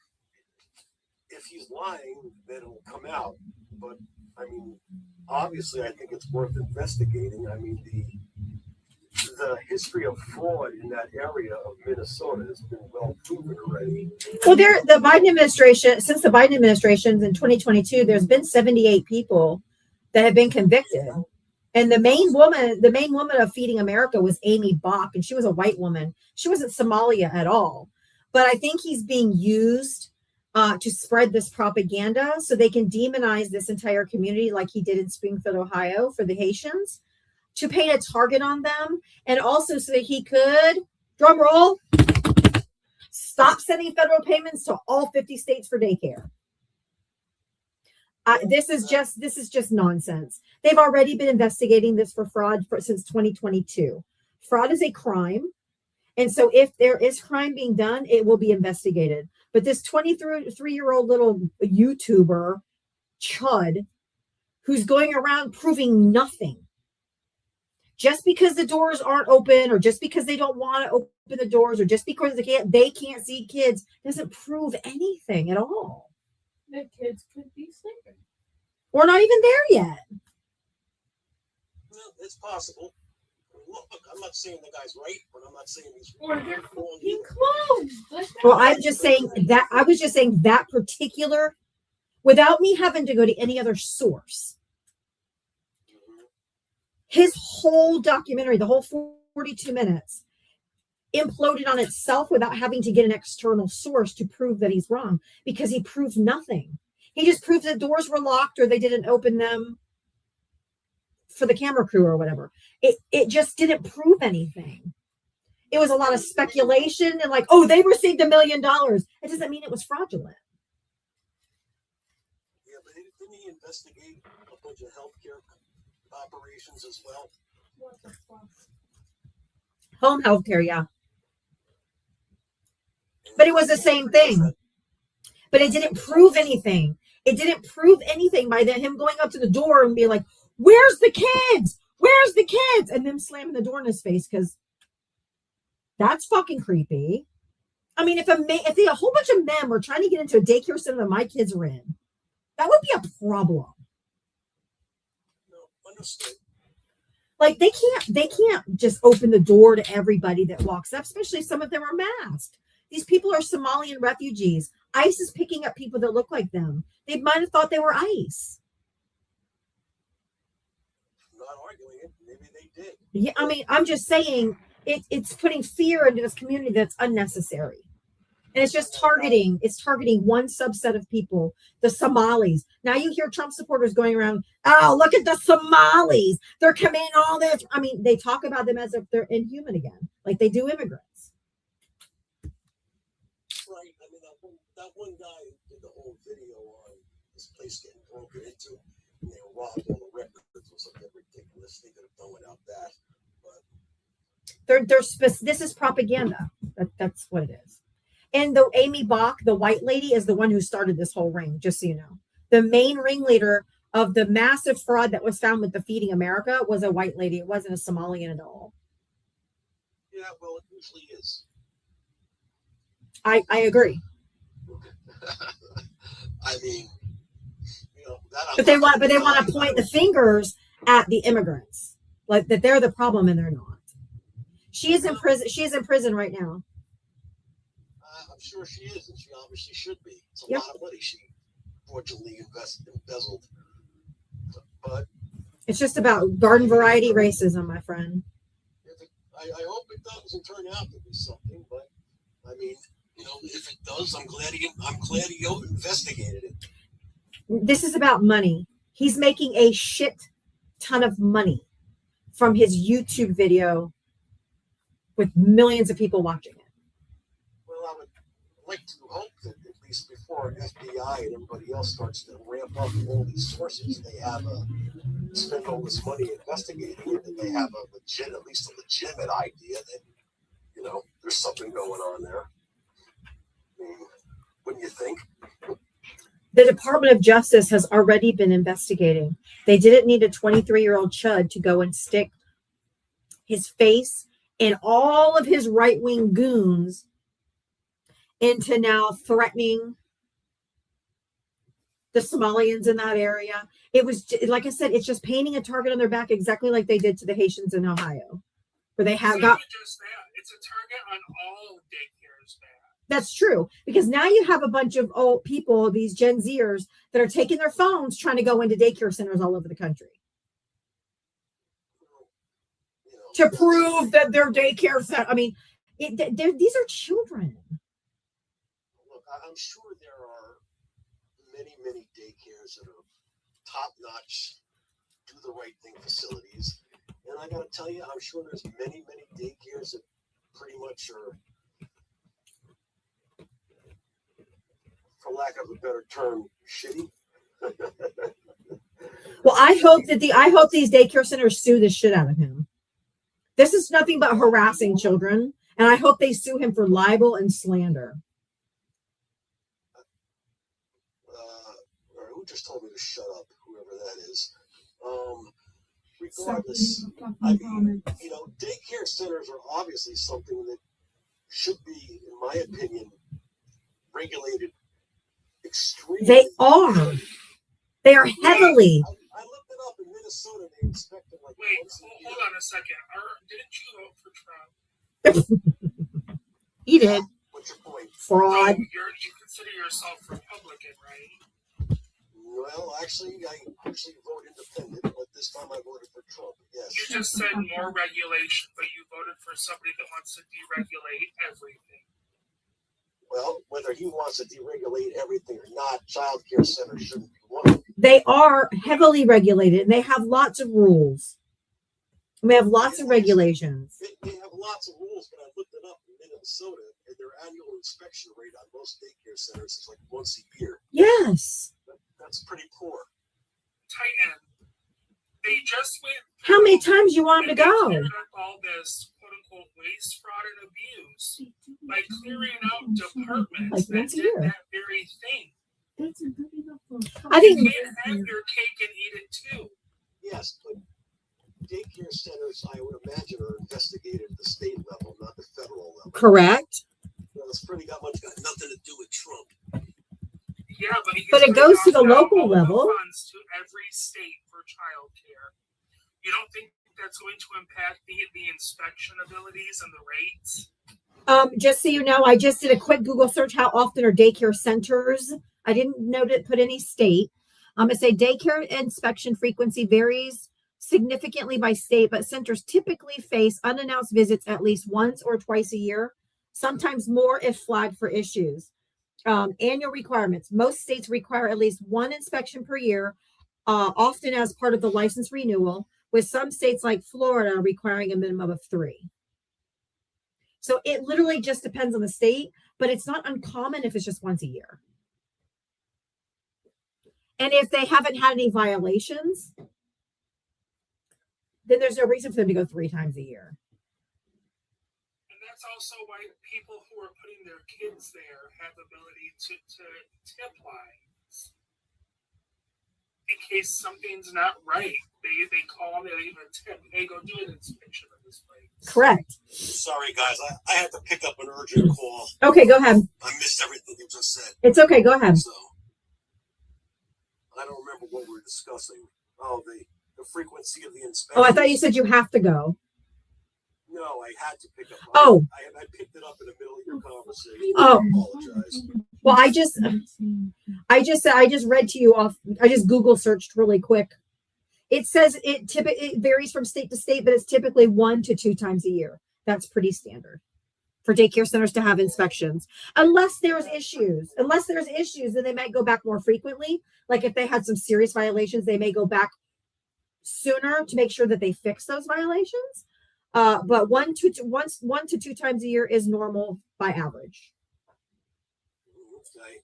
if he's lying, then it'll come out. But, I mean, obviously, I think it's worth investigating. I mean, the history of fraud in that area of Minnesota has been well proven already. Well, the Biden administration, since the Biden administration in 2022, there's been 78 people that have been convicted. And the main woman of Feeding America was Amy Bach, and she was a white woman. She wasn't Somalia at all. But I think he's being used to spread this propaganda so they can demonize this entire community, like he did in Springfield, Ohio, for the Haitians, to paint a target on them, and also so that he could, drum roll, stop sending federal payments to all 50 states for daycare. This is just nonsense. They've already been investigating this for fraud since 2022. Fraud is a crime. And so if there is crime being done, it will be investigated. But this 23-year-old little YouTuber, Chud, who's going around proving nothing, just because the doors aren't open, or just because they don't want to open the doors, or just because they can't see kids, doesn't prove anything at all. The kids could be sleeping. or not even there yet. Well, it's possible. Look, I'm not saying the guy's right, but I'm not saying he's Or they're wrong fucking either. closed. Well, I'm just saying that I was just saying that particular, without me having to go to any other source. His whole documentary, the whole 42 minutes, imploded on itself without having to get an external source to prove that he's wrong, because he proved nothing. He just proved that doors were locked or they didn't open them for the camera crew or whatever. It just didn't prove anything. It was a lot of speculation and like, oh, they received $1 million. It doesn't mean it was fraudulent. Yeah, but didn't he investigate a bunch of healthcare operations as well? What the fuck? Home health care, yeah. But it was the same thing. But it didn't prove anything. It didn't prove anything by him going up to the door and being like, where's the kids? Where's the kids? And them slamming the door in his face, because that's fucking creepy. I mean, if a whole bunch of men were trying to get into a daycare center that my kids are in, that would be a problem. No, understood. Like they can't just open the door to everybody that walks up, especially if some of them are masked. These people are Somalian refugees. ICE is picking up people that look like them. They might have thought they were ICE. Not arguing it. Maybe they did. Yeah, I mean, I'm just saying it's putting fear into this community that's unnecessary. And it's just targeting one subset of people, the Somalis. Now you hear Trump supporters going around, oh, look at the Somalis. They're committing all this. I mean, they talk about them as if they're inhuman again, like they do immigrants. Right. I mean, that one guy did the whole video on this place getting broken into, and they robbed all the records. It was like a ridiculous thing to have done without that. But this is propaganda. That's what it is. And the Amy Bach, the white lady, is the one who started this whole ring, just so you know. The main ringleader of the massive fraud that was found with the Feeding America was a white lady. It wasn't a Somalian at all. yeah, well, it usually is. I agree. I mean, you know, But they want to point the fingers at the immigrants, like that they're the problem and they're not. She is in prison. She is in prison right now. I'm sure she is, and she obviously should be. It's a Yep. lot of money she fortunately embezzled. But It's just about garden variety racism, my friend. I hope it doesn't turn out to be something. But I mean, you know, if it does, I'm glad he investigated it. This is about money. He's making a shit ton of money from his YouTube video with millions of people watching it. Well, I would like to hope that at least before FBI and everybody else starts to ramp up all these sources, they have spend all this money investigating it, and they have at least a legitimate idea that, you know, there's something going on there. I mean, wouldn't you think? The Department of Justice has already been investigating. They didn't need a 23-year-old chud to go and stick his face and all of his right-wing goons into now threatening the Somalians in that area. It was, like I said, it's just painting a target on their back exactly like they did to the Haitians in Ohio, where they have got. Just that. It's a target on all daycares now. That's true, because now you have a bunch of old people, these Gen Zers, that are taking their phones trying to go into daycare centers all over the country to prove that they're daycare center. I mean, these are children. Look, I'm sure there are many daycares that are top-notch, do the right thing facilities. And I got to tell you, I'm sure there's many daycares that pretty much are, for lack of a better term, shitty. Well, I hope these daycare centers sue the shit out of him. This is nothing but harassing children, and I hope they sue him for libel and slander. Who just told me to shut up? Whoever that is. Regardless, I mean, you know, daycare centers are obviously something that should be, in my opinion, regulated extremely. They are. They are heavily. I looked it up in Minnesota. They inspect them like Wait, once a year. hold on a second. Didn't you vote for Trump? He did. What's your point? Fraud. No, you consider yourself Republican, right? Well, actually, I actually vote independent, but this time I voted for Trump. Yes. You just said more regulation, but you voted for somebody that wants to deregulate everything. Well, whether he wants to deregulate everything or not, child care centers shouldn't be one of them. They are heavily regulated and they have lots of rules. We have lots of regulations. They have lots of rules, but I looked it up in Minnesota, and their annual inspection rate on most daycare centers is like once a year. Yes. That's pretty poor. Titan, they just went. How many times you want them to go? Cleared up all this quote unquote waste, fraud, and abuse by clearing out departments Like that once a did year. that very thing. I think You can't have your cake and eat it too. Yes, but daycare centers, I would imagine, are investigated at the state level, not the federal level. correct. Well, it's pretty got nothing to do with Trump. Yeah, But it goes to the local all the level. funds to every state for childcare. You don't think that's going to impact the inspection abilities and the rates? Just so you know, I just did a quick Google search. How often are daycare centers? I didn't note it, put any state. I say daycare inspection frequency varies significantly by state, but centers typically face unannounced visits at least once or twice a year, sometimes more if flagged for issues. Annual requirements. Most states require at least one inspection per year, often as part of the license renewal, with some states like Florida requiring a minimum of 3. So it literally just depends on the state, but it's not uncommon if it's just once a year. And if they haven't had any violations, then there's no reason for them to go 3 times a year. And that's also why people who are putting their kids there have the ability to tip lines. In case something's not right, they call, they leave a tip. Hey, go do an inspection of this place. Correct. Sorry, guys. I had to pick up an urgent call. Okay, go ahead. I missed everything you just said. It's okay. Go ahead. So, I don't remember what we were discussing. Oh, the frequency of the inspection. Oh, I thought you said you have to go. No, I had to pick up. Oh. I picked it up in the middle of your conversation. Oh. I apologize. Well, I just read to you off. I just Google searched really quick. It says it varies from state to state, but it's typically 1 to 2 times a year. That's pretty standard for daycare centers to have inspections, unless there's issues. Unless there's issues, then they might go back more frequently. Like if they had some serious violations, they may go back sooner to make sure that they fix those violations. But 1 to 2 times a year is normal by average. Okay.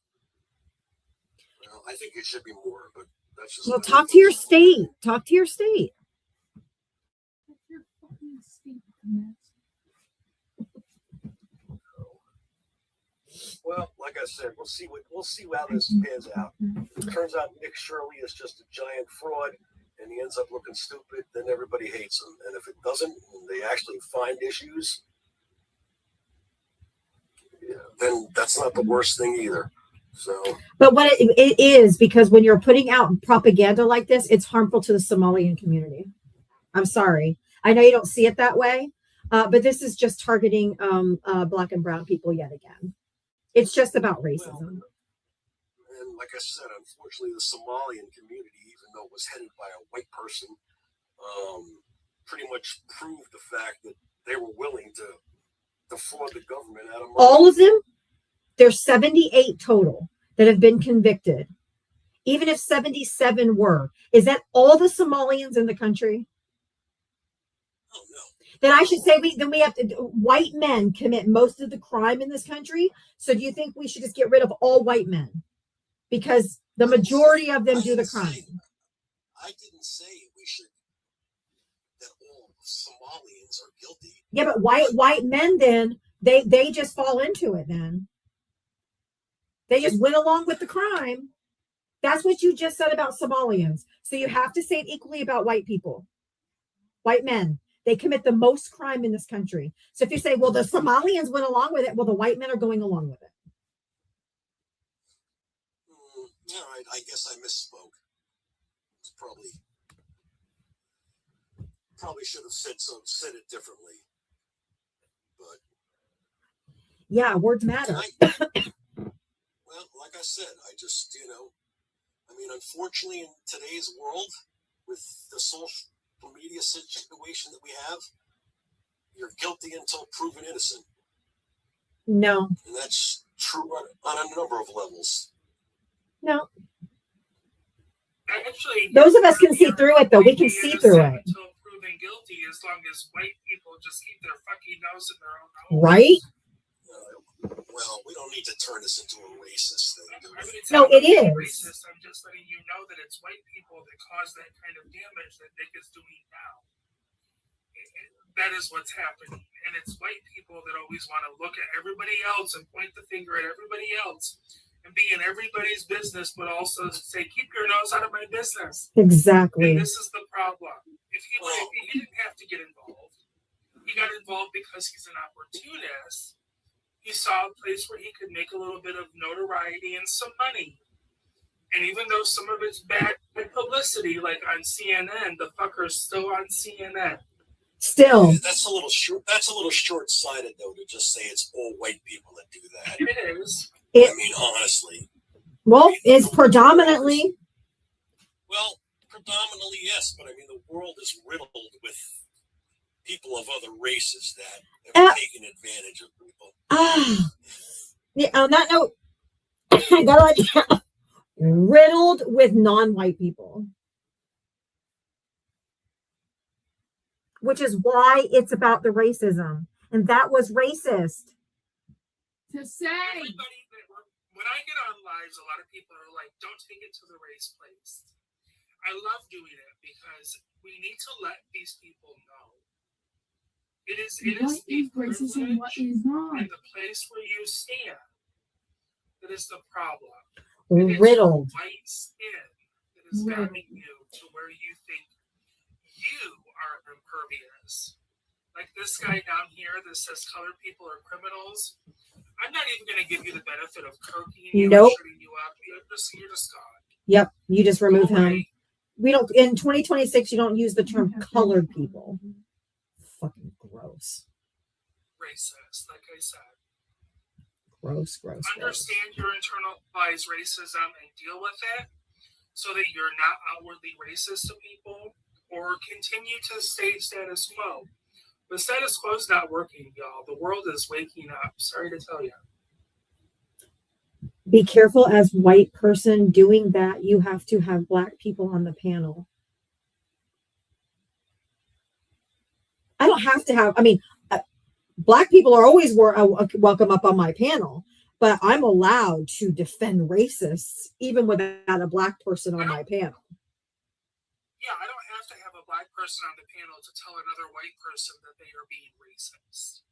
Well, I think it should be more, but that's just. Well, talk to your state. Talk to your state. Well, like I said, we'll see how this pans out. If it turns out Nick Shirley is just a giant fraud and he ends up looking stupid, then everybody hates him. And if it doesn't, and they actually find issues, then that's not the worst thing either. So, but what it is, because when you're putting out propaganda like this, it's harmful to the Somalian community. I'm sorry. I know you don't see it that way, but this is just targeting Black and brown people yet again. It's just about racism. Well, and like I said, unfortunately, the Somalian community, even though it was headed by a white person, pretty much proved the fact that they were willing to defraud the government out of money. All of them? There's 78 total that have been convicted. Even if 77 were, is that all the Somalians in the country? Oh, no. Then I should say we have to, white men commit most of the crime in this country. So do you think we should just get rid of all white men? Because the majority of them do the crime. I didn't say we should, that all Somalians are guilty. Yeah, but white men then, they just fall into it then. They just went along with the crime. That's what you just said about Somalians. So you have to say it equally about white people. White men. They commit the most crime in this country. So if you say, well, the Somalians went along with it, well, the white men are going along with it. All right, I guess I misspoke. probably should have said it differently. But yeah, words matter. Well, like I said, I just, unfortunately, in today's world, with the social media situation that we have, you're guilty until proven innocent. No. And that's true on a number of levels. No. Actually, those of us can see through it, though. We can see through it. Until proven guilty, as long as white people just keep their fucking nose in their own home. Right? Well, we don't need to turn this into a racist thing. No, it is. Racist. I'm just letting you know that it's white people that cause that kind of damage that Nick is doing now. That is what's happening. And it's white people that always want to look at everybody else and point the finger at everybody else and be in everybody's business, but also say, keep your nose out of my business. Exactly. And this is the problem. If he didn't have to get involved, he got involved because he's an opportunist. He saw a place where he could make a little bit of notoriety and some money. And even though some of it's bad publicity, like on CNN, the fucker's still on CNN. Still, that's a little short-sighted, though, to just say it's all white people that do that. It is. Honestly. Well, it's predominantly. Well, predominantly, yes, but the world is riddled with people of other races that have taken advantage of people. Yeah, on that note, I gotta riddled with non-white people. Which is why it's about the racism. And that was racist. To say. When I get on lives, a lot of people are like, don't take it to the race place. I love doing it because we need to let these people know. It is racism, what is not. And the place where you stand that is the problem. Riddled. White skin that is stopping you to where you think you are impervious. Like this guy down here that says colored people are criminals. I'm not even going to give you the benefit of kirking you or shutting you up. You're just gone. Yep, you just remove him. We don't, in 2026, you don't use the term colored people. Fucking gross. Racist, like I said. Gross. Understand your internalized racism and deal with it so that you're not outwardly racist to people or continue to stay status quo. The status quo is not working, y'all. The world is waking up. Sorry to tell you. Be careful as white person doing that. You have to have black people on the panel. I don't have to have, black people are always welcome up on my panel, but I'm allowed to defend racists even without a black person on my panel. Yeah, I don't have to have a black person on the panel to tell another white person that they are being racist.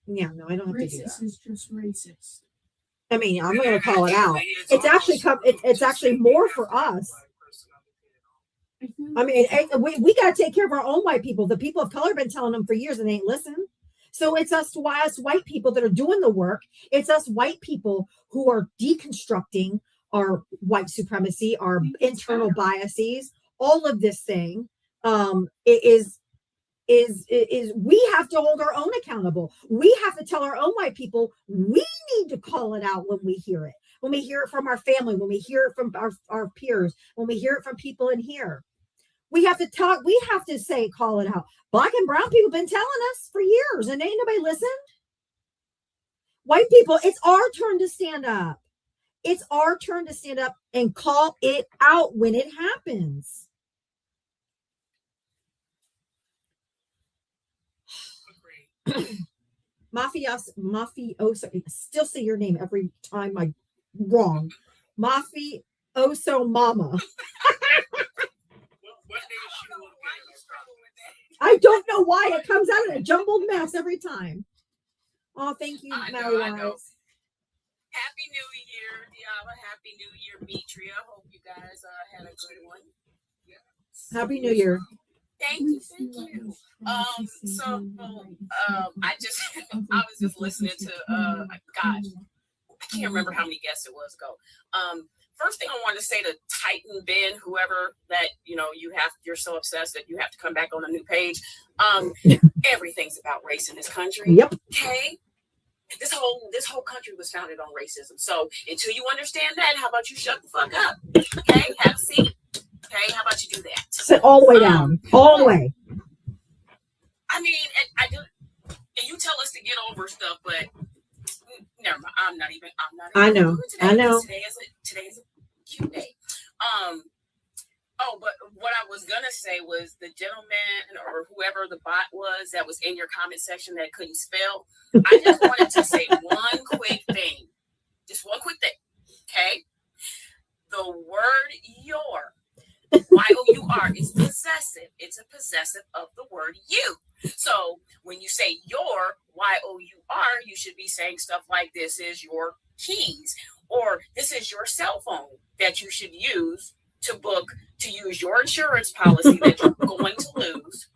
Yeah, no, I don't have to do that. Racist is just racist. I'm going to call it out. It's actually more for us. We got to take care of our own white people. The people of color have been telling them for years and they ain't listened. So it's us white people that are doing the work. It's us white people who are deconstructing our white supremacy, our internal biases, all of this thing. Is we have to hold our own accountable. We have to tell our own white people we need to call it out when we hear it. When we hear it from our family, when we hear it from our peers, when we hear it from people in here. We have to talk, we have to say, call it out. Black and brown people have been telling us for years and ain't nobody listened. White people, it's our turn to stand up. It's our turn to stand up and call it out when it happens. Mafioso, I still say your name every time I'm wrong. Mafioso Mama. I don't know why it comes out in a jumbled mess every time. Oh, thank you, Mary Wise. Happy New Year, Diava. Happy New Year, Mitria. Hope you guys had a good one. Yes. Happy New Year. Thank you. I was just listening to gosh, I can't remember how many guests it was ago. first thing I want to say to Titan Ben, whoever that you're so obsessed that you have to come back on a new page. Everything's about race in this country. Yep. Okay. This whole country was founded on racism. So until you understand that, how about you shut the fuck up? Okay, have a seat. Okay, how about you do that? Sit all the way down, all the way. I mean, I do, and you tell us to get over stuff, but never mind. I'm not even. I know. Today, I know. Today is a cute day. Oh, but what I was gonna say was the gentleman or whoever the bot was that was in your comment section that couldn't spell. I just wanted to say one quick thing. Just one quick thing. Okay. The word your, Y-O-U-R, is possessive. It's a possessive of the word you. So when you say your, Y-O-U-R, you should be saying stuff like this is your keys, or this is your cell phone that you should use to use your insurance policy that you're going to lose,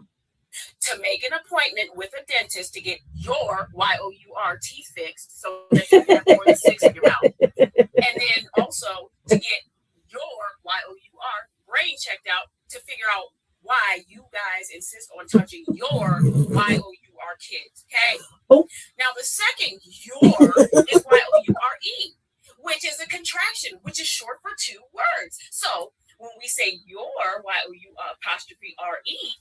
to make an appointment with a dentist to get your Y-O-U-R teeth fixed so that you have more than 6 in your mouth. And then also to get your Y-O-U-R brain checked out to figure out why you guys insist on touching your Y-O-U-R kids. Okay? Oh. Now the second your is Y-O-U-R-E, which is a contraction, which is short for 2 words. So when we say your, Y-O-U-R-E,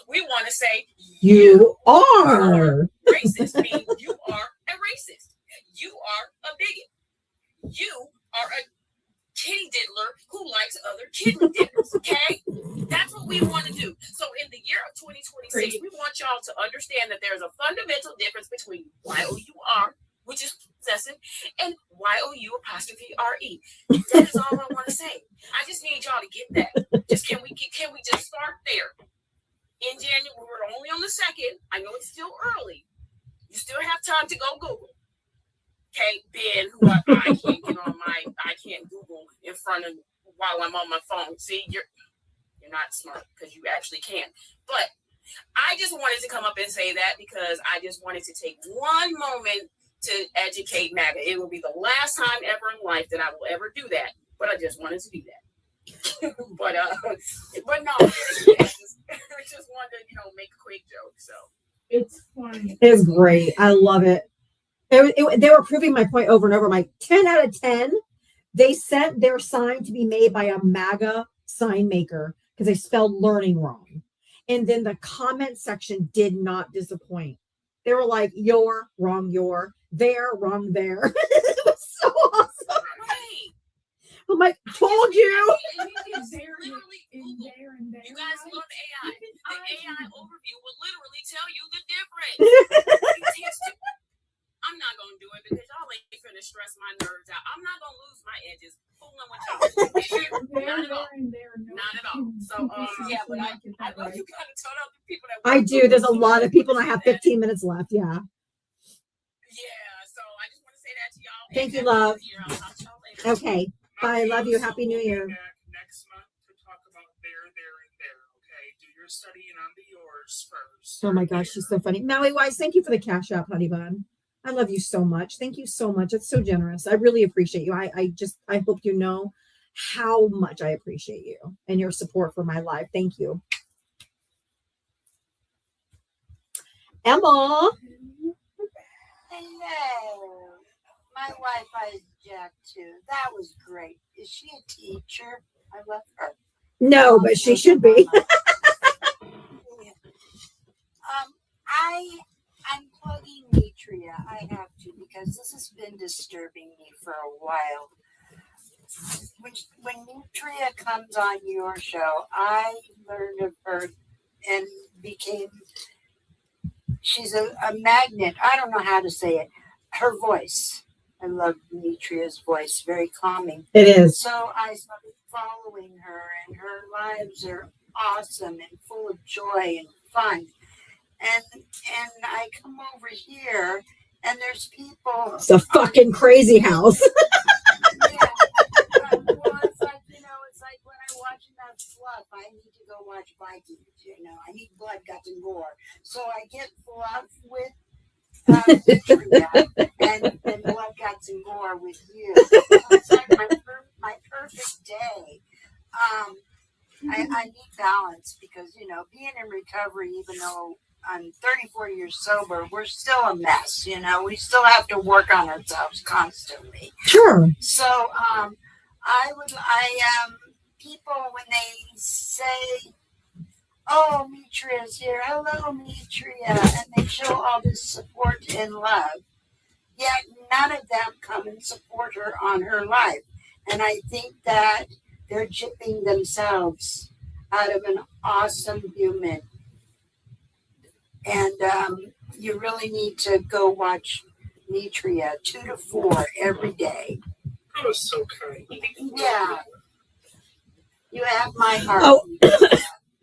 we want to say You are racist. Means you are a racist. You are a bigot. You are a kitty diddler who likes other kitty diddlers. Okay? That's what we want to do. So in the year of 2026, we want y'all to understand that there's a fundamental difference between Y-O-U-R, which is possessive, and Y-O-U-R-E. That is all I want to say. I just need y'all to get that. Can we just start there? In January, we're only on the 2nd. I know it's still early. You still have time to go Google. Okay, Ben, who I can't Google in front of while I'm on my phone. See, you're not smart because you actually can. But I just wanted to come up and say that because I just wanted to take one moment to educate MAGA. It will be the last time ever in life that I will ever do that. But I just wanted to do that. but no, I just wanted to make a quick joke. So It's funny. It's great. I love it. They were proving my point over and over. My 10 out of 10, they sent their sign to be made by a MAGA sign maker because they spelled learning wrong. And then the comment section did not disappoint. They were like, you're wrong, you're there, wrong, there. It was so awesome. right. I'm like, told you. It's literally Google. You guys love AI. The AI overview will literally tell you the difference. I'm not going to do it because y'all ain't finna stress my nerves out. I'm not going to lose my edges fooling with y'all. Not at all. Not at all. So, yeah, but I know you got to tell other people that. I do. There's a lot of people, and I have 15 minutes left. Yeah. Yeah. So I just want to say that to y'all. Thank you, love. I'll talk to y'all later. Okay. Bye. Love you. Happy New Year. Next month to talk about there, and there. Okay, do your studying on the yours first. Oh my gosh, she's so funny. Maui Wise, thank you for the cash app, honey bun. I love you so much. Thank you so much. It's so generous. I really appreciate you. I hope you know how much I appreciate you and your support for my life. Thank you. Emma. Hello. My Wi-Fi is jacked too. That was great. Is she a teacher? I love her. No, but she should be. I'm plugging Nitria. I have to because this has been disturbing me for a while. When Nitria comes on your show, I learned of her and she's a magnet. I don't know how to say it. Her voice. I love Nitria's voice. Very calming. It is. So I started following her, and her lives are awesome and full of joy and fun. And I come over here, and there's people. It's a fucking crazy house. Yeah. Well, it's like when I'm watching that fluff, I need to go watch Vikings. I need blood, guts, and gore. So I get fluff with Nitria and blood, guts, and gore with you. So it's like my I need balance because, you know, being in recovery, even though I'm 34 years sober, we're still a mess. You know, we still have to work on ourselves constantly. Sure. So, people when they say, "Oh, Mitria's here. Hello, Mitria," and they show all this support and love, yet none of them come and support her on her life. And I think that they're chipping themselves out of an awesome human. And you really need to go watch Mitria 2 to 4 every day. That was so kind. Yeah. You have my heart. Oh,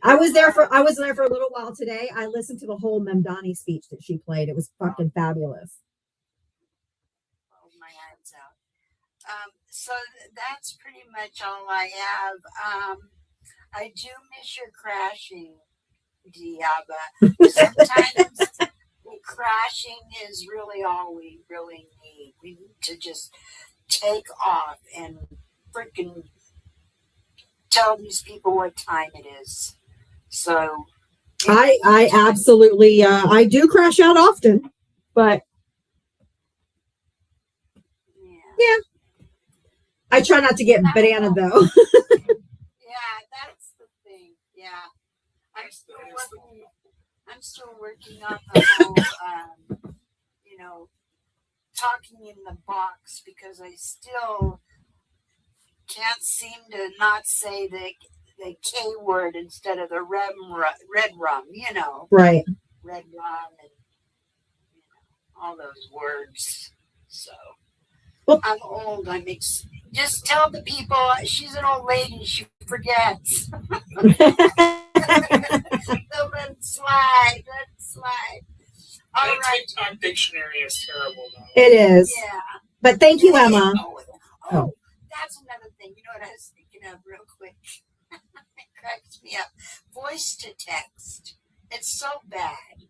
I was there for a little while today. I listened to the whole Memdani speech that she played. It was fucking fabulous. Hold my hands out. So that's pretty much all I have. I do miss your crashing, Diaba. Sometimes crashing is really all we really need. We need to just take off and freaking tell these people what time it is. So I absolutely I do crash out often, but yeah. I try not to get banana though. Yeah, that's the thing. Yeah. I'm still working on the whole you know, talking in the box because I still can't seem to not say the K word instead of the red rum, you know. Right. Red rum and you know, all those words. So I'm old. Just tell the people she's an old lady. She forgets. So let it slide. Let it slide. All That right. TikTok dictionary is terrible, though. It is. Yeah. But thank you, Emma. Oh, that's another thing. You know what I was thinking of real quick? It cracks me up. Voice to text. It's so bad.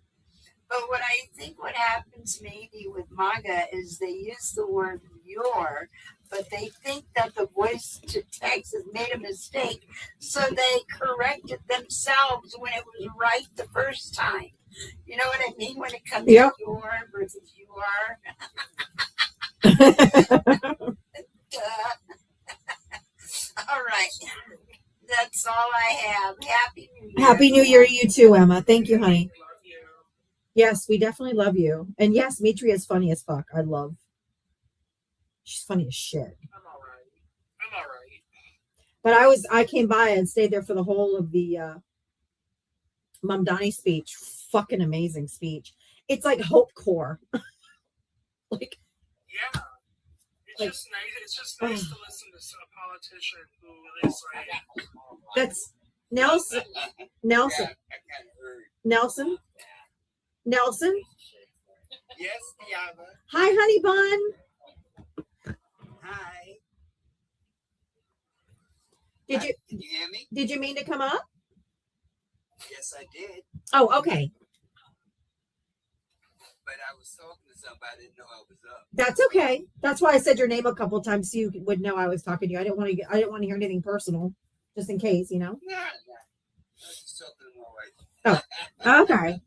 But what I think what happens maybe with MAGA is they use the word your, but they think that the voice to text has made a mistake. So they corrected themselves when it was right the first time. You know what I mean? When it comes to your versus you are. All right. That's all I have. Happy New Year. Happy New Year to you too, Emma. Thank you, honey. Yes, we definitely love you. And yes, Mitria is funny as fuck. She's funny as shit. I'm all right. But I came by and stayed there for the whole of the Mamdani speech. Fucking amazing speech. It's like Hope Corps. Like, yeah. It's just nice to listen to a politician who is like. That's Nelson. Nelson. Yes, Diana. Hi, honey bun. Hi. Did you hear me? Did you mean to come up? Yes, I did. Oh, okay. But I was talking to somebody. I didn't know I was up. That's okay. That's why I said your name a couple of times so you would know I was talking to you. I didn't want to hear anything personal, just in case, you know. Nah. I was just talking to my wife. Oh, okay.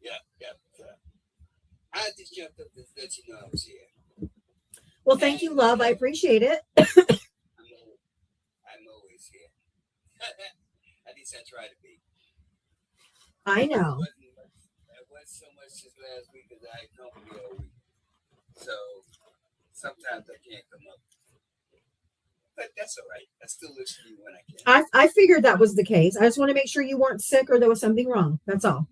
Yeah. I just jumped up to let you know I was here. Well, thank you, love. I appreciate it. I'm always here. At least I try to be. I know. It wasn't so much this last week as I had company all week. So sometimes I can't come up. But that's all right. I still listen to you when I can. I figured that was the case. I just want to make sure you weren't sick or there was something wrong. That's all.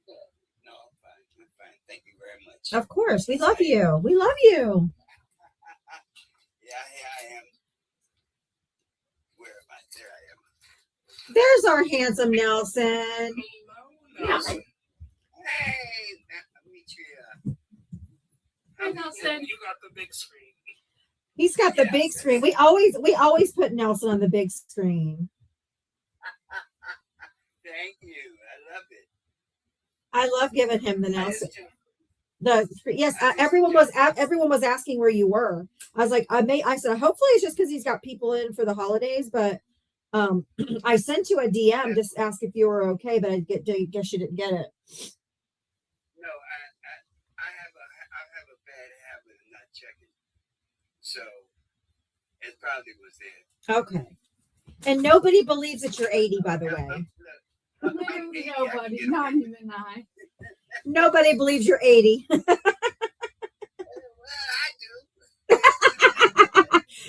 No, I'm fine. Thank you very much. Of course. We love you. We love you. Yeah, I am. Where am I? There I am. There's our handsome Nelson. Nelson. Hey, Mitria. Hi, Nelson. You got the big screen. He's got the big screen. We always put Nelson on the big screen. Thank you. I love it. I love giving him the Nelson. Everyone was asking where you were. I was like, I said hopefully it's just because he's got people in for the holidays, but I sent you a DM to ask if you were okay, but I guess you didn't get it. No, I have a bad habit of not checking, so it probably was there. Okay. And nobody believes that you're 80, by the way. Literally nobody, not even I. Nobody believes you're 80. Well, I do.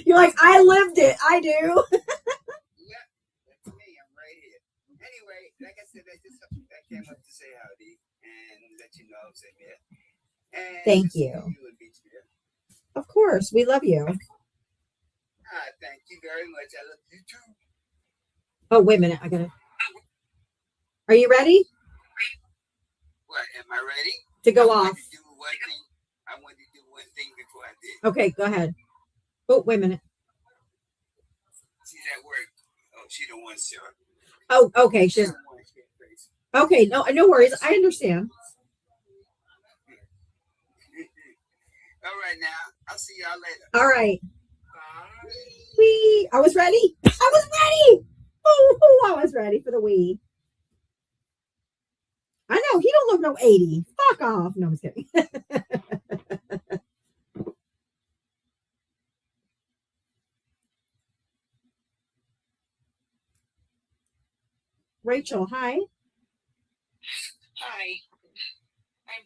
You're like, I lived it. I do. Yeah, that's me. I'm right here. Anyway, like I said, I came up to say howdy and let you know I was in here. And Thank to see you. You and meet you there. Of course. We love you. Thank you very much. I love you too. Oh, wait a minute. Are you ready What? Am I ready? to go I off? wanted to do one thing. I wanted to do one thing before I did. Okay, go ahead. Oh, wait a minute. She's at work. Oh, she don't want to see her. Oh, okay. She She's don't want to see her face. okay. No worries. I understand. All right, now. I'll see y'all later. All right. Bye. Wee. I was ready. I was ready. Oh, I was ready for the wee. I know. He don't look no 80. Fuck off. No, I'm just kidding. Rachel, hi. Hi, I'm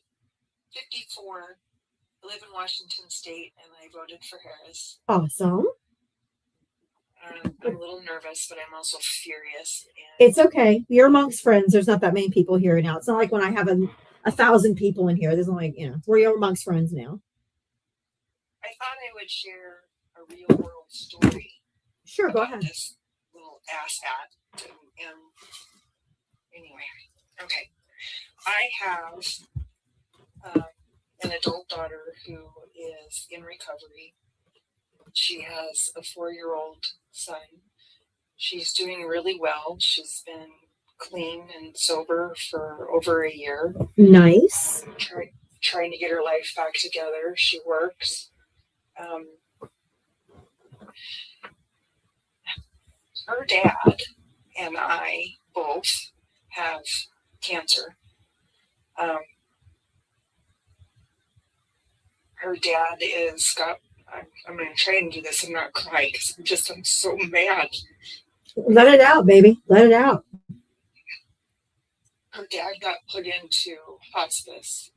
54. I live in Washington State, and I voted for Harris. Awesome. I'm a little nervous, but I'm also furious. And It's okay. You're amongst friends. There's not that many people here now. It's not like when I have 1,000 people in here. There's only, we're amongst friends now. I thought I would share a real world story. Sure, go about ahead. This little asshat. And anyway, okay. I have an adult daughter who is in recovery. She has a 4-year-old son. She's doing really well. She's been clean and sober for over a year. Nice. Trying to get her life back together. She works. Her dad and I both have cancer. Her dad is got. I'm going to try and do this and not cry because I'm so mad. Let it out, baby. Let it out. Her dad got put into hospice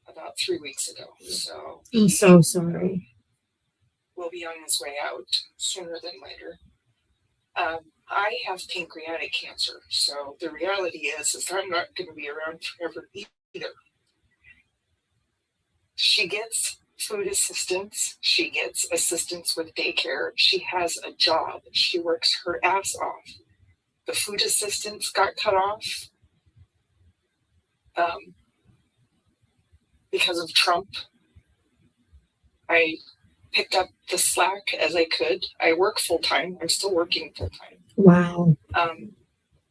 about 3 weeks ago. So I'm so sorry. We'll be on his way out sooner than later. I have pancreatic cancer, so the reality is I'm not going to be around forever either. She gets food assistance. She gets assistance with daycare. She has a job. She works her ass off. The food assistance got cut off because of Trump. I picked up the slack as I could. I work full time. I'm still working full time. Wow.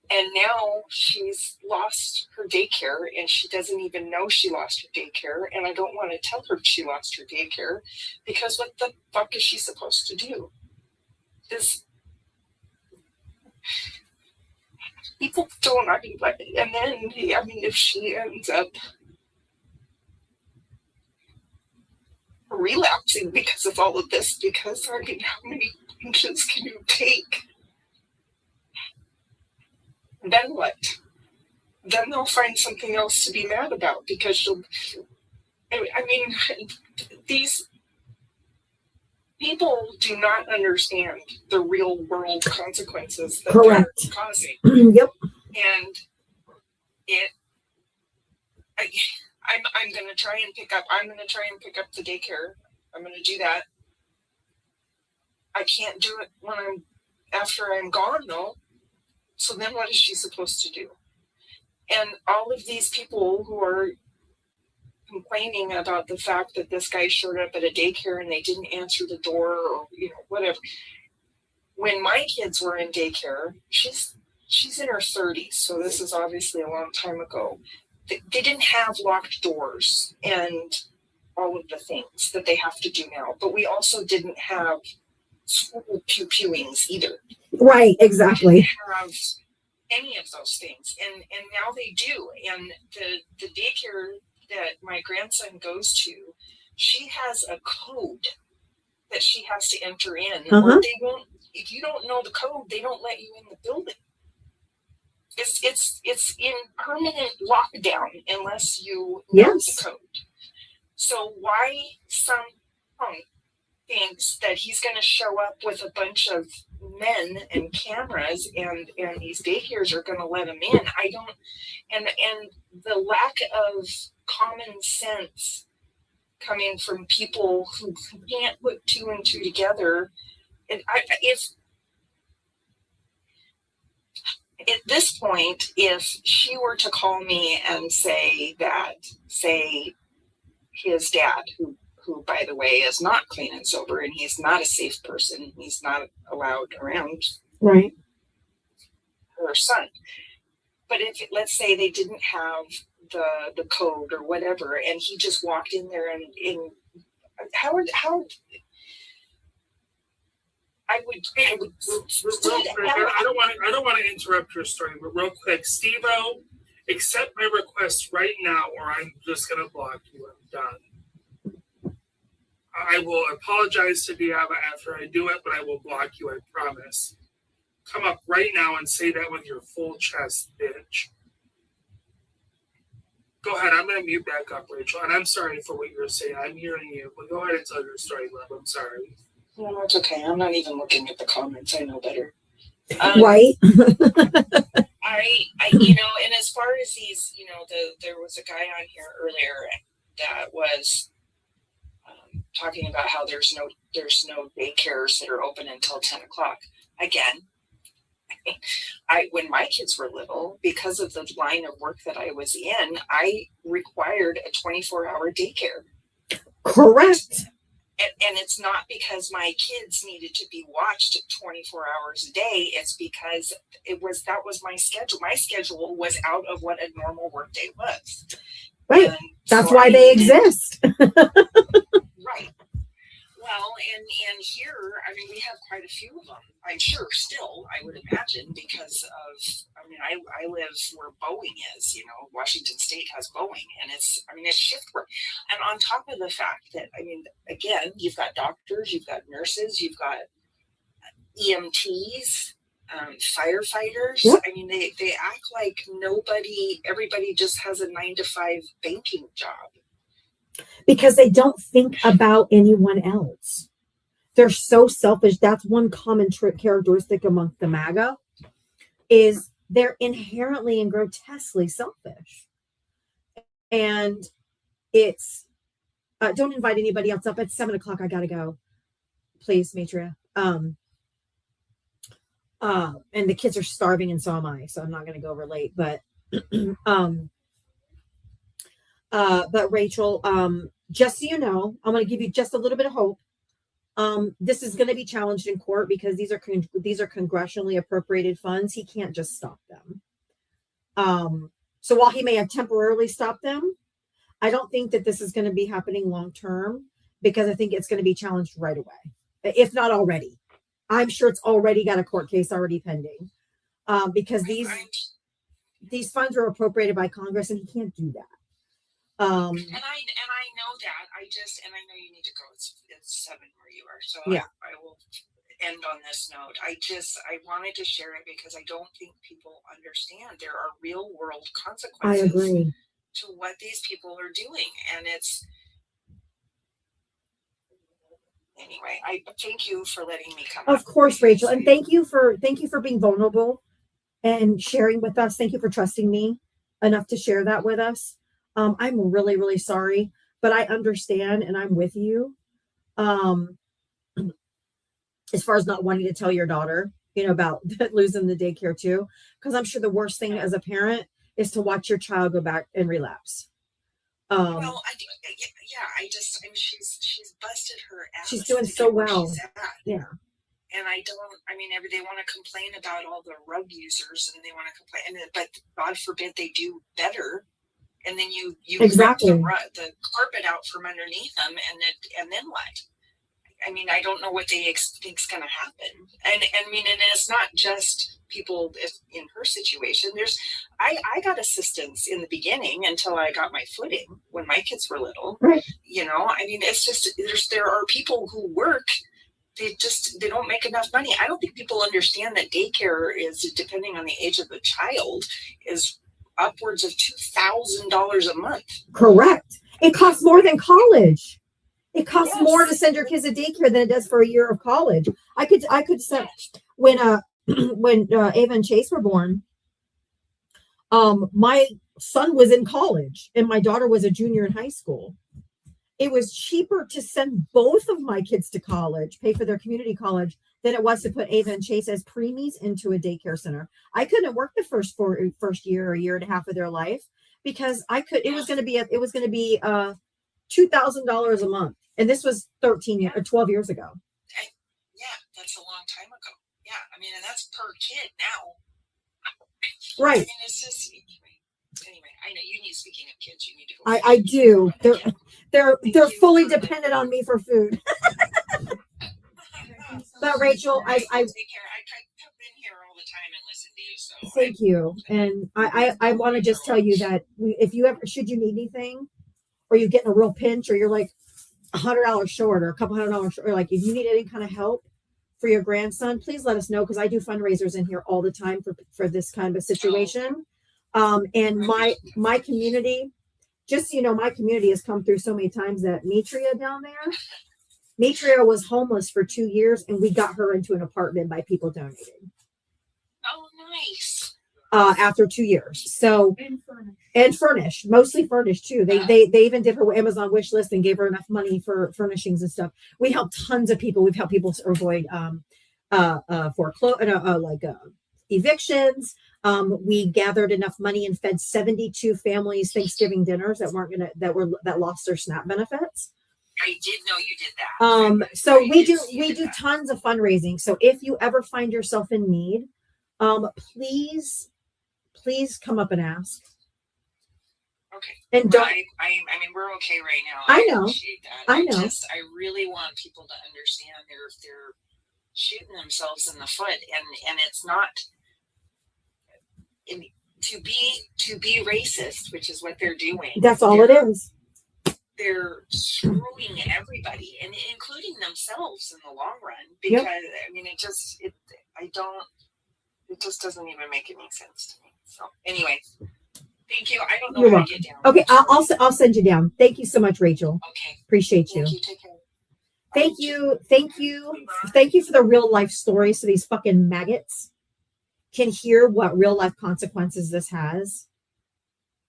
And now she's lost her daycare and she doesn't even know she lost her daycare. And I don't want to tell her she lost her daycare because what the fuck is she supposed to do? People don't, and then, if she ends up relapsing because of all of this, because, how many punches can you take? Then what? Then they'll find something else to be mad about because these people do not understand the real world consequences that Correct. they're causing. Yep. And I'm going to try and pick up the daycare. I'm going to do that. I can't do it after I'm gone though. So then what is she supposed to do? And all of these people who are complaining about the fact that this guy showed up at a daycare and they didn't answer the door or, whatever. When my kids were in daycare, she's in her 30s, so this is obviously a long time ago. They didn't have locked doors and all of the things that they have to do now. But we also didn't have school pew-pewings either. Right, exactly. Have any of those things, and now they do. And the daycare that my grandson goes to, she has a code that she has to enter in, or they won't. If you don't know the code, they don't let you in the building. It's in permanent lockdown unless you know the code. So why some punk thinks that he's going to show up with a bunch of men and cameras and these daycares are going to let him in? I don't. And the lack of common sense coming from people who can't put two and two together. And if at this point, if she were to call me and say his dad, who by the way is not clean and sober, and he's not a safe person, he's not allowed around her son. But if, let's say, they didn't have the code or whatever, and he just walked in there and how I would real quick, I don't want to interrupt your story, but real quick, Steve-O, accept my request right now, or I'm just gonna block you. I'm done. I will apologize to Diava after I do it, but I will block you, I promise. Come up right now and say that with your full chest, bitch. Go ahead, I'm going to mute back up, Rachel, and I'm sorry for what you're saying. I'm hearing you, but go ahead and tell your story, love. I'm sorry. No, it's okay. I'm not even looking at the comments. I know better. Right. I and as far as these, there was a guy on here earlier that was talking about how there's no daycares that are open until 10 o'clock. Again, when my kids were little, because of the line of work that I was in, I required a 24-hour daycare. Correct. And it's not because my kids needed to be watched 24 hours a day. It's because that was my schedule. My schedule was out of what a normal workday was. Right. And that's why they exist. Right. Well, and here, I mean, we have quite a few of them. I'm sure still, I would imagine, because of, I live where Boeing is, Washington State has Boeing, and it's shift work. And on top of the fact that, again, you've got doctors, you've got nurses, you've got EMTs, firefighters. Yep. They act like everybody just has a 9-to-5 banking job. Because they don't think about anyone else. They're so selfish. That's one common characteristic among the MAGA, is they're inherently and grotesquely selfish. And it's, don't invite anybody else up. It's 7 o'clock. I got to go. Please, Matria. And the kids are starving, and so am I. So I'm not going to go over late. But Rachel, just so you know, I'm going to give you just a little bit of hope. This is going to be challenged in court because these are congressionally appropriated funds. He can't just stop them. So while he may have temporarily stopped them, I don't think that this is going to be happening long term, because I think it's going to be challenged right away, if not already. I'm sure it's already got a court case already pending, because these funds are appropriated by Congress, and he can't do that. And I know that. I know you need to go. It's 7 where you are, so yeah. I will end on this note. I wanted to share it because I don't think people understand there are real world consequences. I agree. To what these people are doing, and it's anyway. I thank you for letting me come. Of course, Rachel, and thank you for being vulnerable and sharing with us. Thank you for trusting me enough to share that with us. I'm really, really sorry, but I understand, and I'm with you. As far as not wanting to tell your daughter, about losing the daycare too, because I'm sure the worst thing as a parent is to watch your child go back and relapse. Well, she's busted her ass. She's doing so well. Yeah. And they want to complain about all the rug users, and they want to complain, but God forbid they do better. And then you exactly rip the carpet out from underneath them, and then what? I mean, I don't know what they think's going to happen. And I mean, and it's not just people in her situation. I got assistance in the beginning until I got my footing when my kids were little. Right. You know, I mean, it's just, there are people who work, they don't make enough money. I don't think people understand that daycare is, depending on the age of the child, is upwards of $2,000 a month. Correct. It costs more than college. It costs more to send your kids to daycare than it does for a year of college. I could send when Ava and Chase were born. My son was in college and my daughter was a junior in high school. It was cheaper to send both of my kids to college, pay for their community college, than it was to put Ava and Chase as preemies into a daycare center. I couldn't work the first year or year and a half of their life because it was going to be $2,000 a month. And this was 12 years ago. Yeah, that's a long time ago. Yeah, I mean, and that's per kid now. Right. I mean, it's just, anyway, I know you need, speaking of kids, you need to go. I do. They're fully dependent on me for food. But Rachel, I take care. I come in here all the time and listen to you. So thank you. And I want to just tell you that if you ever, should you need anything, or you get in a real pinch, or you're like $100 short or a couple $100 short, or like if you need any kind of help for your grandson, please let us know, because I do fundraisers in here all the time for this kind of situation. And my community, just so you know, my community has come through so many times that Mitria down there, Mitria was homeless for 2 years, and we got her into an apartment by people donating. Oh, nice. After 2 years. So and furnished, mostly furnished too. They even did her Amazon wish list and gave her enough money for furnishings and stuff. We helped tons of people. We've helped people avoid evictions. We gathered enough money and fed 72 families Thanksgiving dinners that lost their SNAP benefits. I did know you did that. So we do tons of fundraising. So if you ever find yourself in need, please come up and ask. Okay. And don't. I mean, we're okay right now. I know. Appreciate that. I know. I really want people to understand they're shooting themselves in the foot, and it's not. To be racist, which is what they're doing. That's all it is. They're screwing everybody, and including themselves in the long run. Because I mean, it just doesn't even make any sense to me. So anyway, thank you. I don't know how to get down. Okay, I'll send you down. Thank you so much, Rachel. Okay, appreciate you. Thank you. Take care. Thank you for the real life stories, so these fucking maggots can hear what real life consequences this has,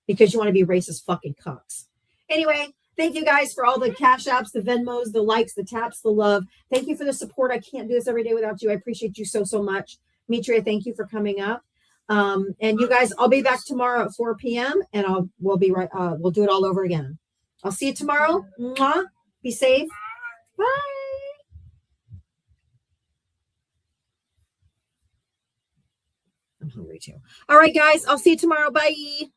because you want to be racist fucking cucks. Anyway, thank you guys for all the cash apps, the Venmos, the likes, the taps, the love. Thank you for the support. I can't do this every day without you. I appreciate you so much. Mitria, thank you for coming up. And you guys, I'll be back tomorrow at 4 p.m. and we'll be right. We'll do it all over again. I'll see you tomorrow. Mwah. Be safe. Bye. I'm hungry too. All right, guys. I'll see you tomorrow. Bye.